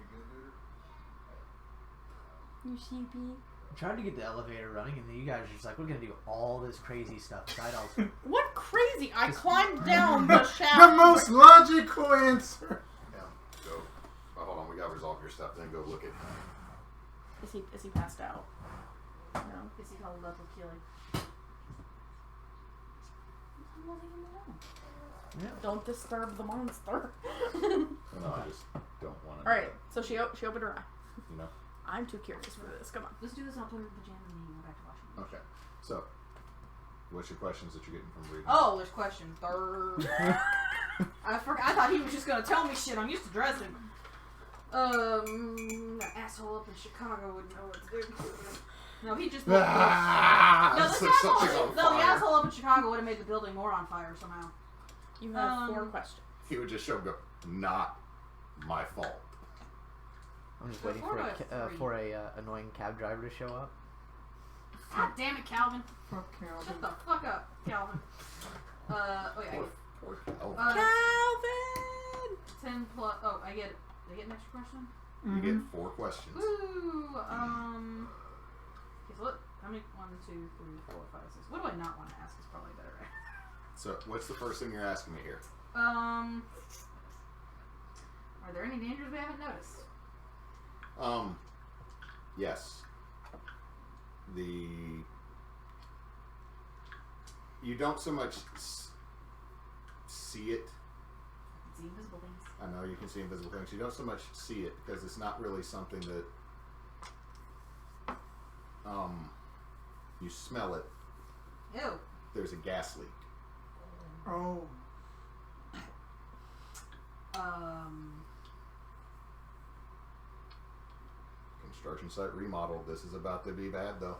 You sheepy. I tried to get the elevator running, and then you guys are just like, we're gonna do all this crazy stuff. Idall's What crazy? I climbed down the shaft. The most logical answer. Yeah. Go. Oh, hold on. We gotta resolve your stuff. Then go look at. Is he passed out? No. Is he called up with killing? I'm letting him alone. yeah. Don't disturb the monster. No, I just don't want to. Alright, so she opened her eye. You know. I'm too curious for this. Come on. Let's do this and I'll put her in pajamas and then go back to washing. Okay. So, what's your questions that you're getting from reading? Oh, there's question. Third. I forgot. I thought he was just gonna tell me shit. I'm used to dressing. That asshole up in Chicago wouldn't know what to do. No, he just. Ah, No, this set asshole. something on No, the fire. asshole up in Chicago would have made the building more on fire somehow. You have 4 questions. He would just show up and go, not my fault. I'm just Well, waiting four for out a, of three. for a annoying cab driver to show up. God damn it, Calvin! Fuck Calvin. Shut the fuck up, Calvin. Wait, I Poor Calvin. Calvin! 10 plus. Oh, I get. Did I get an extra question? You get 4 questions. Woo! Okay, so what? How many? 1, 2, 3, 4, 5, 6. What do I not want to ask? Is probably better. Right? So, what's the first thing you're asking me here? Are there any dangers we haven't noticed? Yes. You don't so much see it. It's the invisible things. I know you can see invisible things. You don't so much see it because it's not really something that you smell it. Ew. There's a gas leak. Oh. Construction site remodel. This is about to be bad though.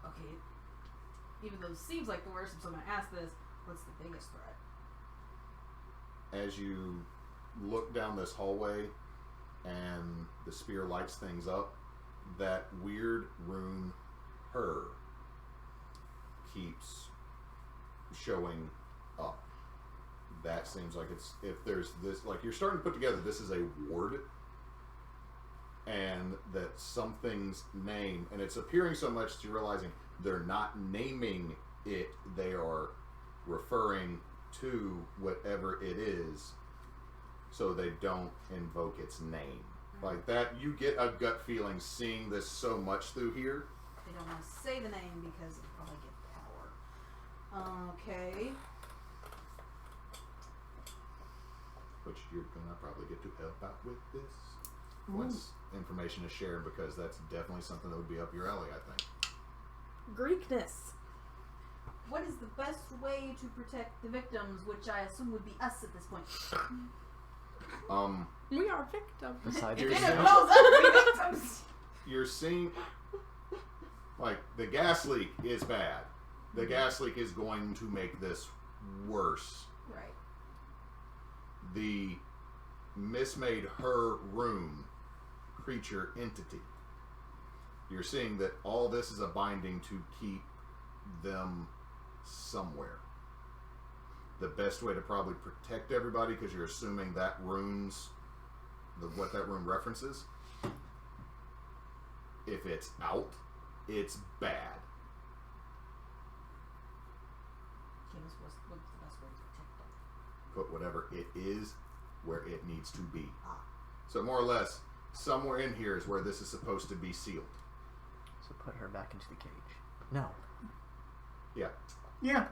Okay. Even though it seems like the worst, I'm still gonna ask this. What's the biggest threat? As you look down this hallway and the spear lights things up, that weird rune her keeps showing up. That seems like it's, if there's this, like you're starting to put together this is a ward and that something's name, and it's appearing so much that you're realizing they're not naming it, they are referring to whatever it is so they don't invoke its name. Like that, you get a gut feeling seeing this so much through here. They don't want to say the name because it'll probably get power. Okay. Which you're gonna probably get to help out with this once information is shared, because that's definitely something that would be up your alley, I think. Greekness. What is the best way to protect the victims, which I assume would be us at this point? We are victims. Besides If it yourself. blows up, we victims. You're seeing, like, the gas leak is bad. The gas leak is going to make this worse. Right. The mismade her rune creature entity. You're seeing that all this is a binding to keep them somewhere. The best way to probably protect everybody, because you're assuming that rune's what that rune references, if it's out, it's bad. What's the best way to protect them? Put whatever it is where it needs to be. So more or less, somewhere in here is where this is supposed to be sealed. So put her back into the cage. No. Yeah. Yeah.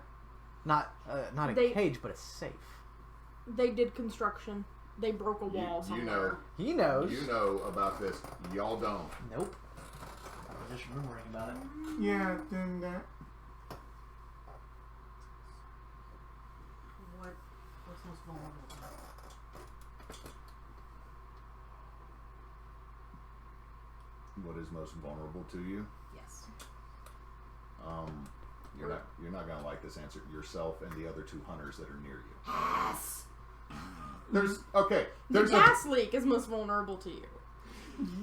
Not a They- cage, but a safe. They did construction they broke a wall somewhere. He knows. You know about this. Y'all don't. Nope. I was just rumoring about it. Yeah, then that. What's most vulnerable? What is most vulnerable to you? Yes. You're not gonna like this answer. Yourself and the other 2 hunters that are near you. Yes. There's The gas leak is most vulnerable to you.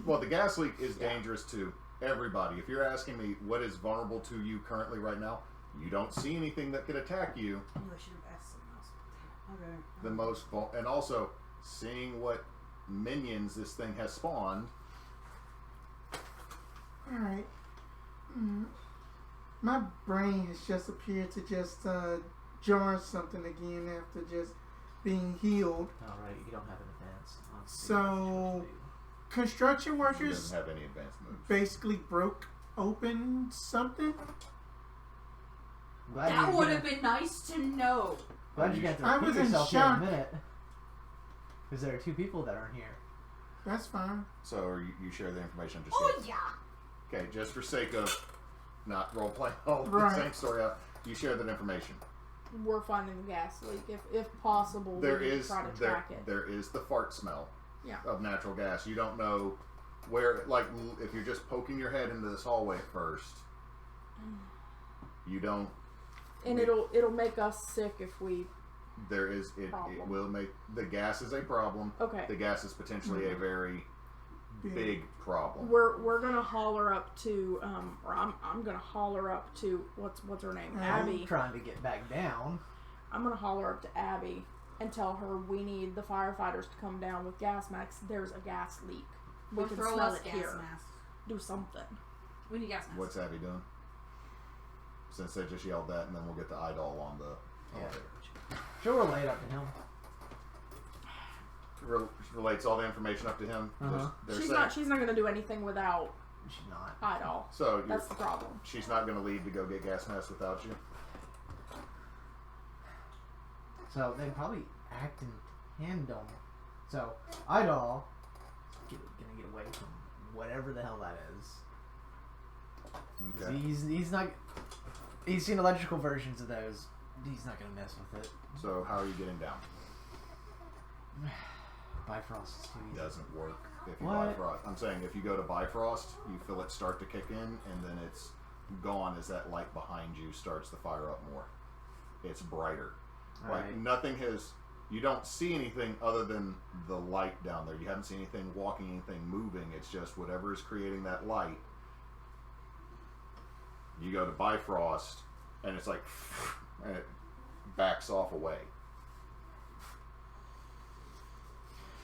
well, the gas leak is dangerous to everybody. If you're asking me what is vulnerable to you currently right now, you don't see anything that could attack you. I knew I should have asked something else. Okay. The most and also seeing what minions this thing has spawned. Alright. My brain has just appeared to just jar something again after just being healed. Alright, you don't have an advance. So, construction He workers doesn't have any advanced moves. basically broke open something. That would have been nice to know. Glad you got to I repeat was in yourself here in shock. a minute. Because there are 2 people that aren't here. That's fine. So you share the information just Oh yet. yeah. Okay, just for sake of not role playing all the Right. same story out, you share that information. We're finding the gas leak. If possible, There we is try to track it. there is the fart smell Yeah. of natural gas. You don't know where, like, if you're just poking your head into this hallway at first, you don't. And it'll make us sick if we. There is it Problem. will make the gas is a problem. Okay. The gas is potentially a very big problem. We're gonna holler up to or I'm gonna holler up to what's her name, Abbey. I'm trying to get back down. I'm gonna holler up to Abbey and tell her we need the firefighters to come down with gas masks. There's a gas leak. We Or can throw smell us it gas here. masks. Do something. We need gas masks. What's Abby doing? Since they just yelled that, and then we'll get the Idall on the elevator. She'll relay it up to him. Relates all the information up to him. Uh-huh. She's not gonna do anything without She's not. Idall. So That's the problem. she's not going to leave to go get gas masks without you. So they probably act in tandem. So Idall is gonna get away from whatever the hell that is. 'Cause Okay. he's not. He's seen electrical versions of those. He's not gonna mess with it. So how are you getting down? Bifrost is too easy. Doesn't work if you What? Bifrost. I'm saying if you go to Bifrost, you feel it start to kick in, and then it's gone as that light behind you starts to fire up more. It's brighter. Like Alright. nothing has. You don't see anything other than the light down there. You haven't seen anything walking, anything moving. It's just whatever is creating that light. You go to Bifrost, and it's like, and it backs off away.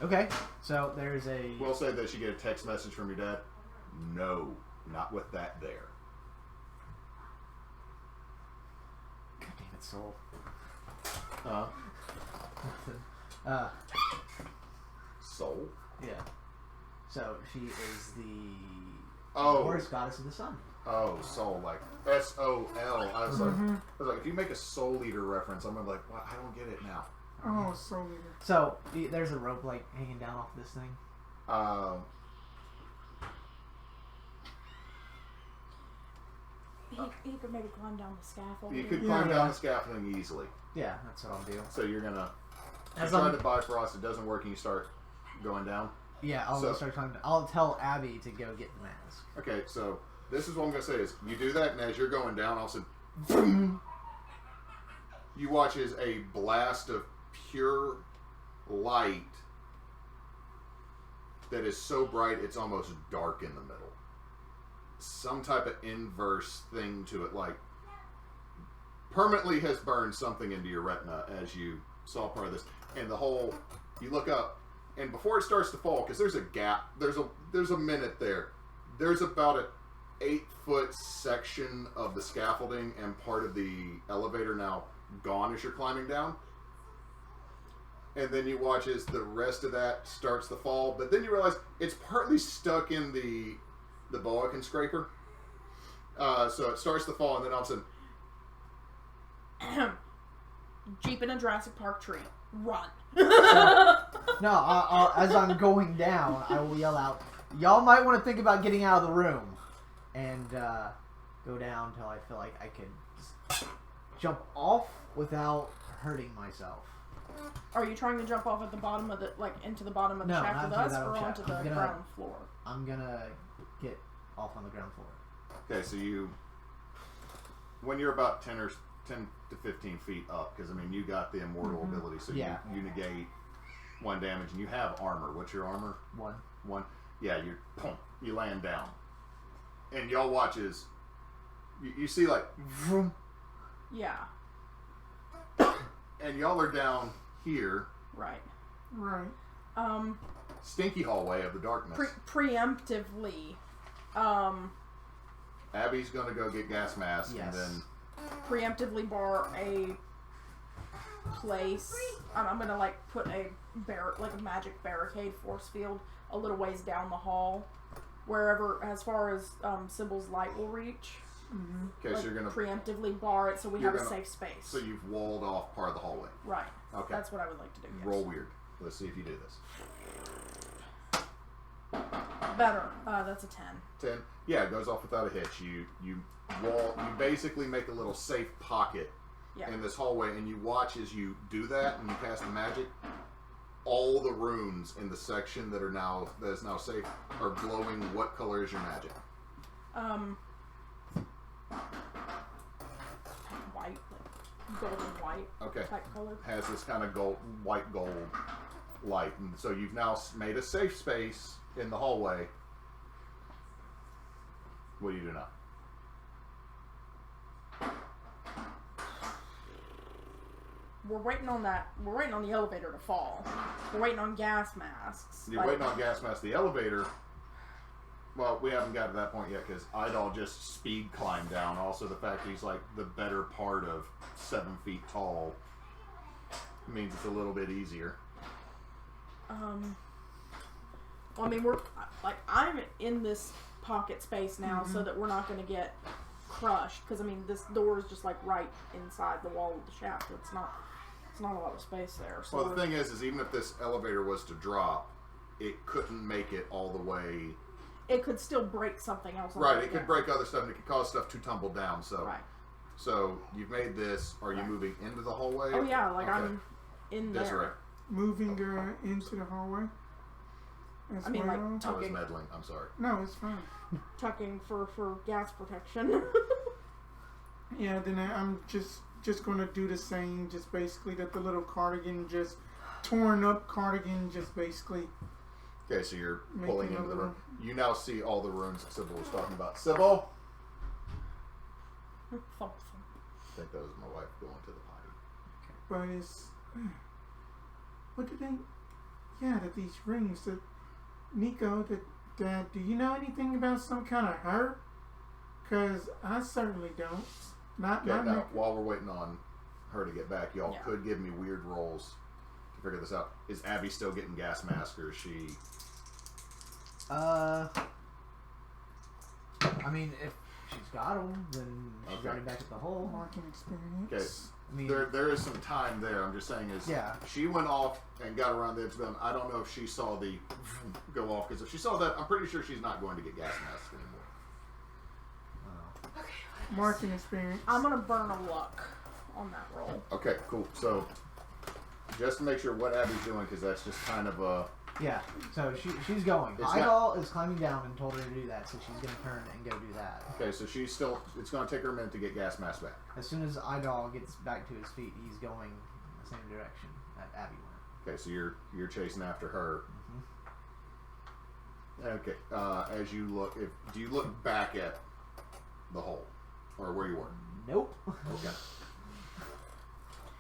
Okay, so there's a. We'll say that you get a text message from your dad. No, not with that there. God damn it, Soul. Soul? Yeah. So she is the Oh. Norse goddess of the sun. Oh, soul, like S-O-L. I was like, if you make a Soul Eater reference, I'm gonna be like, well, I don't get it now. Oh, so So there's a rope like hanging down off this thing. He could maybe climb down the scaffold. You could climb down the scaffolding easily. Yeah, that's what I'll do. So you're gonna. As You try I'm- to Bifrost, it doesn't work, and you start going down. Yeah, I'll So- start climbing. I'll tell Abbey to go get the mask. Okay, so this is what I'm gonna say: is you do that, and as you're going down, all of a sudden, boom, you watch as a blast of pure light that is so bright it's almost dark in the middle. Some type of inverse thing to it, like permanently has burned something into your retina as you saw part of this, and the whole. You look up, and before it starts to fall, because there's a gap, there's a minute there. There's about a 8-foot section of the scaffolding and part of the elevator now gone as you're climbing down. And then you watch as the rest of that starts to fall, but then you realize it's partly stuck in the boa constrictor. So it starts to fall, and then all of a sudden, Jeep in a Jurassic Park tree. Run. No, as I'm going down, I will yell out, y'all might want to think about getting out of the room. And go down until I feel like I can just jump off without hurting myself. Are you trying to jump off at the bottom of the, into the bottom of the No, shaft not with into us, the or bottom onto shaft. the ground floor? I'm gonna get off on the ground floor. Okay, so when you're about 10 to 15 feet up, because I mean you got the immortal ability, so Yeah. you negate 1 damage, and you have armor. What's your armor? 1. 1. Yeah, you land down, and y'all watch as you see like, vroom, Yeah. and y'all are down here, Right. Right. stinky hallway of the darkness. Preemptively, Abby's gonna go get gas mask, Yes. and then preemptively bar a place. I'm gonna put a magic barricade force field a little ways down the hall, wherever, as far as Sybil's light will reach. okay, so you're gonna preemptively bar it so we you're have a gonna- safe space. so you've walled off part of the hallway. Right. Okay, That's what I would like to do. Yes. roll weird. Let's see if you do this. Better. That's a 10. 10. Yeah, it goes off without a hitch. You basically make a little safe pocket Yeah. in this hallway, and you watch as you do that and you cast the magic. All the runes in the section that is now safe are glowing. What color is your magic? White, golden white Okay, type color. has this kind of white gold light, and so you've now made a safe space in the hallway. What do you do now? We're waiting on the elevator to fall. We're waiting on gas masks. You're waiting on gas mask. The elevator. Well, we haven't got to that point yet because Idall just speed climbed down. Also, the fact that he's the better part of 7 feet tall means it's a little bit easier. Well, I mean, I'm in this pocket space now, so that we're not going to get crushed. Because I mean, this door is just right inside the wall of the shaft. It's not a lot of space there. So Well, the thing is even if this elevator was to drop, it couldn't make it all the way. it could still break something else. Right, it could break other stuff, and it could cause stuff to tumble down. So, Right. So you've made this. Are you moving into the hallway? Oh yeah, Okay. I'm in there. Desiree. Moving into the hallway. As I mean, well. I was tucking meddling. I'm sorry. No, it's fine. for gas protection. Yeah, then I'm just going to do the same. Just basically that the little cardigan, just torn up cardigan, just basically. Okay, so you're Making pulling a into the little- room. You now see all the runes that Sybil was talking about. Sybil? Thump, thump. I think that was my wife going to the potty. But it's what do they? Yeah, that these rings. That Nico, that do you know anything about some kind of hurt? Cause I certainly don't. Not Okay, not now, Nico. while we're waiting on her to get back, y'all Yeah. could give me weird rolls to figure this out. Is Abbey still getting gas mask, or is she... I mean, if she's got them, then she's Okay. already back at the hole. Marking experience. Okay, I mean, there is some time there. I'm just saying is Yeah. she went off and got around the edge of them. I don't know if she saw the go off, because if she saw that, I'm pretty sure she's not going to get gas masks anymore. Marking experience. I'm gonna burn a luck on that roll. Okay, cool. So just to make sure what Abby's doing, because that's just kind of a... yeah. So she's going. It's Idall is climbing down and told her to do that, so she's gonna turn and go do that. Okay, so she's still... It's going to take her a minute to get gas mask back. As soon as Idall gets back to his feet, he's going in the same direction that Abbey went. Okay, so you're chasing after her. Mm-hmm. Okay, as you look... do you look back at the hole? Or where you were? Nope. Okay.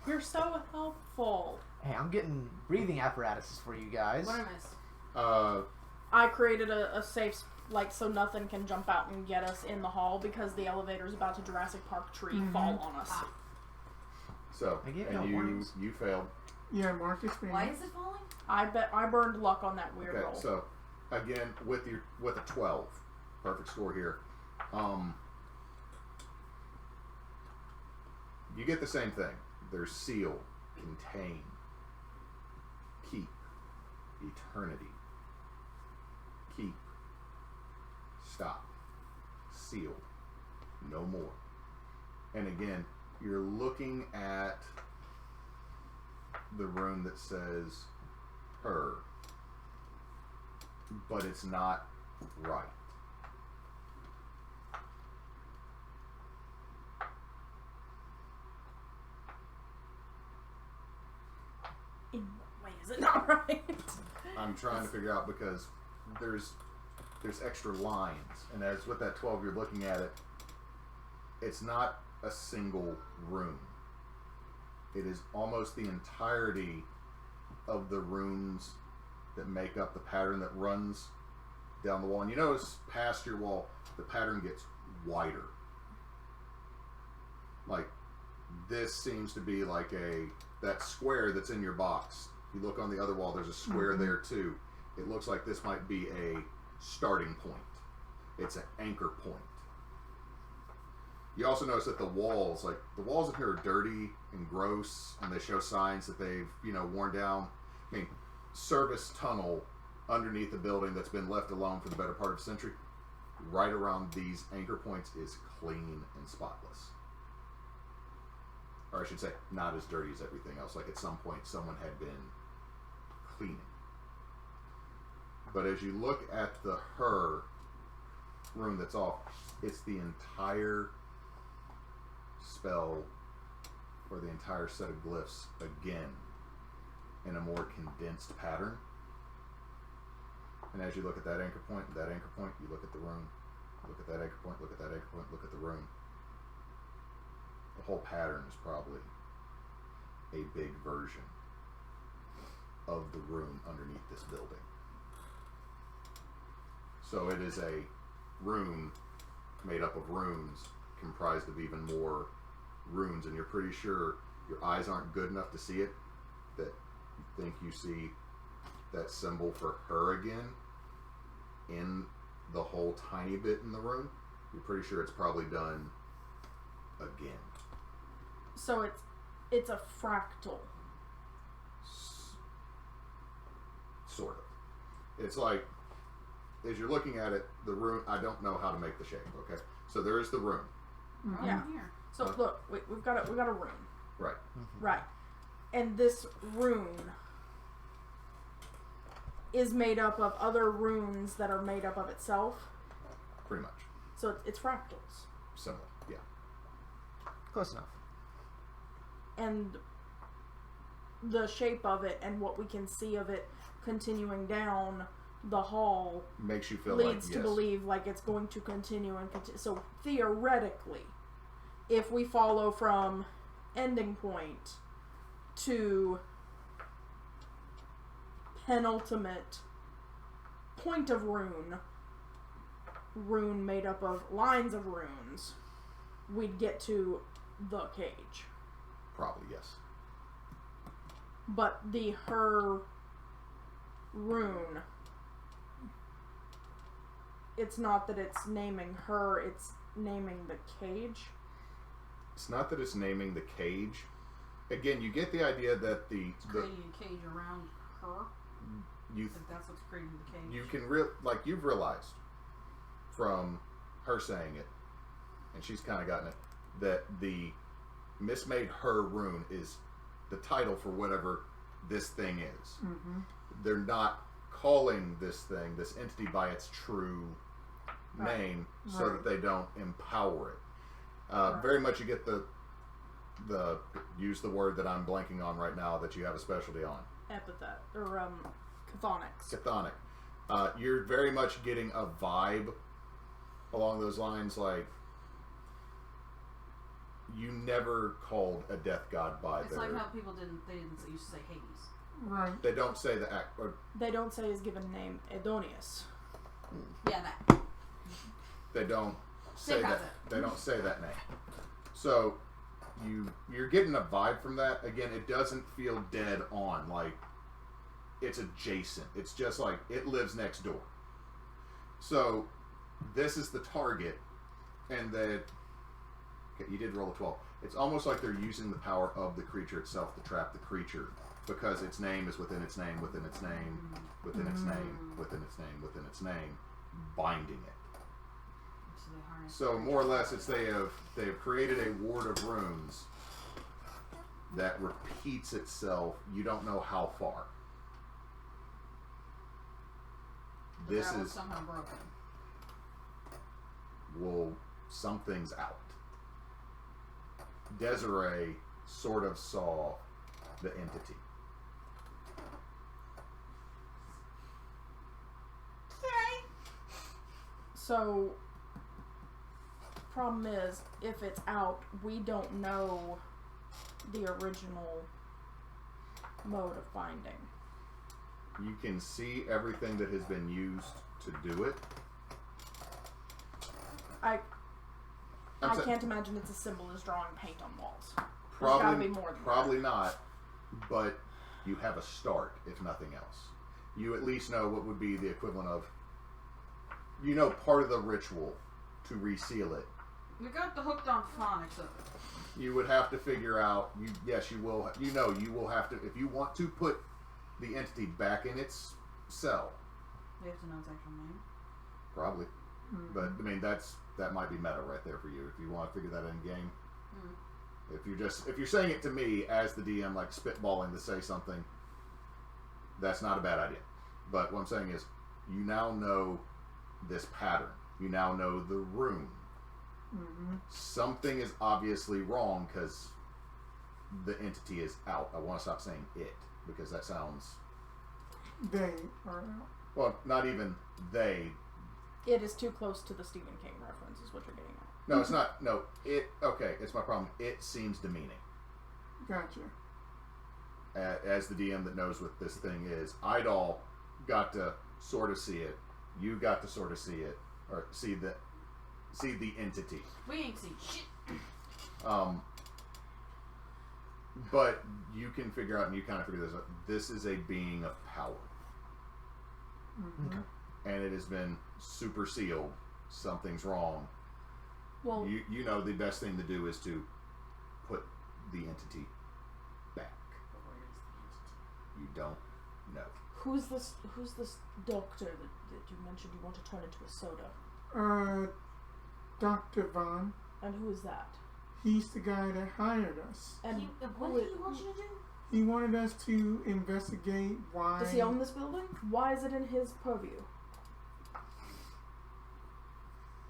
You're so helpful. Hey, I'm getting breathing apparatuses for you guys. What I missed? I created a safe, so nothing can jump out and get us in the hall because the elevator's about to Jurassic Park tree fall on us. So, I gave and y'all warnings. you failed. Yeah, mark experience. Why is it falling? I burned luck on that weird Okay, roll. so again with a 12, perfect score here. You get the same thing. Their seal, contain, keep, eternity, keep, stop, seal, no more. And again, you're looking at the rune that says her, but it's not right. In what way is it not right? I'm trying to figure out because there's extra lines, and as with that 12 you're looking at it, it's not a single rune. It is almost the entirety of the runes that make up the pattern that runs down the wall. And you notice past your wall, the pattern gets wider. Like, this seems to be like that square that's in your box. You look on the other wall, there's a square there too. It looks like this might be a starting point. It's an anchor point. You also notice that the walls in here are dirty and gross, and they show signs that they've, worn down. I mean, service tunnel underneath the building that's been left alone for the better part of a century, right around these anchor points is clean and spotless. Or I should say, not as dirty as everything else. Like at some point someone had been cleaning. But as you look at the her rune that's off, it's the entire spell or the entire set of glyphs again in a more condensed pattern. And as you look at that anchor point, you look at the rune. Look at that anchor point, look at that anchor point, look at the rune. The whole pattern is probably a big version of the rune underneath this building. So it is a rune made up of runes comprised of even more runes, and you're pretty sure your eyes aren't good enough to see it, that you think you see that symbol for her again in the whole tiny bit in the rune. You're pretty sure it's probably done again. So it's a fractal. Sort of. It's like, as you're looking at it, the rune, I don't know how to make the shape, okay? So there is the rune. Yeah. So look, we've got a rune. Right. Right. And this rune is made up of other runes that are made up of itself. Pretty much. So it's fractals. Similar, yeah. Close enough. And the shape of it and what we can see of it continuing down the hall Makes you feel leads like, to yes. believe like it's going to continue and continue. So theoretically, if we follow from ending point to penultimate point of rune made up of lines of runes, we'd get to the cage. Probably, yes. But the her rune, it's not that it's naming her, it's naming the cage. It's not that it's naming the cage. Again, you get the idea that It's creating a cage around her. you If that's what's creating the cage. you can you've realized from her saying it, and she's kind of gotten it, that the mismade her rune is the title for whatever this thing is. Mm-hmm. They're not calling this thing, this entity, by its true name, so that they don't empower it. Very much you get the use the word that I'm blanking on right now that you have a specialty on. Epithet or chthonics. Chthonic. You're very much getting a vibe along those lines, like you never called a death god by It's like how people didn't used to say Hades. Right. They don't say the act. Or They don't say his given name, Edonius. Yeah, that. they don't say Same that. concept. They don't say that name. So you're getting a vibe from that. Again, it doesn't feel dead on. Like it's adjacent. It's just like it lives next door. So this is the target, and that. Okay, you did roll a 12. It's almost like they're using the power of the creature itself to trap the creature, because its name is within its name, within its name, within its name, within its name, within its name, binding it. So they harness. So more or less, it's they have created a ward of runes that repeats itself. You don't know how far. But This that was is somehow broken. well, something's out. Desiree sort of saw the entity. So, problem is, if it's out, we don't know the original mode of binding. You can see everything that has been used to do it. I I'm sa- can't imagine it's as simple as drawing paint on walls. Probably, gotta be more than probably not, but you have a start, if nothing else. You at least know what would be the equivalent of, you know, part of the ritual to reseal it. We got the hooked on phonics of it. You would have to figure out, you will, you will have to, if you want to put the entity back in its cell, We have to know its actual name. probably. But, I mean, that might be meta right there for you, if you want to figure that in game. If you're saying it to me as the DM, like spitballing to say something, that's not a bad idea. But what I'm saying is, you now know this pattern. You now know the rune. Something is obviously wrong because the entity is out. I want to stop saying it because that sounds... They are out. Well, not even they. It is too close to the Stephen King reference, is what you're getting at. No, it's not. No, it... Okay, it's my problem. It seems demeaning. Gotcha. As the DM that knows what this thing is, Idall got to sort of see it. You got to sort of see it, or see the entity. We ain't seen shit. But you can figure out, and you kind of figure this out. This is a being of power, Okay. and it has been super sealed. Something's wrong. Well, You know the best thing to do is to put the entity back. But where is the entity? You don't know. who's this doctor that you mentioned you want to turn into a soda? Dr. Vaughn. And who is that? He's the guy that hired us. And What who did he want you to do? He wanted us to investigate why... does he own this building? Why is it in his purview?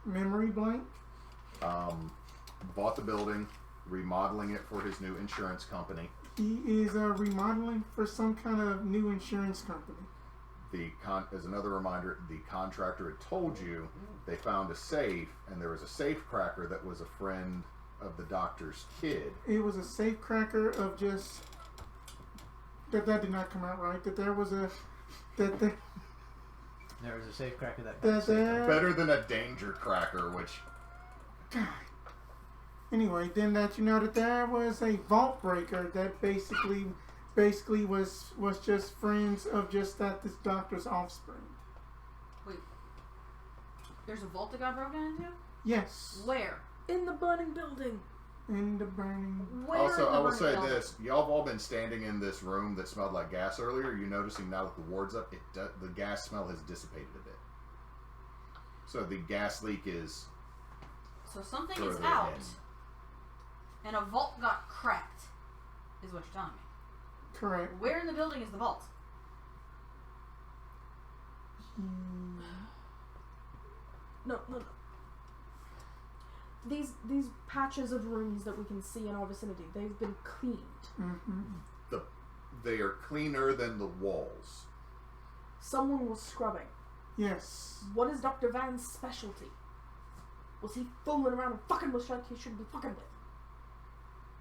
Memory blank? Bought the building, remodeling it for his new insurance company. He is remodeling for some kind of new insurance company. As another reminder, the contractor had told you they found a safe, and there was a safe cracker that was a friend of the doctor's kid. It was a safe cracker of just... That did not come out right. That there was a... There was a safe cracker that Better than a danger cracker, which... God. Anyway, then that you know that there was a vault breaker that basically was just friends of just this doctor's offspring. Wait. There's a vault that got broken into? Yes. Where? In the burning building. In the burning... Where Also, in the I will burning say building? this. Y'all have all been standing in this room that smelled like gas earlier. You're noticing now that the ward's up, the gas smell has dissipated a bit. So the gas leak is... So something further is out, ahead. and a vault got cracked, is what you're telling me. Correct. Where in the building is the vault? No. These patches of rooms that we can see in our vicinity, they've been cleaned. Mm-hmm. They are cleaner than the walls. Someone was scrubbing. Yes. What is Dr. Van's specialty? Was he fooling around and fucking with shit he shouldn't be fucking with?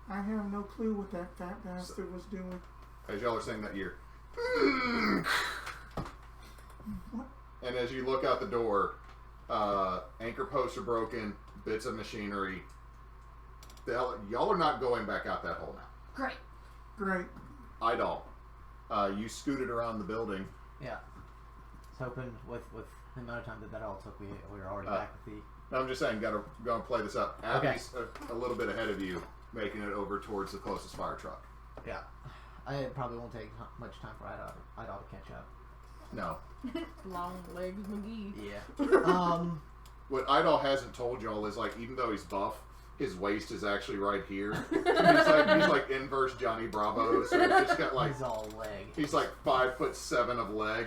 I have no clue what that fat bastard was doing. As y'all are saying that, you're... What? And as you look out the door, anchor posts are broken, bits of machinery. Y'all are not going back out that hole now. Great. Great. Idall, you scooted around the building. Yeah. I was hoping with the amount of time that all took, we were already back with the... No, I'm just saying, gonna play this up. Abby's a little bit ahead of you. making it over towards the closest fire truck. Yeah. It probably won't take much time for Idall to catch up. No. Long legs McGee. Yeah. What Idall hasn't told y'all is, like, even though he's buff, his waist is actually right here. he's like inverse Johnny Bravo, so he's just got like... He's all leg. He's like 5'7" of leg.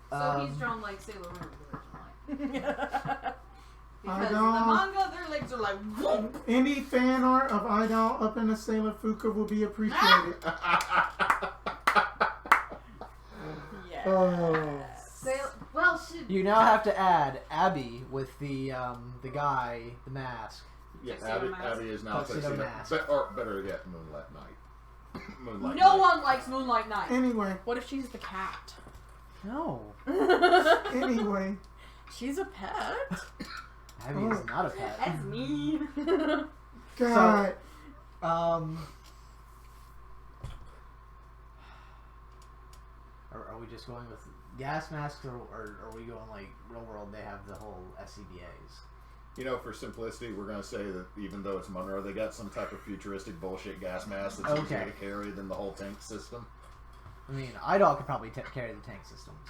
So he's drawn like Sailor Moon originally. Because in the Idall. manga, their legs are like whoop. Any fan art of Idall up in the Sailor Fuka will be appreciated. Yeah. Oh. Well, shit. You now have to add Abbey with the guy, the mask. Yeah, Tuxedo mask. Abby is now Tuxedo Tuxedo mask. Or better yet, Moonlight Night. Moonlight No Night. one likes Moonlight Night. Anyway, What if she's the cat? No. anyway. She's a pet. Abbey is not a pet. That's mean. God. Are we just going with gas masks, or are we going like real world? They have the whole SCBAs. You know, for simplicity, we're going to say that even though it's Monroe, they got some type of futuristic bullshit gas mask that's easier Okay. to carry than the whole tank system. I mean, Idall could probably carry the tank systems.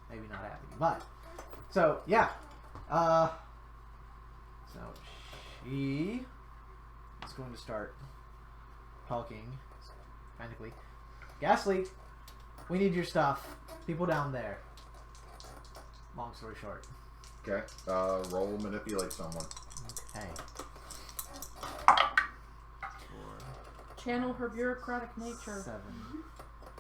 Maybe not Abbey, but so yeah. So she is going to start talking frantically. Gas leak. We need your stuff. People down there. Long story short. Okay. Roll manipulate someone. Okay. Channel her bureaucratic nature. 7.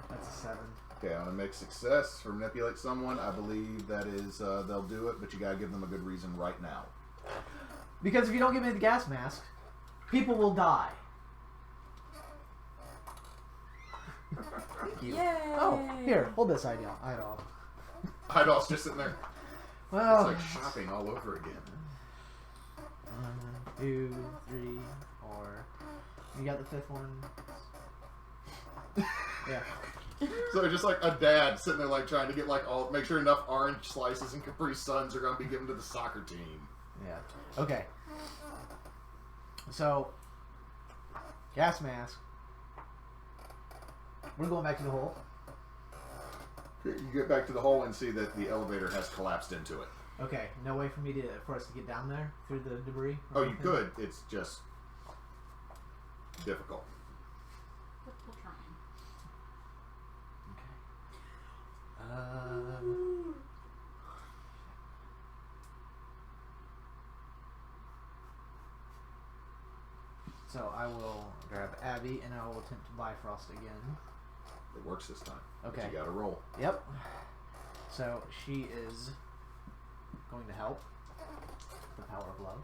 That's a 7. Okay, on a mixed success for manipulate someone, I believe that is they'll do it, but you gotta give them a good reason right now. Because if you don't give me the gas mask, people will die. Thank you. Yay! Oh, here, hold this Idall. Idall's just sitting there. Well, It's like shopping all over again. 1, 2, 3, 4. You got the 5th one? Yeah. So just like a dad sitting there like trying to get like make sure enough orange slices and Capri Suns are going to be given to the soccer team. Yeah. Okay. So, gas mask. We're going back to the hole. You get back to the hole and see that the elevator has collapsed into it. Okay. No way for us to get down there through the debris? Oh, you could. It's just difficult. We'll try. So I will grab Abbey and I will attempt to Bifrost again. It works this time. Okay. But you got to roll. Yep. So she is going to help. The power of love.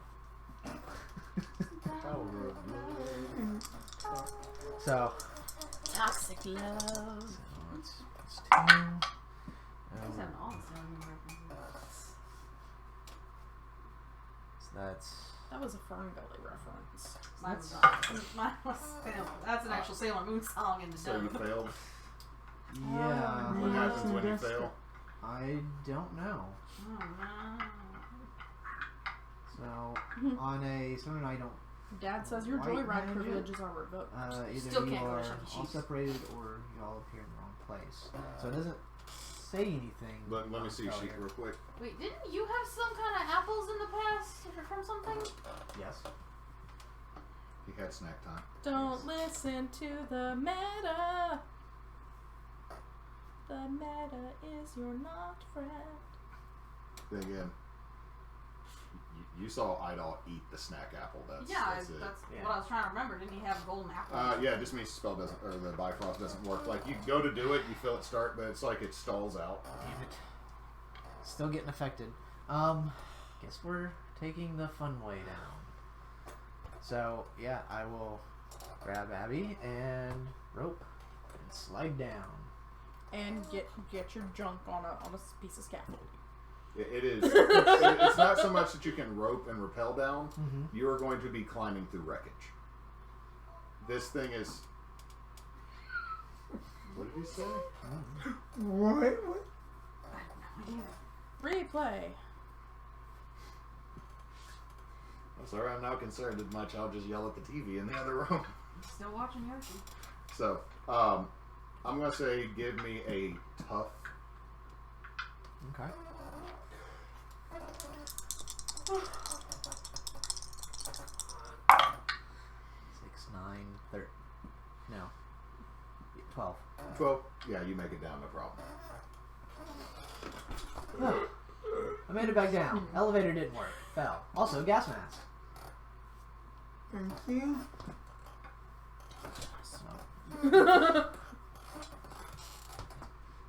So Toxic love. So it's 2. He's having all the Sailor Moon references. So that's That was a Ferngully reference. Mine was that's an actual Sailor Moon song in the So you dub. failed. yeah. What Yeah. happens when you fail? I don't know. Oh, no. So on a something I don't. Dad says your White joyride manager? privileges are revoked. Either Still you can't go to are Chuck E. all Cheese. separated or you all appear in the wrong place. So it doesn't say anything. Let me see Oh, sheet here. real quick. Wait, didn't you have some kind of apples in the past from something? Yes. He had snack time. Don't listen to the meta. The meta is your not friend. Then again, you saw Idall eat the snack apple. That's it. Yeah. What I was trying to remember. Didn't he have golden apples? Yeah, it just means the spell doesn't, or the Bifrost doesn't work. Like, you go to do it, you feel it start, but it's like it stalls out. Damn it. Still getting affected. Guess we're taking the fun way down. So yeah, I will grab Abbey and rope and slide down. And get your junk on a piece of scaffolding. It is. It's not so much that you can rope and rappel down. Mm-hmm. You are going to be climbing through wreckage. This thing is. What did he say? What? I have no idea. Replay. Sorry, I'm now concerned that my child just yell at the TV in the other room. Still watching Yoshi. So, I'm gonna say give me a tough. Okay. 6, 9, 13. No. 12. 12. Yeah, you make it down, no problem. I made it back down. Elevator didn't work. Fell. Also, gas mask. Thank you.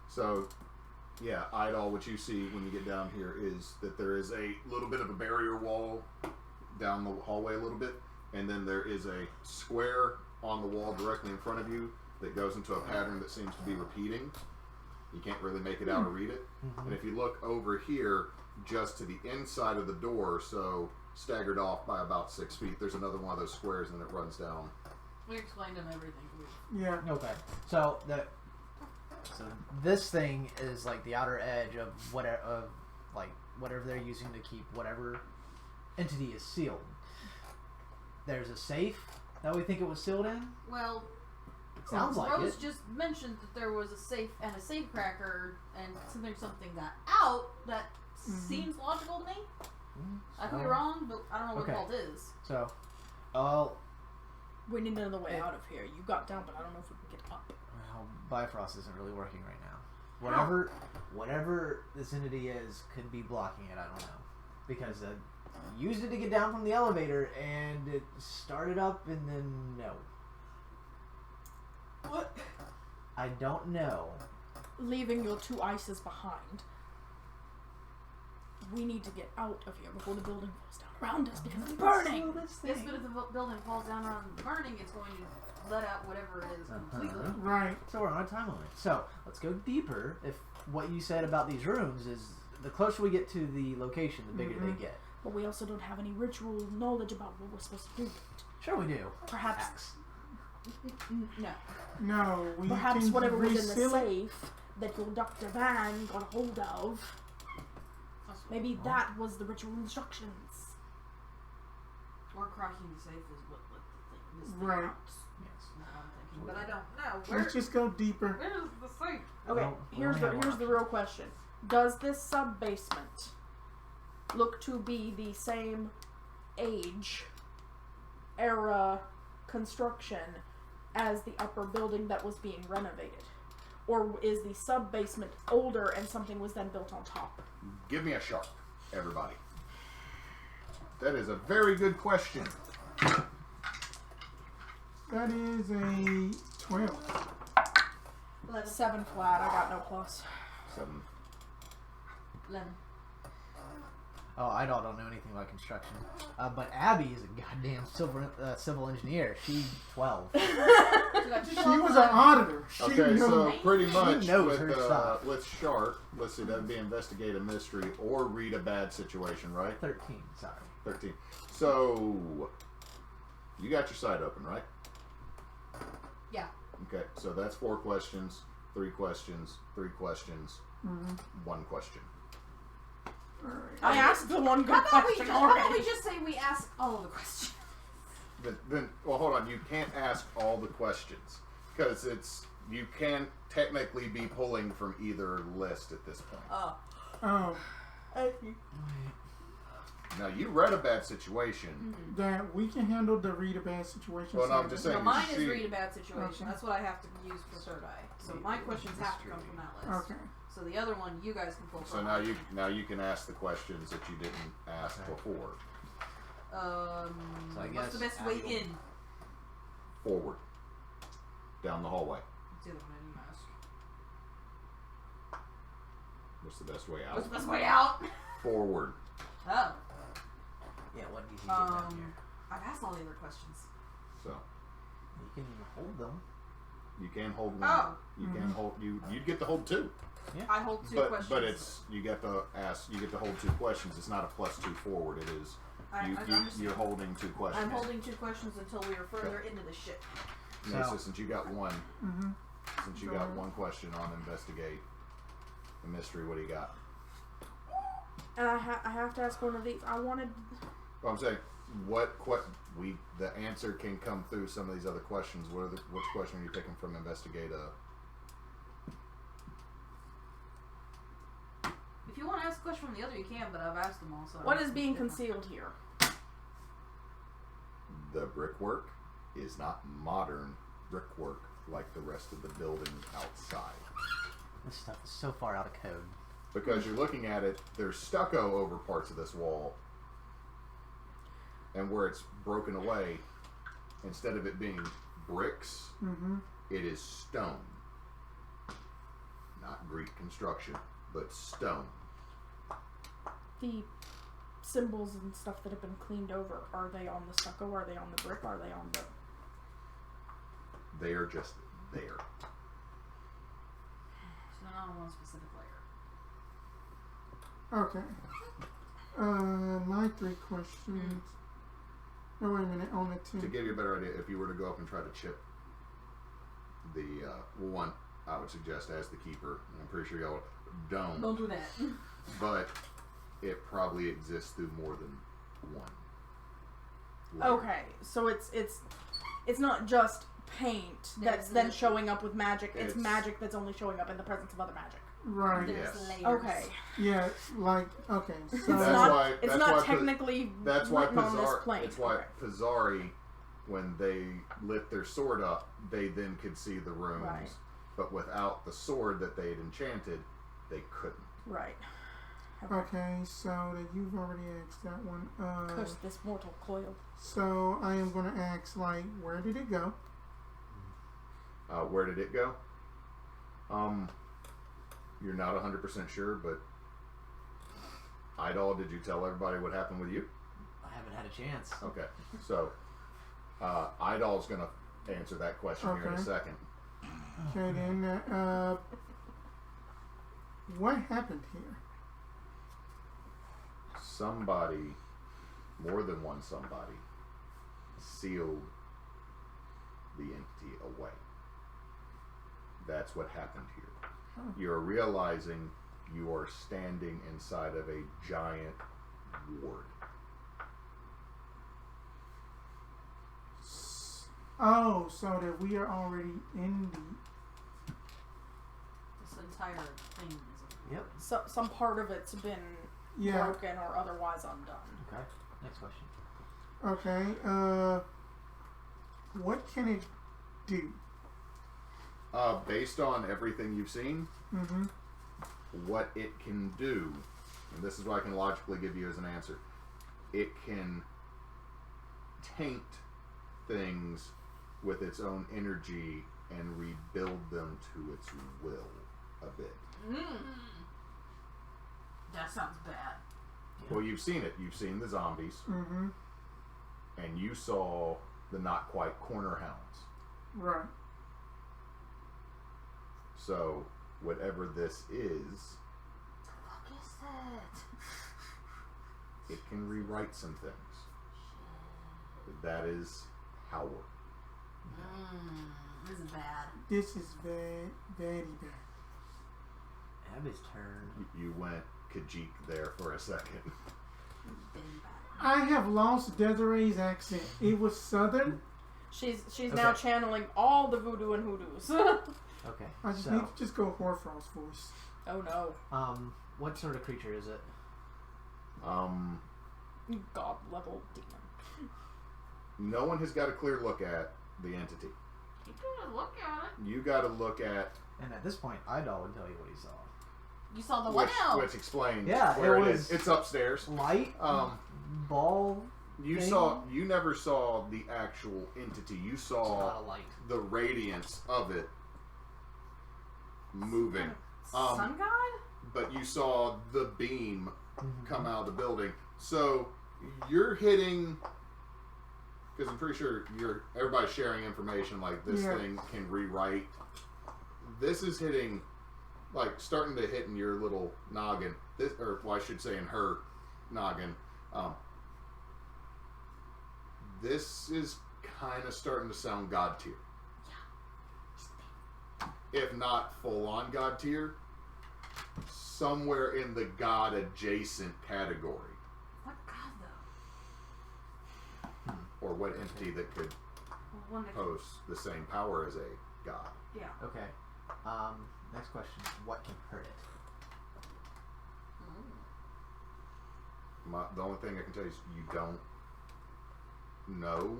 So, yeah, Idall, what you see when you get down here is that there is a little bit of a barrier wall down the hallway a little bit, and then there is a square on the wall directly in front of you that goes into a pattern that seems to be repeating. You can't really make it out or read it. Mm-hmm. And if you look over here, just to the inside of the door, so staggered off by about 6 feet, there's another one of those squares, and it runs down. We explained him everything. Yeah. Okay. So this thing is like the outer edge of whatever they're using to keep whatever entity is sealed. There's a safe that we think it was sealed in. Well, Sounds like Rose it. just mentioned that there was a safe and a safe cracker, and something got out that seems logical to me. I could be wrong, but I don't know what the vault is. So, We need to know the way out of here. You got down, but I don't know if we can get up. well, Bifrost isn't really working right now. Whatever this entity is could be blocking it. I don't know, because you used it to get down from the elevator, and it started up, and then no. What? I don't know. Leaving your 2 ices behind. We need to get out of here before the building falls down around us because it's burning. Yes, but if the building falls down around the burning, it's going to let out whatever it is completely. Right. So we're on a time limit. So let's go deeper. If what you said about these rooms is the closer we get to the location, the bigger they get. But we also don't have any ritual knowledge about what we're supposed to do. Sure we do. Perhaps. Axe. No. No, we Perhaps can whatever was in the reseal it. safe that your Dr. Van got a hold of. Maybe that was the ritual instructions. Or cracking the safe is what the thing is. Right. Yes. What I'm thinking. But I don't know. Let's just go deeper. Where's the safe? Okay, Well, we here's only have the one real question. Does this sub-basement look to be the same age, era, construction as the upper building that was being renovated? Or is the sub-basement older and something was then built on top? Give me a sharp, everybody. That is a very good question. That is a 12. 7 flat, I got no plus. 7. 11. Oh, I don't know anything about construction. But Abbey is a goddamn civil engineer. She's 12. She was an auditor. She Okay, knew. so pretty much knows her stuff. with sharp, let's see, that would be investigate a mystery or read a bad situation, right? 13, sorry. 13. So, you got your side open, right? Yeah. Okay, so that's 4 questions, 3 questions, 3 questions, 1 question. I asked the one good How about question we already. just say we ask all of the questions? Then, well, hold on. You can't ask all the questions because you can technically be pulling from either list at this point. Oh, Now, you read a bad situation. that we can handle the read a bad situation. Well, no, I'm just saying. No, mine you is see- read a bad situation. Okay. That's what I have to use for third eye. So my questions have to come from that list. Okay. So the other one you guys can pull So from. now you can ask the questions that you didn't ask before. So I What's guess the best way in? Forward, down the hallway. That's the other one I didn't ask. What's the best way out? What's the best way out? Forward. Oh. Yeah, what do you get down here? I've asked all the other questions. So You can hold them. you can hold one. Oh. You can hold. You'd get to hold 2. I hold 2 questions. But it's you get to hold 2 questions. It's not a +2 forward. It is you're holding 2 questions. I'm holding 2 questions until we are further into the ship. Neysa, since you got one, since you got one question on investigate the mystery, what do you got? And I have to ask one of these. I wanted. Well, I'm saying the answer can come through some of these other questions. Which question are you picking from investigate? If you want to ask a question from the other, you can, but I've asked them all. So What is being concealed here? The brickwork is not modern brickwork like the rest of the building outside. This stuff is so far out of code. Because you're looking at it, there's stucco over parts of this wall, and where it's broken away, instead of it being bricks, it is stone. Not Greek construction, but stone. The symbols and stuff that have been cleaned over, are they on the stucco? Are they on the brick? Are they on the... They are just there. So not on one specific layer. Okay. My 3 questions. No, wait a minute. On the 2. To give you a better idea, if you were to go up and try to chip the one, I would suggest as the keeper, and I'm pretty sure y'all don't. Don't do that. But it probably exists through more than one layer. Okay, so it's not just paint that's then showing up with magic. It's magic that's only showing up in the presence of other magic. Right. There's Yes. layers. Okay. Yeah, like, okay. So, It's That's not. why- it's that's not why technically That's why written on this plane. It's why Okay. Pazari, when they lit their sword up, they then could see the runes. Right. But without the sword that they had enchanted, they couldn't. Right. okay, so that you've already asked that one. Curse this mortal coil. So I am going to ask, like, where did it go? Where did it go? You're not 100% sure, but Idall, did you tell everybody what happened with you? I haven't had a chance. Okay, so Idall's going to answer that question here in a Okay. second. Okay, then, what happened here? Somebody, more than one somebody, sealed the entity away. That's what happened here. You're realizing you are standing inside of a giant ward. Oh, so that we are already in the... This entire thing is a Yep. So some part of it's been Yeah. broken or otherwise undone. Okay. Next question. Okay, what can it do? Based on everything you've seen, Mm-hmm. what it can do, and this is what I can logically give you as an answer, it can taint things with its own energy and rebuild them to its will a bit. That sounds bad. Well, you've seen it. You've seen the zombies, Mm-hmm. and you saw the not quite corner hounds. Right. So, whatever this is, What is that? it can rewrite some things. That is power. This is bad. This is very, very bad. Abbey's turn. You went Kajik there for a second. Very bad. I have lost Desiree's accent. It was southern. She's now Okay. channeling all the voodoo and hoodoos. Okay. I just so, need to just go Horfrost's voice. Oh no. What sort of creature is it? God level demon. No one has got a clear look at the entity. You can look at it. You got to look at And at this point, Idall would tell you what he saw. You saw the one out. which explains Yeah, where it it was- is. It's upstairs. Light. Ball. You thing? you never saw the actual entity. You A lot saw of light. the radiance of it moving. Sun God? But you saw the beam Mm-hmm. come out of the building. So you're hitting, because I'm pretty sure everybody's sharing information like this Yeah. thing can rewrite. This is hitting, like starting to hit in your little noggin. This, or well, I should say in her noggin. This is kind of starting to sound God tier. If not full on God tier, somewhere in the God adjacent category. What God or what entity that could One that post the same power as a god. yeah. Okay. Next question. What can hurt it? The only thing I can tell you is you don't know,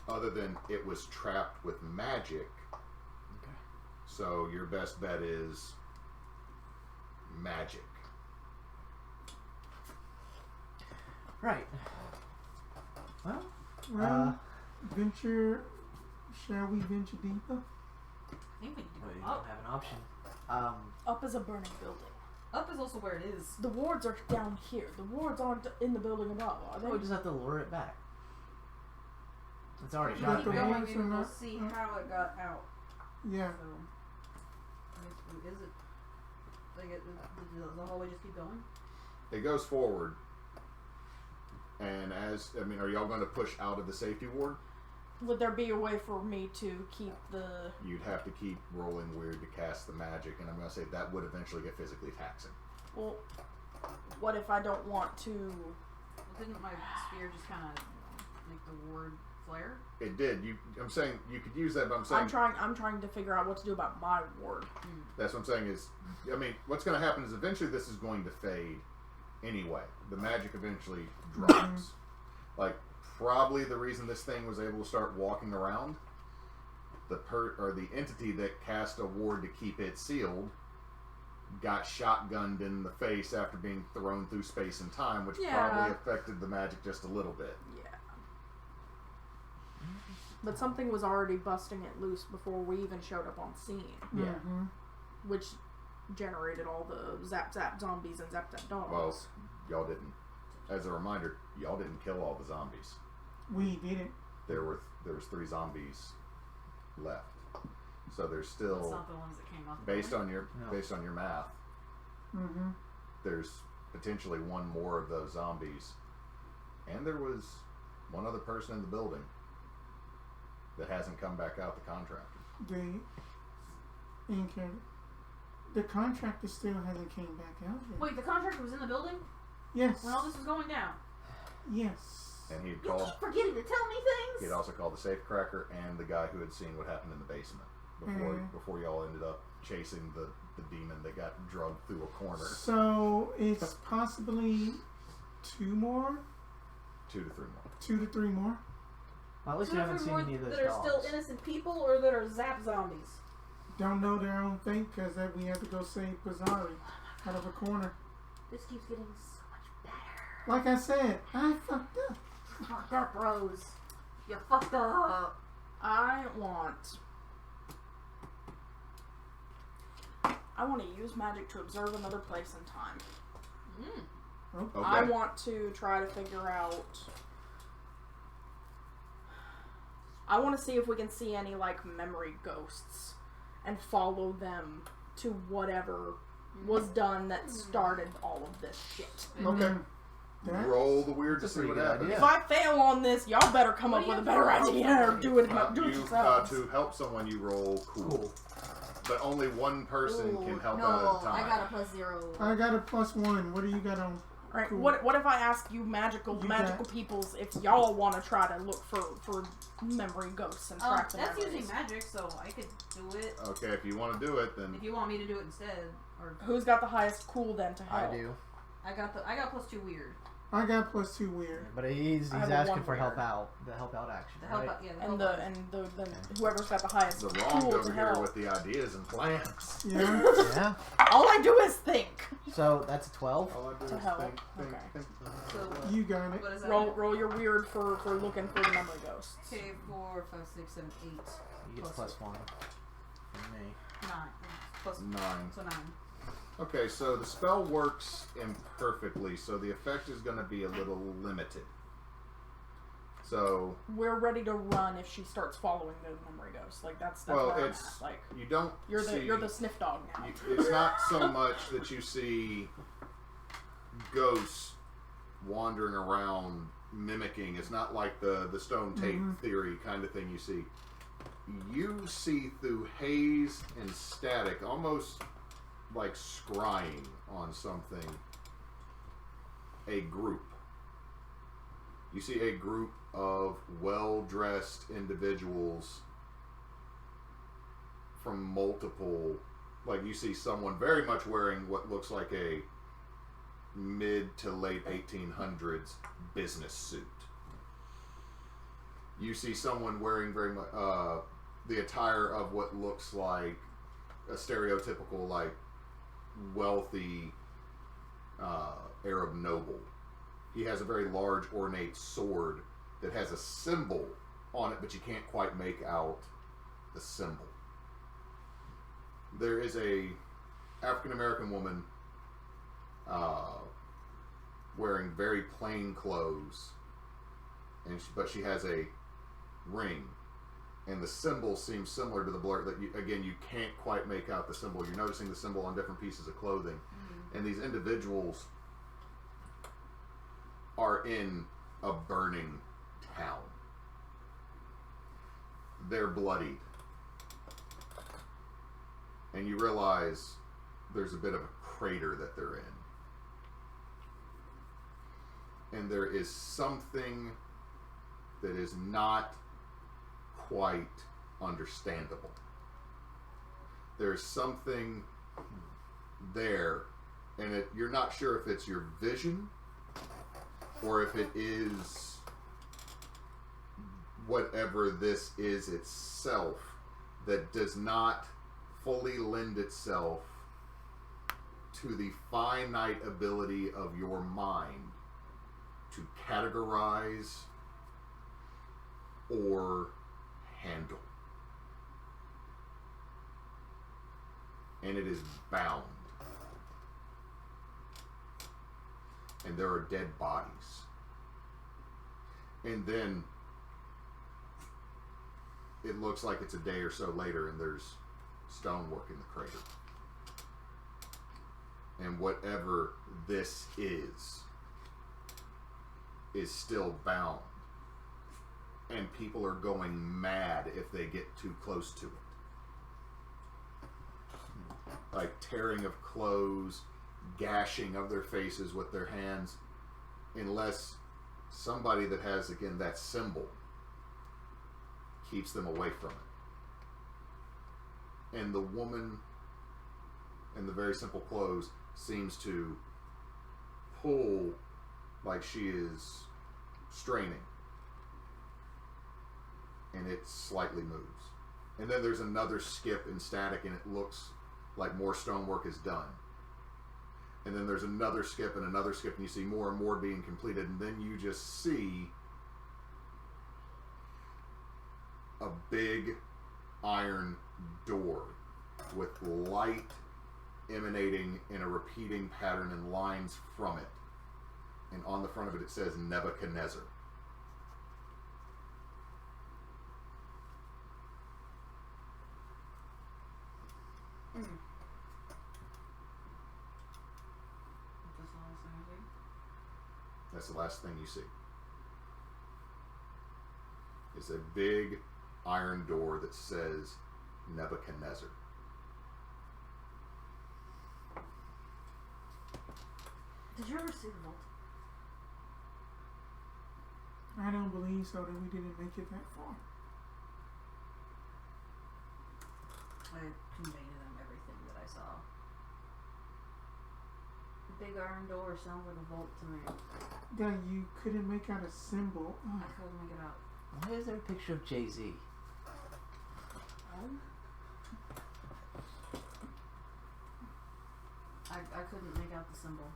other than it was trapped with magic. Okay. So your best bet is magic. Right. Well, Well, shall we venture deeper? I think we need to we go don't up. have an option. Up is a burning building. Up is also where it is. The wards are down here. The wards aren't in the building above, are they? we just have to lure it back. It's already Keep shot. the going, wards maybe are we'll not- see how it got out. Yeah. So, is it like does the hallway just keep going? It goes forward, and are y'all going to push out of the safety ward? Would there be a way for me to keep the... You'd have to keep rolling weird to cast the magic, and I'm going to say that would eventually get physically taxing. Well, what if I don't want to... Well, didn't my sphere just kind of make the ward flare? It did. I'm saying you could use that, but I'm saying I'm trying to figure out what to do about my ward. that's what I'm saying is, what's going to happen is eventually this is going to fade anyway. The magic eventually drops. Like, probably the reason this thing was able to start walking around, the entity that cast a ward to keep it sealed got shotgunned in the face after being thrown through space and time, which probably affected the magic just a little bit. Yeah. But something was already busting it loose before we even showed up on scene. Yeah. Mm-hmm. Which generated all the zap zap zombies and zap zap dogs. Well, y'all didn't. As a reminder, y'all didn't kill all the zombies. We didn't. There was 3 zombies left. So there's That's still, not the ones that came out. based on your math, Mm-hmm. there's potentially one more of those zombies, and there was one other person in the building that hasn't come back out. The contractor. The contractor still hasn't came back out yet. Wait, the contractor was in the building Yes. when all this was going down. Yes. And he had You called. keep forgetting to tell me He things. had also called the safecracker and the guy who had seen what happened in the basement before y'all ended up chasing the demon that got drugged through a corner. So it's possibly 2 more, 2 to 3 more. 2 to 3 more. Well, at least you haven't seen any of those that are dogs. still innocent people or that are zap zombies. Don't know their own thing because that we have to go save Pazari out of a corner. This keeps getting so much better. Like I said, I fucked up. You fucked up, Rose. You fucked up. I want to use magic to observe another place and time. Okay. I want to try to figure out... I want to see if we can see any, like, memory ghosts and follow them to whatever was done that started all of this shit. Okay. That- Roll the weird to That's a see what pretty good happens. idea. If I fail on this, y'all better come What up do you with a have better to roll? idea or do it You, yourselves. to help someone, you roll cool. But only one person can help no, out at a time. I got a +0. I got a +1. What do you got on? Alright, Cool. what if I ask you magical You peoples if y'all want to try to look for memory ghosts and track the That's memories? using magic, so I could do it. Okay, if you want to do it, then If you want me to do it instead, or Who's got the highest cool then to I help? do. I got +2 weird. I got +2 weird. But he's I have a asking 1 for help weird. out. The help out action. The help right? out, yeah. And then whoever's got the highest the wrong cool to over here help. with the ideas and plans. Yeah. Yeah. All I do is think. So that's a 12. All I do To is help. think. Okay. So, You got it. what is that? Roll your weird for looking for the memory ghosts. Okay, 4, 5, 6, 7, 8. You get +1 from me. 9. Plus 9. So 9. Okay, so the spell works imperfectly, so the effect is going to be a little limited. So, We're ready to run if she starts following the memory ghosts. Like that's well, where I'm it's at. Like you don't you're see, the sniff dog now. it's not so much that you see ghosts wandering around mimicking. It's not like the stone tape theory kind of thing you see. You see through haze and static, almost like scrying on something, a group. You see a group of well-dressed individuals from multiple, like you see someone very much wearing what looks like a mid to late 1800s business suit. You see someone wearing very much the attire of what looks like a stereotypical, like, wealthy Arab noble. He has a very large, ornate sword that has a symbol on it, but you can't quite make out the symbol. There is a African-American woman wearing very plain clothes, but she has a ring, and the symbol seems similar to the blur. That you can't quite make out the symbol. You're noticing the symbol on different pieces of clothing, and these individuals are in a burning town. They're bloodied. And you realize there's a bit of a crater that they're in. And there is something that is not quite understandable. There's something there, and you're not sure if it's your vision or if it is whatever this is itself that does not fully lend itself to the finite ability of your mind to categorize or handle. And it is bound. And there are dead bodies. And then it looks like it's a day or so later and there's stonework in the crater. And whatever this is still bound. And people are going mad if they get too close to it. Like tearing of clothes, gashing of their faces with their hands, unless somebody that has, again, that symbol keeps them away from it. And the woman in the very simple clothes seems to pull like she is straining. And it slightly moves. And then there's another skip in static and it looks like more stonework is done. And then there's another skip and you see more and more being completed, and then you just see a big iron door with light emanating in a repeating pattern and lines from it. And on the front of it says Nebuchadnezzar. That's the last thing you see. It's a big iron door that says Nebuchadnezzar. Did you ever see the vault? I don't believe so that we didn't make it that far. I conveyed to them everything that I saw. The big iron door sounds like a vault to me. That you couldn't make out a symbol. I couldn't make it out. Why is there a picture of Jay-Z? I couldn't make out the symbol.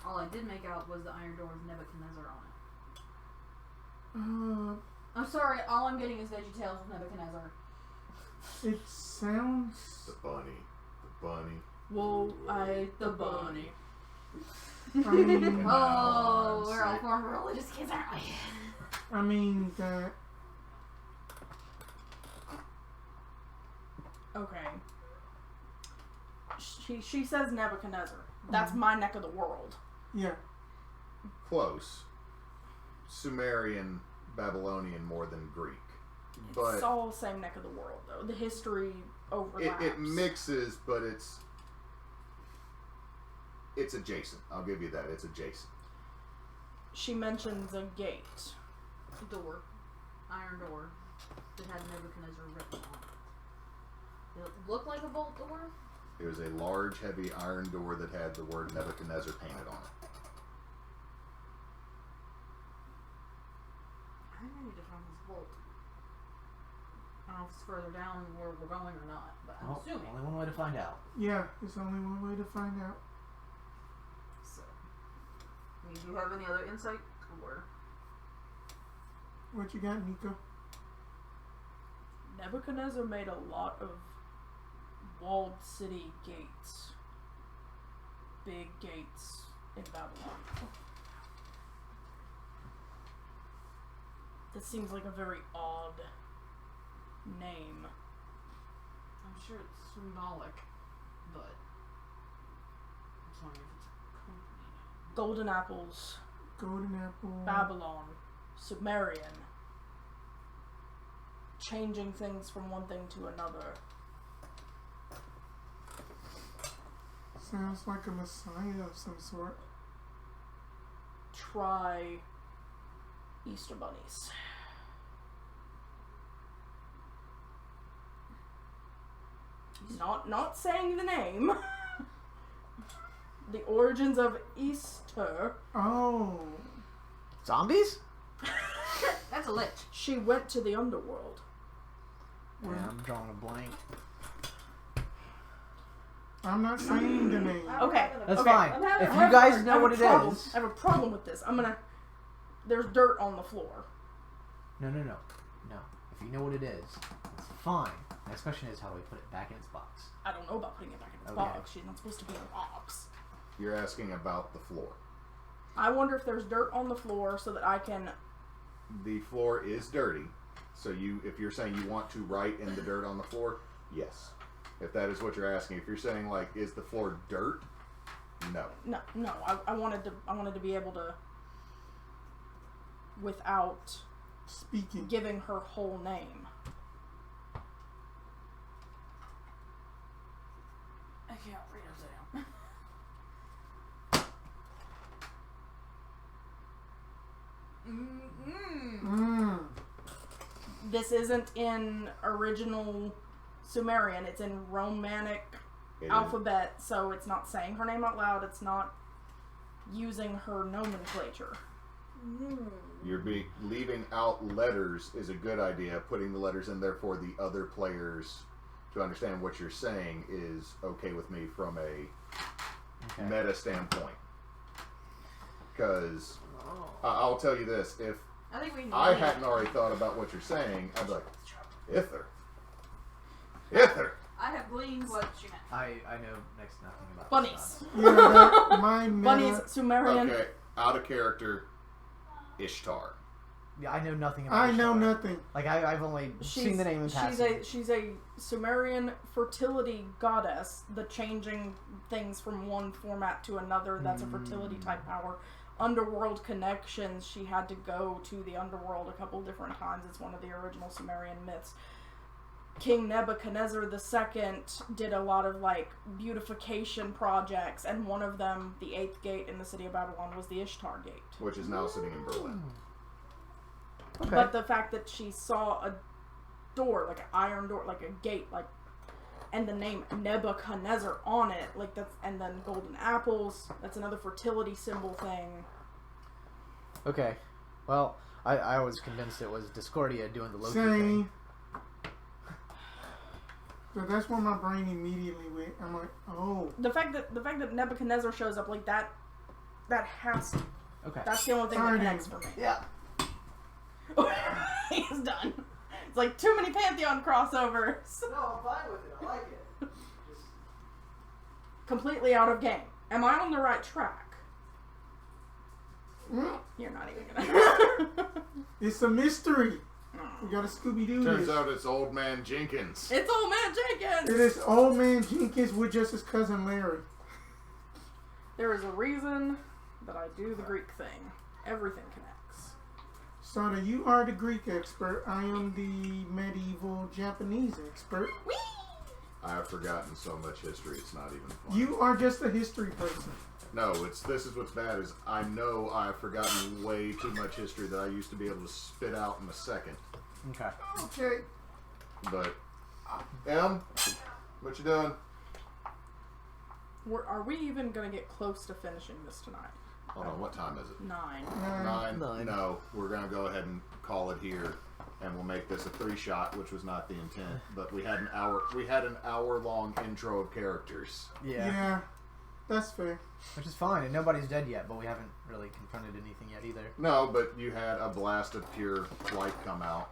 All I did make out was the iron door with Nebuchadnezzar on it. I'm sorry, all I'm getting is VeggieTales with Nebuchadnezzar. It sounds... The bunny. The bunny. Whoa, the bunny. I mean... Oh, we're all former religious kids, aren't we? I mean, that... Okay. She says Nebuchadnezzar. That's my neck of the world. Yeah. Close. Sumerian, Babylonian more than Greek. But It's all same neck of the world, though. The history overlaps. it mixes, but it's adjacent. I'll give you that. It's adjacent. She mentions a gate. Door. Iron door. That had Nebuchadnezzar written on it. Did it look like a bolt door? It was a large, heavy iron door that had the word Nebuchadnezzar painted on it. I think I need to find this bolt. I don't know if it's further down where we're going or not, but I'm Well, assuming. only one way to find out. Yeah, there's only one way to find out. So. I mean, do you have any other insight? Or What you got, Nico? Nebuchadnezzar made a lot of walled city gates. Big gates in Babylon. That seems like a very odd name. I'm sure it's symbolic, but I'm just wondering if it's a company name. Golden apples, Golden apple. Babylon, Sumerian. Changing things from one thing to another. Sounds like a messiah of some sort. Try Easter bunnies. Not saying the name. The origins of Easter. Oh. Zombies? That's a lich. She went to the underworld. Yeah, I'm drawing a blank. I'm not saying the name. Okay, That's okay. fine. I'm having- If I you have- guys I know have what a it problem. is. I have a problem with this. There's dirt on the floor. No. If you know what it is, it's fine. Next question is, how do we put it back in its box? I don't know about putting it back in its Okay. box. She's not supposed to be in a box. You're asking about the floor. I wonder if there's dirt on the floor so that I can. The floor is dirty, so if you're saying you want to write in the dirt on the floor, yes. If that is what you're asking. If you're saying, like, is the floor dirt? No. No. I wanted to be able to, without Speaking. giving her whole name. I can't read upside down. Mmm. This isn't in original Sumerian. It's in Romanic It is- alphabet, so it's not saying her name out loud. It's not using her nomenclature. leaving out letters is a good idea. Putting the letters in there for the other players to understand what you're saying is okay with me from a meta standpoint. Because I'll tell you this, if I think we can I leave. hadn't already thought about what you're saying, I'd be like, Ither. I have gleaned what she meant. I know next to nothing about Bunnies. this Yeah, my Bunnies, meta. Sumerian. Okay, out of character, Ishtar. Yeah, I know nothing about I know Ishtar. nothing. Like, I've only seen the name in passing. She's a Sumerian fertility goddess, the changing things from one format to another. That's a fertility type power. Underworld connections. She had to go to the underworld a couple different times. It's one of the original Sumerian myths. King Nebuchadnezzar II did a lot of like beautification projects, and one of them, the 8th gate in the city of Babylon, was the Ishtar Gate. Which is now sitting in Berlin. Okay. But the fact that she saw a door, like an iron door, like a gate, like, and the name Nebuchadnezzar on it, like that's, and then golden apples, that's another fertility symbol thing. Okay. Well, I was convinced it was Discordia doing the Loki Same. thing. So that's where my brain immediately went. I'm like, oh. The fact that Nebuchadnezzar shows up like that has, Okay. that's the only thing that connects for me. Yeah. He's done. It's like too many Pantheon crossovers. No, I'm fine with it. I like it. Completely out of game. Am I on the right track? Mm, You're not even gonna. It's a mystery. We gotta Scooby-Doo Turns this. out it's Old Man Jenkins. It's old man Jenkins! It is old man Jenkins with just his cousin Larry. There is a reason that I do the Greek thing. Everything connects. Sada, you are the Greek expert. I am the medieval Japanese expert. Whee! I have forgotten so much history. It's not even funny. You are just a history person. No, this is what's bad is I know I've forgotten way too much history that I used to be able to spit out in a second. Okay. Okay. But M, what you doing? Are we even gonna get close to finishing this tonight? Hold on, what time is it? 9. 9? Nine. No, we're gonna go ahead and call it here, and we'll make this a 3-shot, which was not the intent. But we had an hour. We had an hour-long intro of characters. Yeah. That's fair. Which is fine, and nobody's dead yet, but we haven't really confronted anything yet either. No, but you had a blast of pure light come out.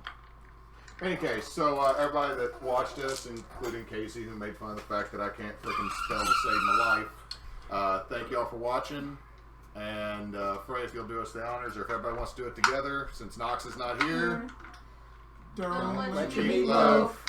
In any case, so everybody that watched us, including Casey, who made fun of the fact that I can't freaking spell to save my life, thank y'all for watching. And Frey, if you'll do us the honors, or if everybody wants to do it together, since Nox is not here. Don't let let your your meatloaf meatloaf